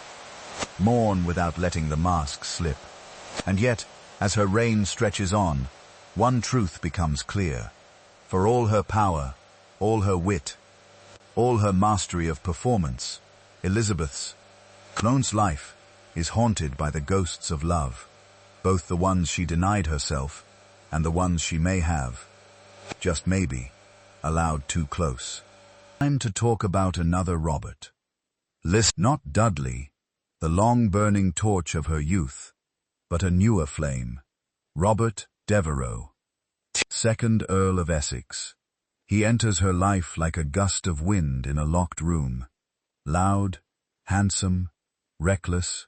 mourn without letting the mask slip. And yet, as her reign stretches on, one truth becomes clear. For all her power, all her wit, all her mastery of performance, Elizabeth's life is haunted by the ghosts of love, both the ones she denied herself and the ones she may have, just maybe, allowed too close. Time to talk about another Robert. Not Dudley, the long-burning torch of her youth, but a newer flame, Robert Devereux, 2nd Earl of Essex. He enters her life like a gust of wind in a locked room, loud, handsome, reckless,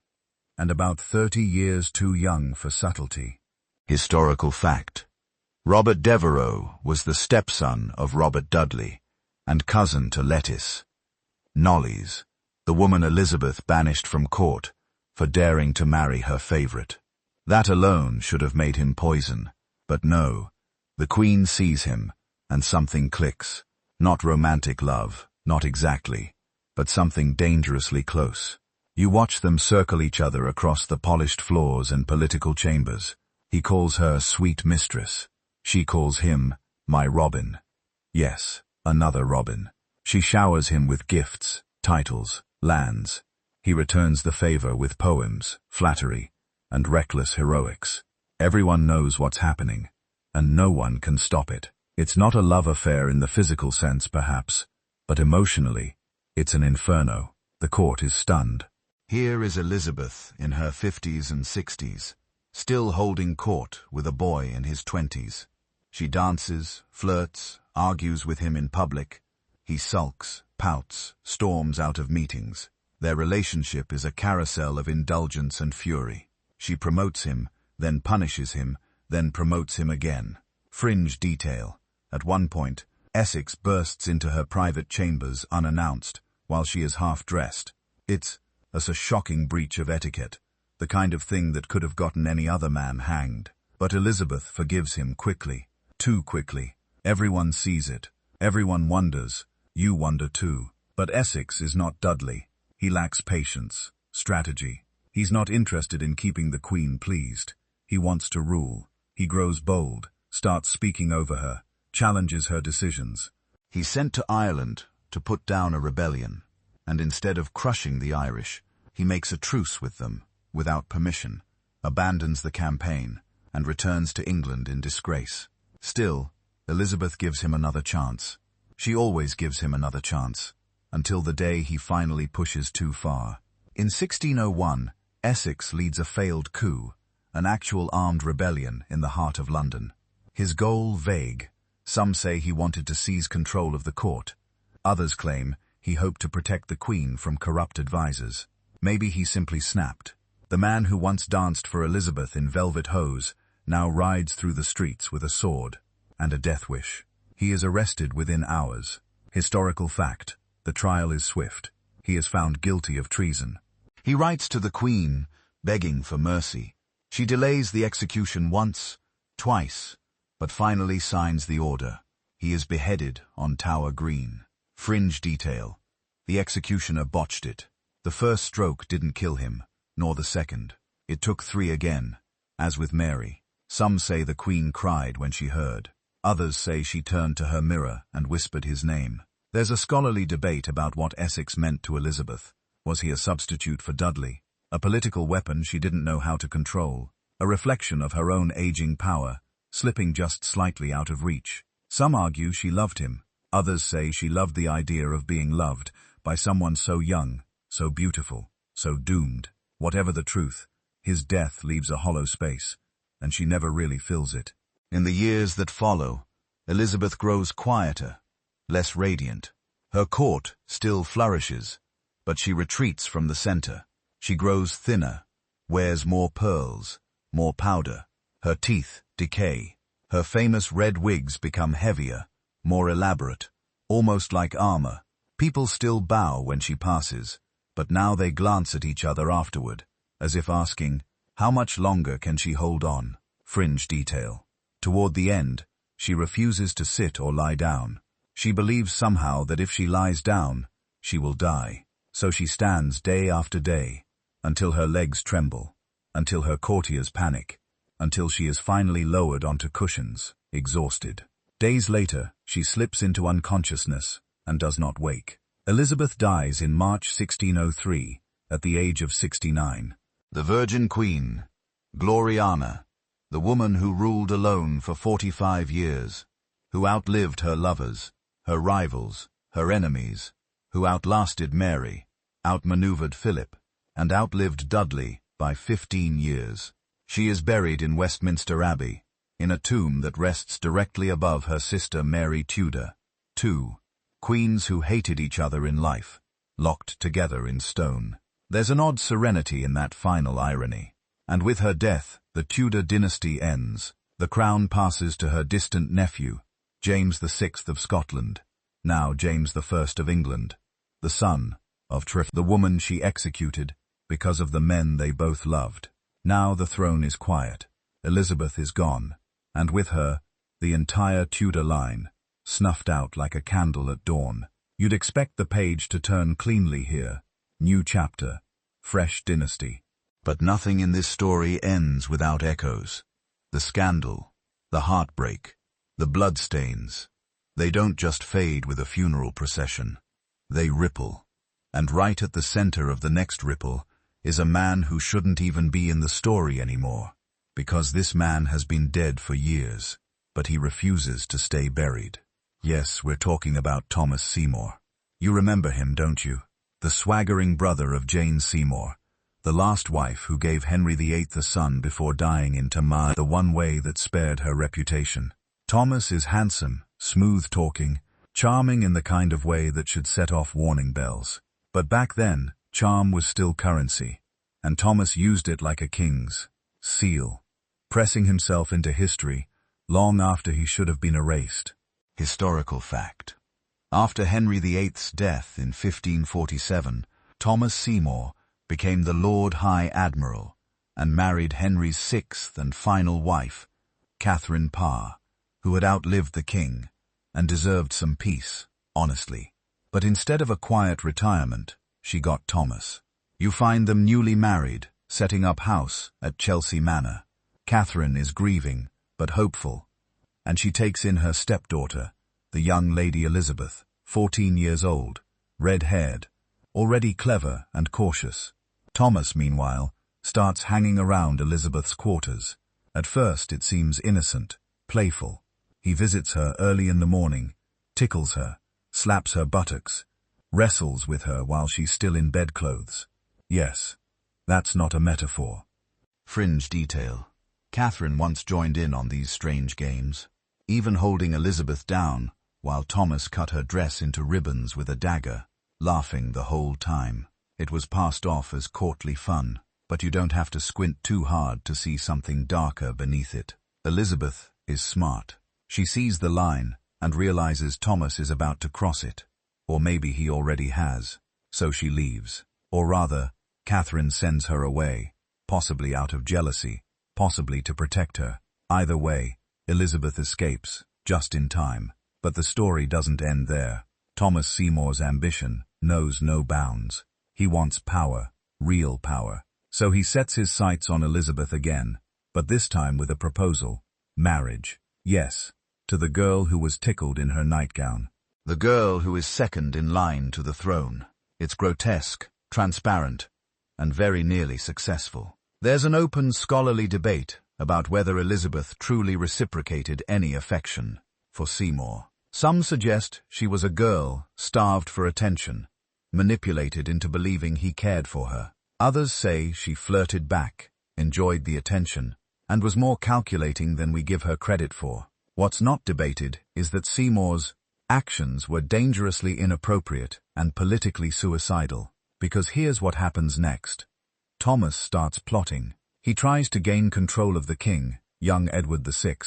and about 30 years too young for subtlety. Historical fact. Robert Devereux was the stepson of Robert Dudley and cousin to Lettice, Knollys, the woman Elizabeth banished from court for daring to marry her favourite. That alone should have made him poison, but no, the Queen sees him, and something clicks. Not romantic love, not exactly, but something dangerously close. You watch them circle each other across the polished floors and political chambers. He calls her sweet mistress. She calls him my Robin. Yes, another Robin. She showers him with gifts, titles, lands. He returns the favor with poems, flattery, and reckless heroics. Everyone knows what's happening, and no one can stop it. It's not a love affair in the physical sense, perhaps, but emotionally, it's an inferno. The court is stunned. Here is Elizabeth in her 50s and 60s, still holding court with a boy in his 20s. She dances, flirts, argues with him in public. He sulks, pouts, storms out of meetings. Their relationship is a carousel of indulgence and fury. She promotes him, then punishes him, then promotes him again. Fringe detail. At one point, Essex bursts into her private chambers unannounced, while she is half-dressed. It's a shocking breach of etiquette, the kind of thing that could have gotten any other man hanged. But Elizabeth forgives him quickly, too quickly. Everyone sees it. Everyone wonders. You wonder too. But Essex is not Dudley. He lacks patience, strategy. He's not interested in keeping the Queen pleased. He wants to rule. He grows bold, starts speaking over her, challenges her decisions. He's sent to Ireland to put down a rebellion, and instead of crushing the Irish, he makes a truce with them, without permission, abandons the campaign, and returns to England in disgrace. Still, Elizabeth gives him another chance. She always gives him another chance, until the day he finally pushes too far. In 1601, Essex leads a failed coup, an actual armed rebellion in the heart of London. His goal vague. Some say he wanted to seize control of the court. Others claim he hoped to protect the Queen from corrupt advisers. Maybe he simply snapped. The man who once danced for Elizabeth in velvet hose now rides through the streets with a sword and a death wish. He is arrested within hours. Historical fact. The trial is swift. He is found guilty of treason. He writes to the Queen, begging for mercy. She delays the execution once, twice, but finally signs the order. He is beheaded on Tower Green. Fringe detail. The executioner botched it. The first stroke didn't kill him, nor the second. It took 3 again, as with Mary. Some say the Queen cried when she heard. Others say she turned to her mirror and whispered his name. There's a scholarly debate about what Essex meant to Elizabeth. Was he a substitute for Dudley? A political weapon she didn't know how to control? A reflection of her own aging power, slipping just slightly out of reach? Some argue she loved him, Others say she loved the idea of being loved by someone so young, so beautiful, so doomed. Whatever the truth, his death leaves a hollow space, and she never really fills it. In the years that follow, Elizabeth grows quieter, less radiant. Her court still flourishes, but she retreats from the center. She grows thinner, wears more pearls, more powder. Her teeth decay. Her famous red wigs become heavier, more elaborate, almost like armor. People still bow when she passes, but now they glance at each other afterward, as if asking, how much longer can she hold on? Fringe detail. Toward the end, she refuses to sit or lie down. She believes somehow that if she lies down, she will die. So she stands day after day, until her legs tremble, until her courtiers panic, until she is finally lowered onto cushions, exhausted. Days later, she slips into unconsciousness and does not wake. Elizabeth dies in March 1603, at the age of 69. The Virgin Queen, Gloriana, the woman who ruled alone for 45 years, who outlived her lovers, her rivals, her enemies, who outlasted Mary, outmaneuvered Philip, and outlived Dudley by 15 years. She is buried in Westminster Abbey, in a tomb that rests directly above her sister Mary Tudor. 2. Queens who hated each other in life, locked together in stone. There's an odd serenity in that final irony. And with her death, the Tudor dynasty ends. The crown passes to her distant nephew, James VI of Scotland, now James I of England, the son of the woman she executed because of the men they both loved. Now the throne is quiet. Elizabeth is gone, and with her, the entire Tudor line, snuffed out like a candle at dawn. You'd expect the page to turn cleanly here. New chapter, fresh dynasty. But nothing in this story ends without echoes. The scandal, the heartbreak, the bloodstains. They don't just fade with a funeral procession. They ripple. And right at the center of the next ripple is a man who shouldn't even be in the story anymore, because this man has been dead for years, but he refuses to stay buried. Yes, we're talking about Thomas Seymour. You remember him, don't you? The swaggering brother of Jane Seymour, the last wife who gave Henry VIII a son before dying in Tamar, the one way that spared her reputation. Thomas is handsome, smooth-talking, charming in the kind of way that should set off warning bells. But back then, charm was still currency, and Thomas used it like a king's seal, pressing himself into history long after he should have been erased. Historical fact. After Henry VIII's death in 1547, Thomas Seymour became the Lord High Admiral and married Henry's sixth and final wife, Catherine Parr, who had outlived the king and deserved some peace, honestly. But instead of a quiet retirement, she got Thomas. You find them newly married, setting up house at Chelsea Manor. Catherine is grieving, but hopeful, and she takes in her stepdaughter, the young Lady Elizabeth, 14 years old, red-haired, already clever and cautious. Thomas, meanwhile, starts hanging around Elizabeth's quarters. At first it seems innocent, playful. He visits her early in the morning, tickles her, slaps her buttocks, wrestles with her while she's still in bedclothes. Yes, that's not a metaphor. Fringe detail. Catherine once joined in on these strange games, even holding Elizabeth down while Thomas cut her dress into ribbons with a dagger, laughing the whole time. It was passed off as courtly fun, but you don't have to squint too hard to see something darker beneath it. Elizabeth is smart. She sees the line and realizes Thomas is about to cross it, or maybe he already has, so she leaves. Or rather, Catherine sends her away, possibly out of jealousy, possibly to protect her. Either way, Elizabeth escapes, just in time. But the story doesn't end there. Thomas Seymour's ambition knows no bounds. He wants power, real power. So he sets his sights on Elizabeth again, but this time with a proposal. Marriage. Yes, to the girl who was tickled in her nightgown. The girl who is second in line to the throne. It's grotesque, transparent, and very nearly successful. There's an open scholarly debate about whether Elizabeth truly reciprocated any affection for Seymour. Some suggest she was a girl, starved for attention, manipulated into believing he cared for her. Others say she flirted back, enjoyed the attention, and was more calculating than we give her credit for. What's not debated is that Seymour's actions were dangerously inappropriate and politically suicidal. Because here's what happens next. Thomas starts plotting. He tries to gain control of the king, young Edward VI,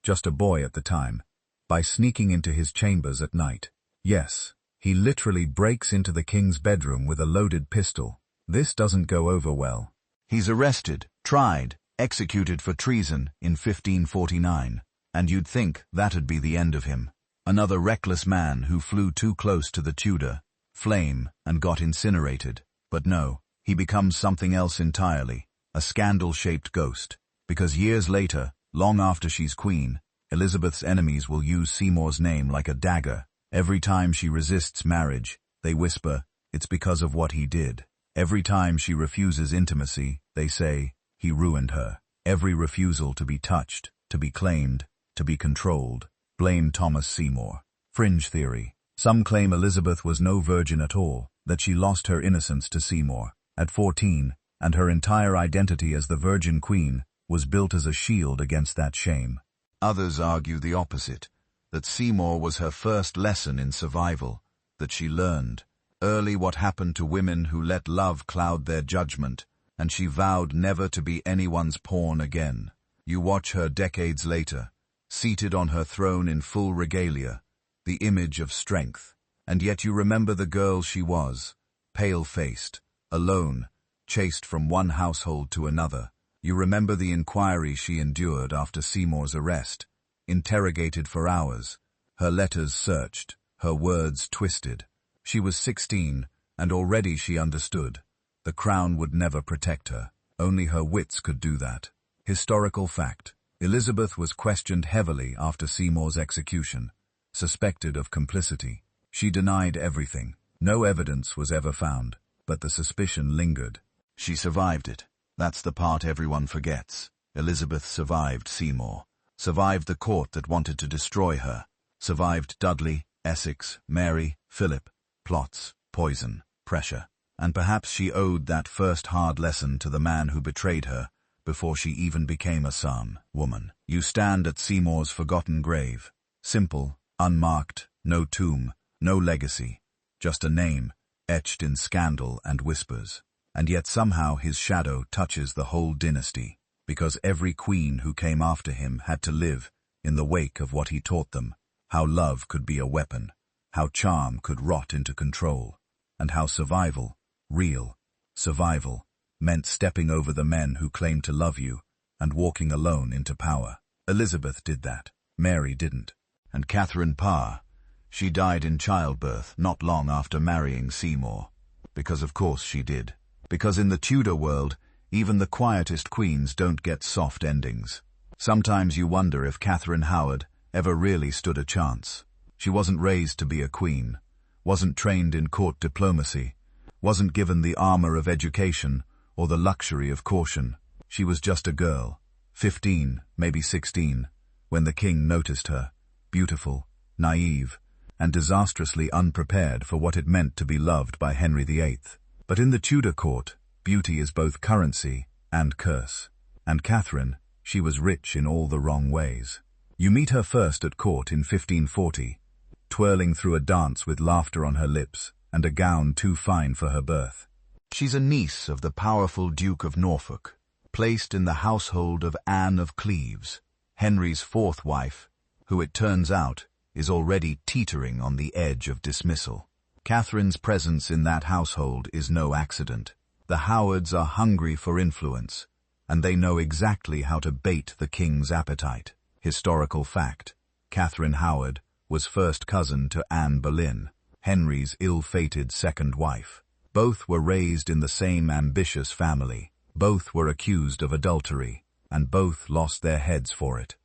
just a boy at the time, by sneaking into his chambers at night. Yes, he literally breaks into the king's bedroom with a loaded pistol. This doesn't go over well. He's arrested, tried, executed for treason in 1549, and you'd think that'd be the end of him. Another reckless man who flew too close to the Tudor flame and got incinerated. But no, he becomes something else entirely, a scandal-shaped ghost. Because years later, long after she's queen, Elizabeth's enemies will use Seymour's name like a dagger. Every time she resists marriage, they whisper, it's because of what he did. Every time she refuses intimacy, they say, he ruined her. Every refusal to be touched, to be claimed, to be controlled, blame Thomas Seymour. Fringe theory. Some claim Elizabeth was no virgin at all, that she lost her innocence to Seymour at 14, and her entire identity as the Virgin Queen was built as a shield against that shame. Others argue the opposite, that Seymour was her first lesson in survival, that she learned early what happened to women who let love cloud their judgment, and she vowed never to be anyone's pawn again. You watch her decades later, seated on her throne in full regalia, the image of strength, and yet you remember the girl she was, pale-faced, alone, chased from one household to another. You remember the inquiry she endured after Seymour's arrest, interrogated for hours, her letters searched, her words twisted. She was 16, and already she understood. The crown would never protect her. Only her wits could do that. Historical fact. Elizabeth was questioned heavily after Seymour's execution, suspected of complicity. She denied everything. No evidence was ever found, but the suspicion lingered. She survived it. That's the part everyone forgets. Elizabeth survived Seymour, survived the court that wanted to destroy her, survived Dudley, Essex, Mary, Philip, plots, poison, pressure. And perhaps she owed that first hard lesson to the man who betrayed her before she even became a woman. You stand at Seymour's forgotten grave. Simple, unmarked, no tomb, no legacy. Just a name, etched in scandal and whispers. And yet somehow his shadow touches the whole dynasty, because every queen who came after him had to live in the wake of what he taught them, how love could be a weapon, how charm could rot into control, and how survival, real survival, meant stepping over the men who claimed to love you and walking alone into power. Elizabeth did that. Mary didn't. And Catherine Parr, she died in childbirth not long after marrying Seymour. Because of course she did. Because in the Tudor world, even the quietest queens don't get soft endings. Sometimes you wonder if Catherine Howard ever really stood a chance. She wasn't raised to be a queen, wasn't trained in court diplomacy, wasn't given the armor of education or the luxury of caution. She was just a girl, 15, maybe 16, when the king noticed her, beautiful, naive, and disastrously unprepared for what it meant to be loved by Henry VIII. But in the Tudor court, beauty is both currency and curse. And Catherine, she was rich in all the wrong ways. You meet her first at court in 1540, twirling through a dance with laughter on her lips and a gown too fine for her birth. She's a niece of the powerful Duke of Norfolk, placed in the household of Anne of Cleves, Henry's fourth wife, who it turns out is already teetering on the edge of dismissal. Catherine's presence in that household is no accident. The Howards are hungry for influence, and they know exactly how to bait the king's appetite. Historical fact. Catherine Howard was first cousin to Anne Boleyn, Henry's ill-fated second wife. Both were raised in the same ambitious family. Both were accused of adultery, and both lost their heads for it.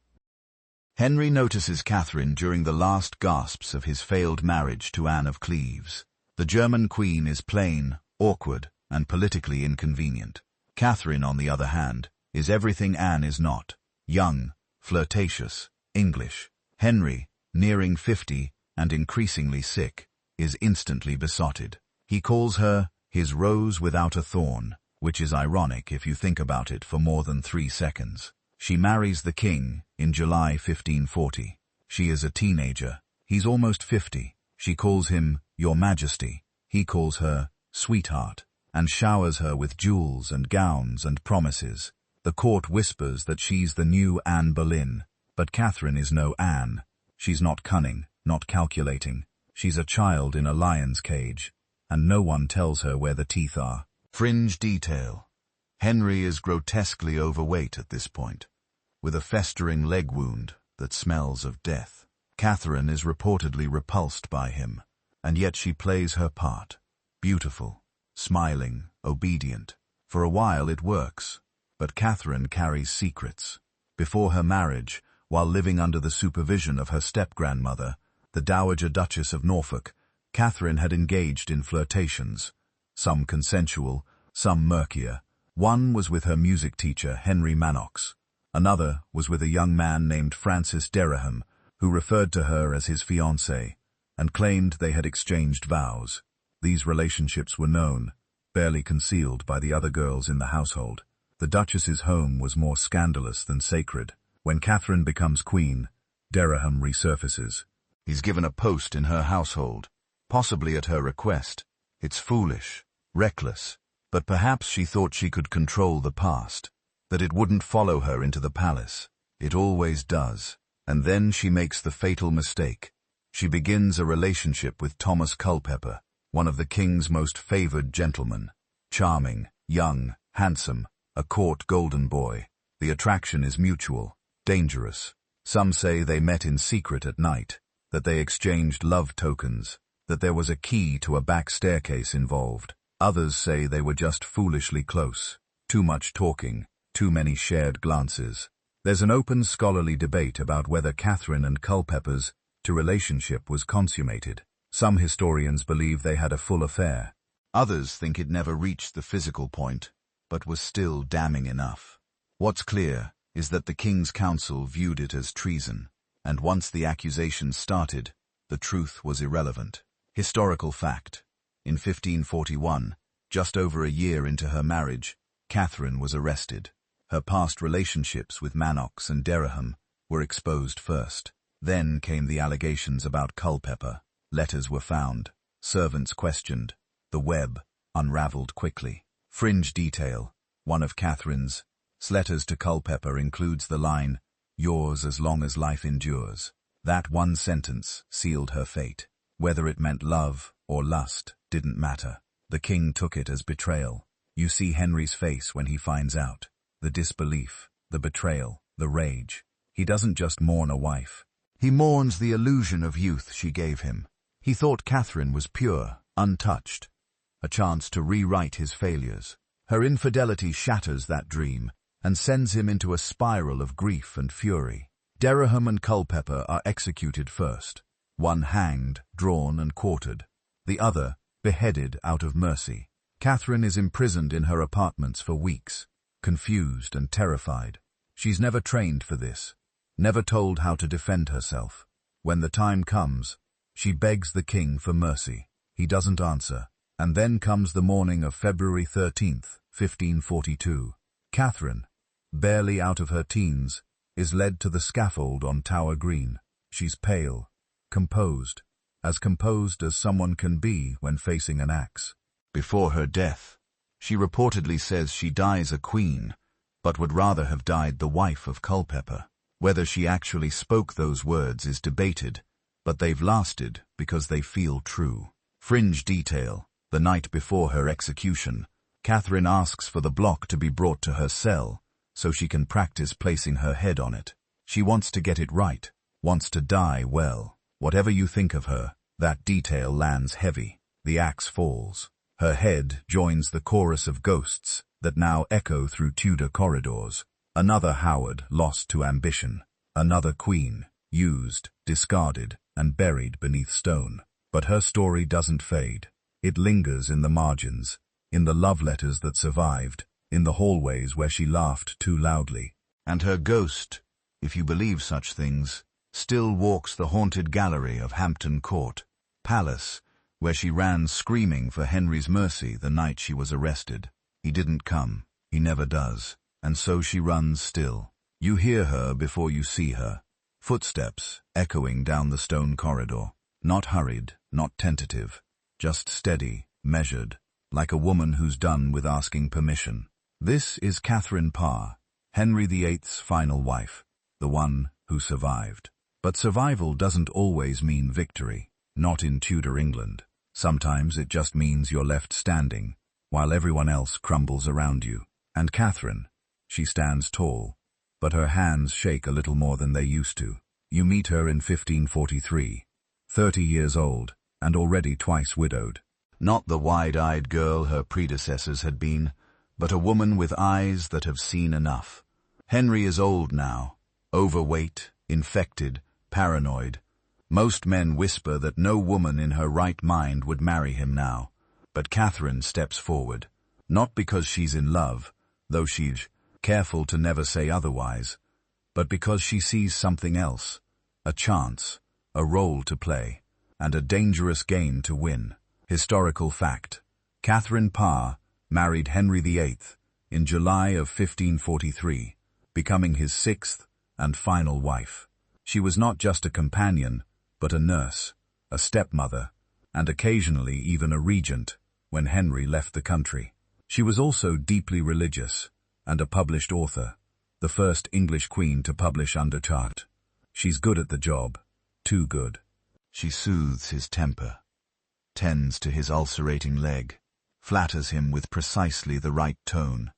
Henry notices Catherine during the last gasps of his failed marriage to Anne of Cleves. The German queen is plain, awkward, and politically inconvenient. Catherine, on the other hand, is everything Anne is not. Young, flirtatious, English. Henry, nearing 50 and increasingly sick, is instantly besotted. He calls her his rose without a thorn, which is ironic if you think about it for more than 3 seconds. She marries the king in July 1540. She is a teenager. He's almost 50. She calls him Your Majesty. He calls her sweetheart, and showers her with jewels and gowns and promises. The court whispers that she's the new Anne Boleyn, but Catherine is no Anne. She's not cunning, not calculating. She's a child in a lion's cage, and no one tells her where the teeth are. Fringe detail. Henry is grotesquely overweight at this point, with a festering leg wound that smells of death. Catherine is reportedly repulsed by him, and yet she plays her part. Beautiful, smiling, obedient. For a while it works, but Catherine carries secrets. Before her marriage, while living under the supervision of her step-grandmother, the Dowager Duchess of Norfolk, Catherine had engaged in flirtations, some consensual, some murkier. One was with her music teacher, Henry Manox. Another was with a young man named Francis Dereham, who referred to her as his fiancée, and claimed they had exchanged vows. These relationships were known, barely concealed by the other girls in the household. The Duchess's home was more scandalous than sacred. When Catherine becomes queen, Dereham resurfaces. He's given a post in her household, possibly at her request. It's foolish, reckless, but perhaps she thought she could control the past, that it wouldn't follow her into the palace. It always does. And then she makes the fatal mistake. She begins a relationship with Thomas Culpeper, one of the king's most favored gentlemen. Charming, young, handsome, a court golden boy. The attraction is mutual, dangerous. Some say they met in secret at night, that they exchanged love tokens, that there was a key to a back staircase involved. Others say they were just foolishly close. Too much talking, too many shared glances. There's an open scholarly debate about whether Catherine and Culpeper's relationship was consummated. Some historians believe they had a full affair. Others think it never reached the physical point, but was still damning enough. What's clear is that the King's Council viewed it as treason, and once the accusations started, the truth was irrelevant. Historical fact. In 1541, just over a year into her marriage, Catherine was arrested. Her past relationships with Manox and Dereham were exposed first. Then came the allegations about Culpeper. Letters were found, servants questioned. The web unraveled quickly. Fringe detail. One of Catherine's letters to Culpeper includes the line, "Yours as long as life endures." That one sentence sealed her fate. Whether it meant love or lust didn't matter. The king took it as betrayal. You see Henry's face when he finds out. The disbelief, the betrayal, the rage. He doesn't just mourn a wife. He mourns the illusion of youth she gave him. He thought Catherine was pure, untouched. A chance to rewrite his failures. Her infidelity shatters that dream and sends him into a spiral of grief and fury. Dereham and Culpeper are executed first. One hanged, drawn and quartered. The other beheaded out of mercy. Catherine is imprisoned in her apartments for weeks, confused and terrified. She's never trained for this, never told how to defend herself. When the time comes, she begs the king for mercy. He doesn't answer. And then comes the morning of February 13th, 1542. Catherine, barely out of her teens, is led to the scaffold on Tower Green. She's pale, composed as someone can be when facing an axe. Before her death, she reportedly says she dies a queen, but would rather have died the wife of Culpeper. Whether she actually spoke those words is debated, but they've lasted because they feel true. Fringe detail. The night before her execution, Catherine asks for the block to be brought to her cell so she can practice placing her head on it. She wants to get it right, wants to die well. Whatever you think of her, that detail lands heavy. The axe falls. Her head joins the chorus of ghosts that now echo through Tudor corridors. Another Howard lost to ambition. Another queen, used, discarded, and buried beneath stone. But her story doesn't fade. It lingers in the margins, in the love letters that survived, in the hallways where she laughed too loudly. And her ghost, if you believe such things, still walks the haunted gallery of Hampton Court Palace, where she ran screaming for Henry's mercy the night she was arrested. He didn't come. He never does. And so she runs still. You hear her before you see her. Footsteps echoing down the stone corridor. Not hurried, not tentative. Just steady, measured, like a woman who's done with asking permission. This is Catherine Parr, Henry VIII's final wife, the one who survived. But survival doesn't always mean victory, not in Tudor England. Sometimes it just means you're left standing, while everyone else crumbles around you. And Catherine, she stands tall, but her hands shake a little more than they used to. You meet her in 1543, 30 years old, and already twice widowed. Not the wide-eyed girl her predecessors had been, but a woman with eyes that have seen enough. Henry is old now, overweight, infected, paranoid. Most men whisper that no woman in her right mind would marry him now. But Catherine steps forward, not because she's in love, though she's careful to never say otherwise, but because she sees something else, a chance, a role to play, and a dangerous game to win. Historical fact: Catherine Parr married Henry VIII in July of 1543, becoming his sixth and final wife. She was not just a companion, but a nurse, a stepmother, and occasionally even a regent when Henry left the country. She was also deeply religious and a published author, the first English queen to publish under chart. She's good at the job, too good. She soothes his temper, tends to his ulcerating leg, flatters him with precisely the right tone,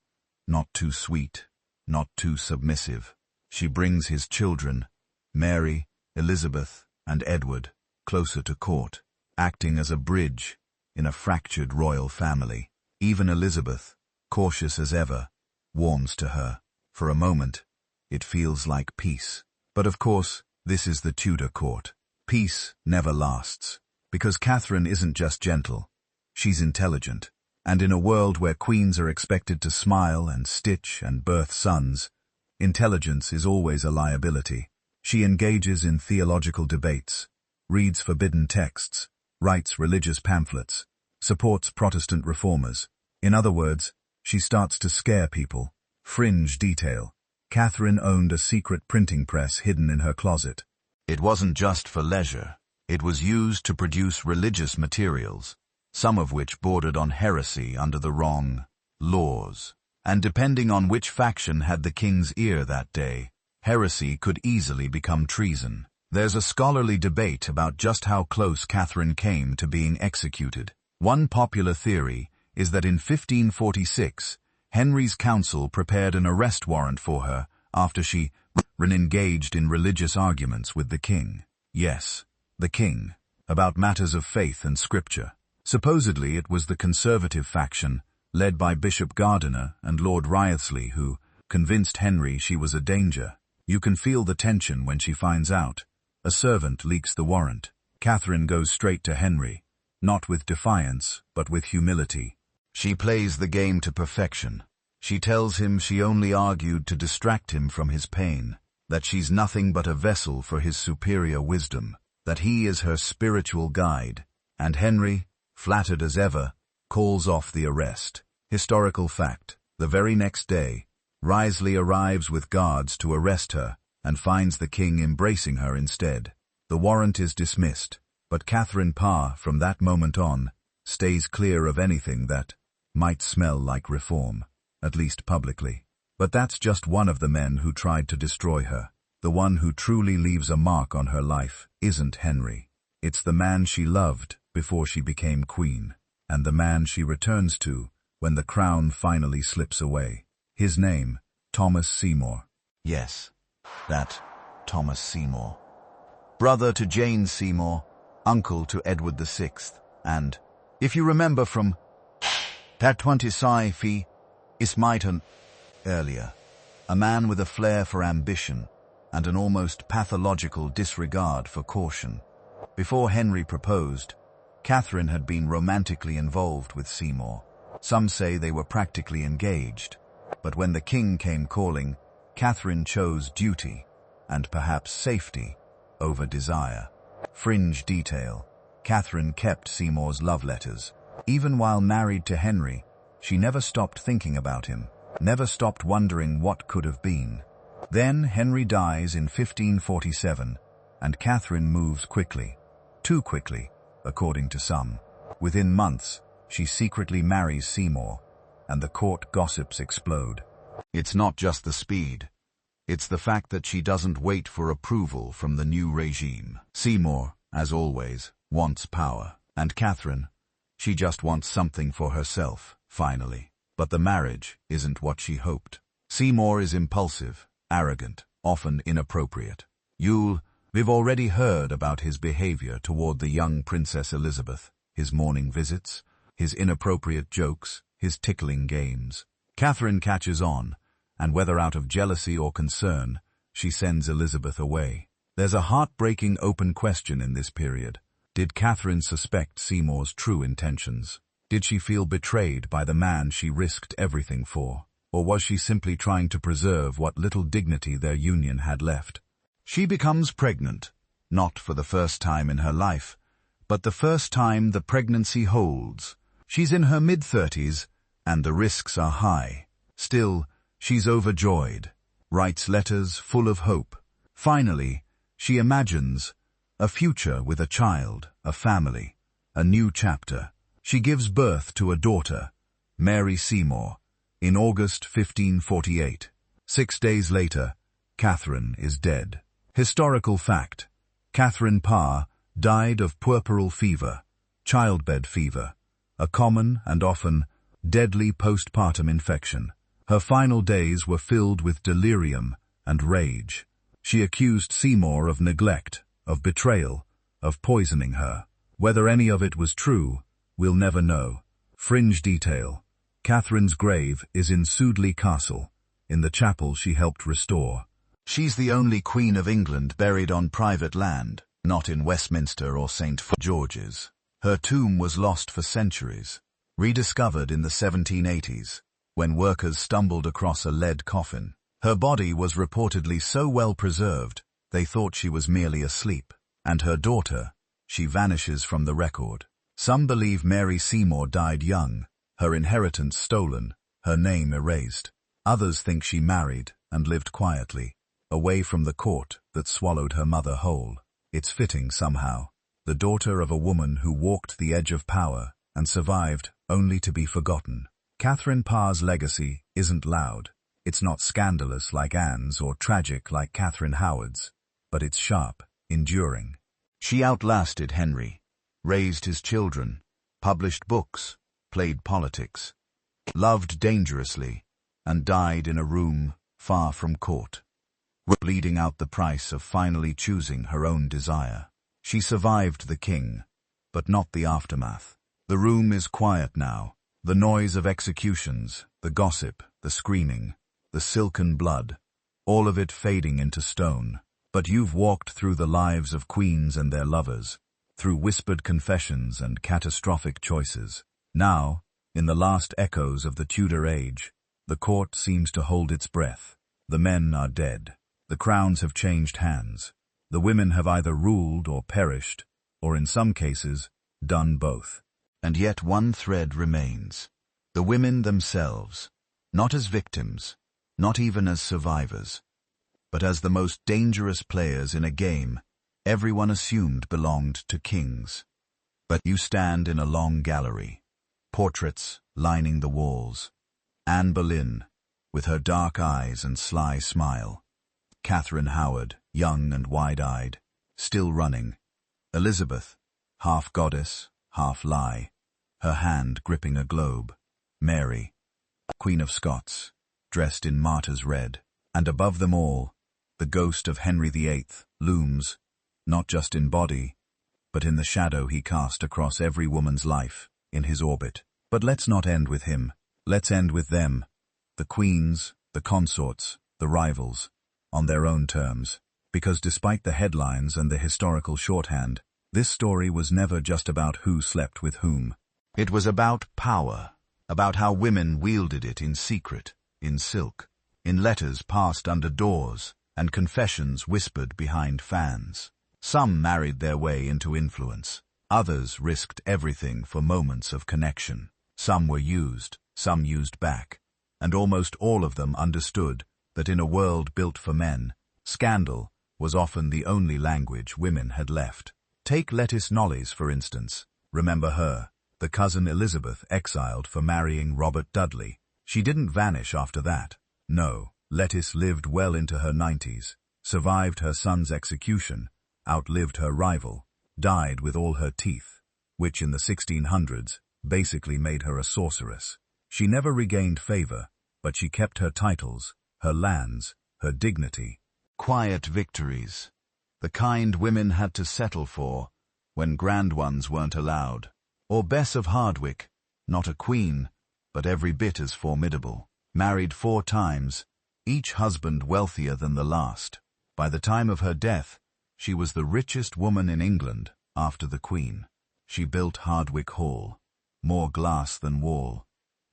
not too sweet, not too submissive. She brings his children, Mary, Elizabeth, and Edward, closer to court, acting as a bridge in a fractured royal family. Even Elizabeth, cautious as ever, warms to her. For a moment, it feels like peace. But of course, this is the Tudor court. Peace never lasts, because Catherine isn't just gentle, she's intelligent. And in a world where queens are expected to smile and stitch and birth sons, intelligence is always a liability. She engages in theological debates, reads forbidden texts, writes religious pamphlets, supports Protestant reformers. In other words, she starts to scare people. Fringe detail: Catherine owned a secret printing press hidden in her closet. It wasn't just for leisure. It was used to produce religious materials, some of which bordered on heresy under the wrong laws. And depending on which faction had the king's ear that day, heresy could easily become treason. There's a scholarly debate about just how close Catherine came to being executed. One popular theory is that in 1546, Henry's council prepared an arrest warrant for her after she engaged in religious arguments with the king. Yes, the king, about matters of faith and scripture. Supposedly it was the conservative faction, led by Bishop Gardiner and Lord Wriothesley, who convinced Henry she was a danger. You can feel the tension when she finds out. A servant leaks the warrant. Catherine goes straight to Henry, not with defiance, but with humility. She plays the game to perfection. She tells him she only argued to distract him from his pain, that she's nothing but a vessel for his superior wisdom, that he is her spiritual guide. And Henry, flattered as ever, calls off the arrest. Historical fact: the very next day, Wriothesley arrives with guards to arrest her and finds the king embracing her instead. The warrant is dismissed, but Catherine Parr, from that moment on, stays clear of anything that might smell like reform, at least publicly. But that's just one of the men who tried to destroy her. The one who truly leaves a mark on her life isn't Henry. It's the man she loved before she became queen, and the man she returns to when the crown finally slips away. His name, Thomas Seymour. Yes, that Thomas Seymour. Brother to Jane Seymour, uncle to Edward VI, and, if you remember from that 25 fi Ismaitan earlier, a man with a flair for ambition and an almost pathological disregard for caution. Before Henry proposed, Catherine had been romantically involved with Seymour. Some say they were practically engaged, but when the king came calling, Catherine chose duty, and perhaps safety, over desire. Fringe detail. Catherine kept Seymour's love letters. Even while married to Henry, she never stopped thinking about him, never stopped wondering what could have been. Then Henry dies in 1547, and Catherine moves quickly. Too quickly, according to some. Within months, she secretly marries Seymour, and the court gossips explode. It's not just the speed. It's the fact that she doesn't wait for approval from the new regime. Seymour, as always, wants power. And Catherine, she just wants something for herself, finally. But the marriage isn't what she hoped. Seymour is impulsive, arrogant, often inappropriate. We've already heard about his behavior toward the young Princess Elizabeth, his morning visits, his inappropriate jokes, his tickling games. Catherine catches on, and whether out of jealousy or concern, she sends Elizabeth away. There's a heartbreaking open question in this period. Did Catherine suspect Seymour's true intentions? Did she feel betrayed by the man she risked everything for? Or was she simply trying to preserve what little dignity their union had left? She becomes pregnant, not for the first time in her life, but the first time the pregnancy holds. She's in her mid-30s, and the risks are high. Still, she's overjoyed, writes letters full of hope. Finally, she imagines a future with a child, a family, a new chapter. She gives birth to a daughter, Mary Seymour, in August 1548. 6 days later, Catherine is dead. Historical fact: Catherine Parr died of puerperal fever, childbed fever, a common and often deadly postpartum infection. Her final days were filled with delirium and rage. She accused Seymour of neglect, of betrayal, of poisoning her. Whether any of it was true, we'll never know. Fringe detail: Catherine's grave is in Sudeley Castle, in the chapel she helped restore. She's the only Queen of England buried on private land, not in Westminster or St. George's. Her tomb was lost for centuries, rediscovered in the 1780s, when workers stumbled across a lead coffin. Her body was reportedly so well preserved, they thought she was merely asleep. And her daughter, she vanishes from the record. Some believe Mary Seymour died young, her inheritance stolen, her name erased. Others think she married and lived quietly, away from the court that swallowed her mother whole. It's fitting somehow. The daughter of a woman who walked the edge of power and survived only to be forgotten. Catherine Parr's legacy isn't loud. It's not scandalous like Anne's or tragic like Catherine Howard's, but it's sharp, enduring. She outlasted Henry, raised his children, published books, played politics, loved dangerously, and died in a room far from court, bleeding out the price of finally choosing her own desire. She survived the king, but not the aftermath. The room is quiet now. The noise of executions, the gossip, the screaming, the silken blood, all of it fading into stone. But you've walked through the lives of queens and their lovers, through whispered confessions and catastrophic choices. Now, in the last echoes of the Tudor age, the court seems to hold its breath. The men are dead. The crowns have changed hands. The women have either ruled or perished, or in some cases, done both. And yet one thread remains. The women themselves, not as victims, not even as survivors, but as the most dangerous players in a game everyone assumed belonged to kings. But you stand in a long gallery, portraits lining the walls. Anne Boleyn, with her dark eyes and sly smile. Catherine Howard, young and wide-eyed, still running. Elizabeth, half goddess, half lie, her hand gripping a globe. Mary, Queen of Scots, dressed in martyr's red. And above them all, the ghost of Henry VIII looms, not just in body, but in the shadow he cast across every woman's life, in his orbit. But let's not end with him. Let's end with them, the queens, the consorts, the rivals, on their own terms. Because despite the headlines and the historical shorthand, this story was never just about who slept with whom. It was about power, about how women wielded it in secret, in silk, in letters passed under doors, and confessions whispered behind fans. Some married their way into influence. Others risked everything for moments of connection. Some were used, some used back. And almost all of them understood that in a world built for men, scandal was often the only language women had left. Take Lettice Knollys, for instance. Remember her, the cousin Elizabeth exiled for marrying Robert Dudley. She didn't vanish after that. No, Lettice lived well into her 90s, survived her son's execution, outlived her rival, died with all her teeth, which in the 1600s basically made her a sorceress. She never regained favor, but she kept her titles, her lands, her dignity. Quiet victories, the kind women had to settle for when grand ones weren't allowed. Or Bess of Hardwicke, not a queen, but every bit as formidable. Married 4 times, each husband wealthier than the last. By the time of her death, she was the richest woman in England after the Queen. She built Hardwicke Hall, more glass than wall,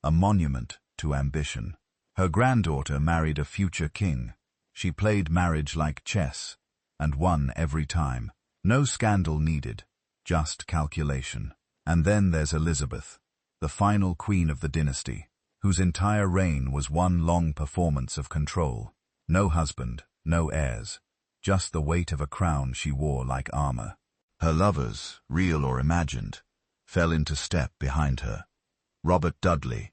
a monument to ambition. Her granddaughter married a future king. She played marriage like chess, and won every time. No scandal needed, just calculation. And then there's Elizabeth, the final queen of the dynasty, whose entire reign was one long performance of control. No husband, no heirs, just the weight of a crown she wore like armor. Her lovers, real or imagined, fell into step behind her. Robert Dudley,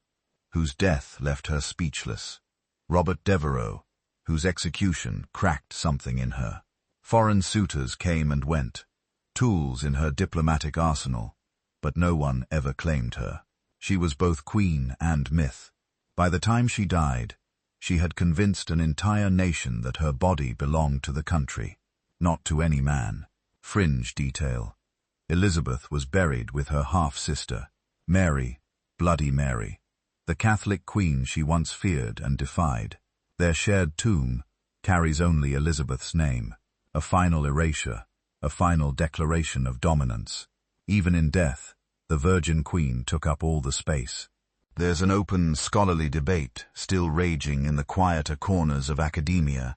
whose death left her speechless. Robert Devereux, whose execution cracked something in her. Foreign suitors came and went, tools in her diplomatic arsenal, but no one ever claimed her. She was both queen and myth. By the time she died, she had convinced an entire nation that her body belonged to the country, not to any man. Fringe detail. Elizabeth was buried with her half-sister, Mary, Bloody Mary, the Catholic queen she once feared and defied. Their shared tomb carries only Elizabeth's name, a final erasure, a final declaration of dominance. Even in death, the Virgin Queen took up all the space. There's an open scholarly debate still raging in the quieter corners of academia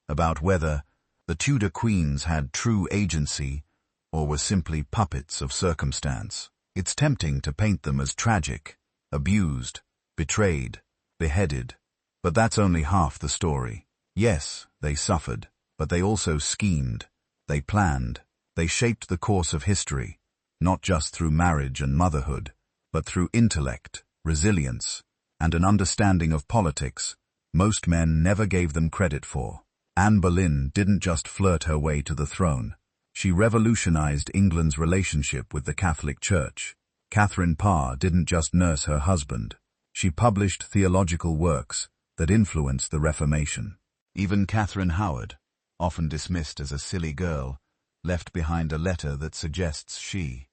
about whether the Tudor queens had true agency or were simply puppets of circumstance. It's tempting to paint them as tragic, abused, betrayed, beheaded. But that's only half the story. Yes, they suffered, but they also schemed, they planned, they shaped the course of history, not just through marriage and motherhood, but through intellect, resilience, and an understanding of politics most men never gave them credit for. Anne Boleyn didn't just flirt her way to the throne. She revolutionized England's relationship with the Catholic Church. Catherine Parr didn't just nurse her husband. She published theological works that influenced the Reformation. Even Catherine Howard, often dismissed as a silly girl, left behind a letter that suggests she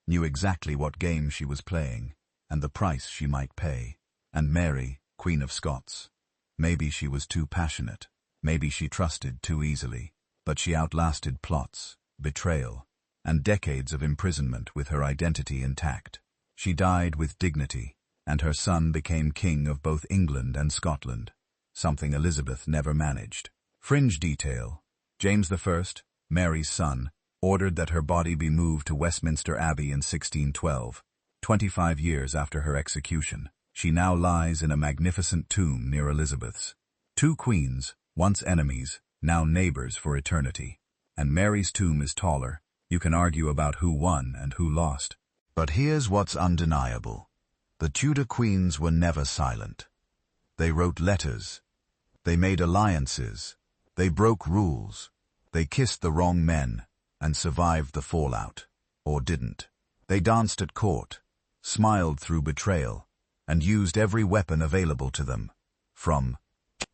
knew exactly what game she was playing and the price she might pay. And Mary, Queen of Scots. Maybe she was too passionate. Maybe she trusted too easily. But she outlasted plots, betrayal, and decades of imprisonment with her identity intact. She died with dignity, and her son became king of both England and Scotland, something Elizabeth never managed. Fringe detail. James I, Mary's son, ordered that her body be moved to Westminster Abbey in 1612, 25 years after her execution. She now lies in a magnificent tomb near Elizabeth's. 2 queens, once enemies, now neighbors for eternity. And Mary's tomb is taller. You can argue about who won and who lost. But here's what's undeniable. The Tudor queens were never silent. They wrote letters. They made alliances. They broke rules. They kissed the wrong men and survived the fallout. Or didn't. They danced at court, smiled through betrayal, and used every weapon available to them, from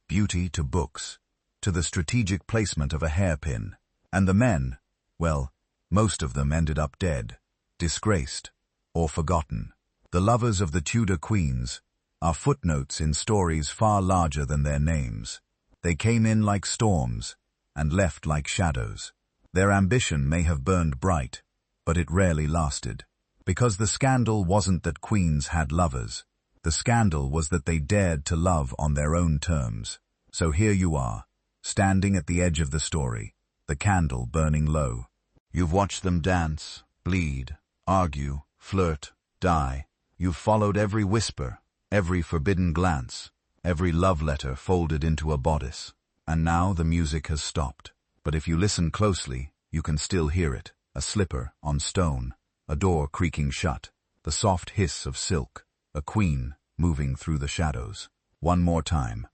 beauty to books, to the strategic placement of a hairpin. And the men, well, most of them ended up dead, disgraced, or forgotten. The lovers of the Tudor queens are footnotes in stories far larger than their names. They came in like storms and left like shadows. Their ambition may have burned bright, but it rarely lasted. Because the scandal wasn't that queens had lovers. The scandal was that they dared to love on their own terms. So here you are, standing at the edge of the story, the candle burning low. You've watched them dance, bleed, argue, flirt, die. You've followed every whisper, every forbidden glance, every love letter folded into a bodice. And now the music has stopped. But if you listen closely, you can still hear it. A slipper on stone, a door creaking shut, the soft hiss of silk, a queen moving through the shadows. One more time,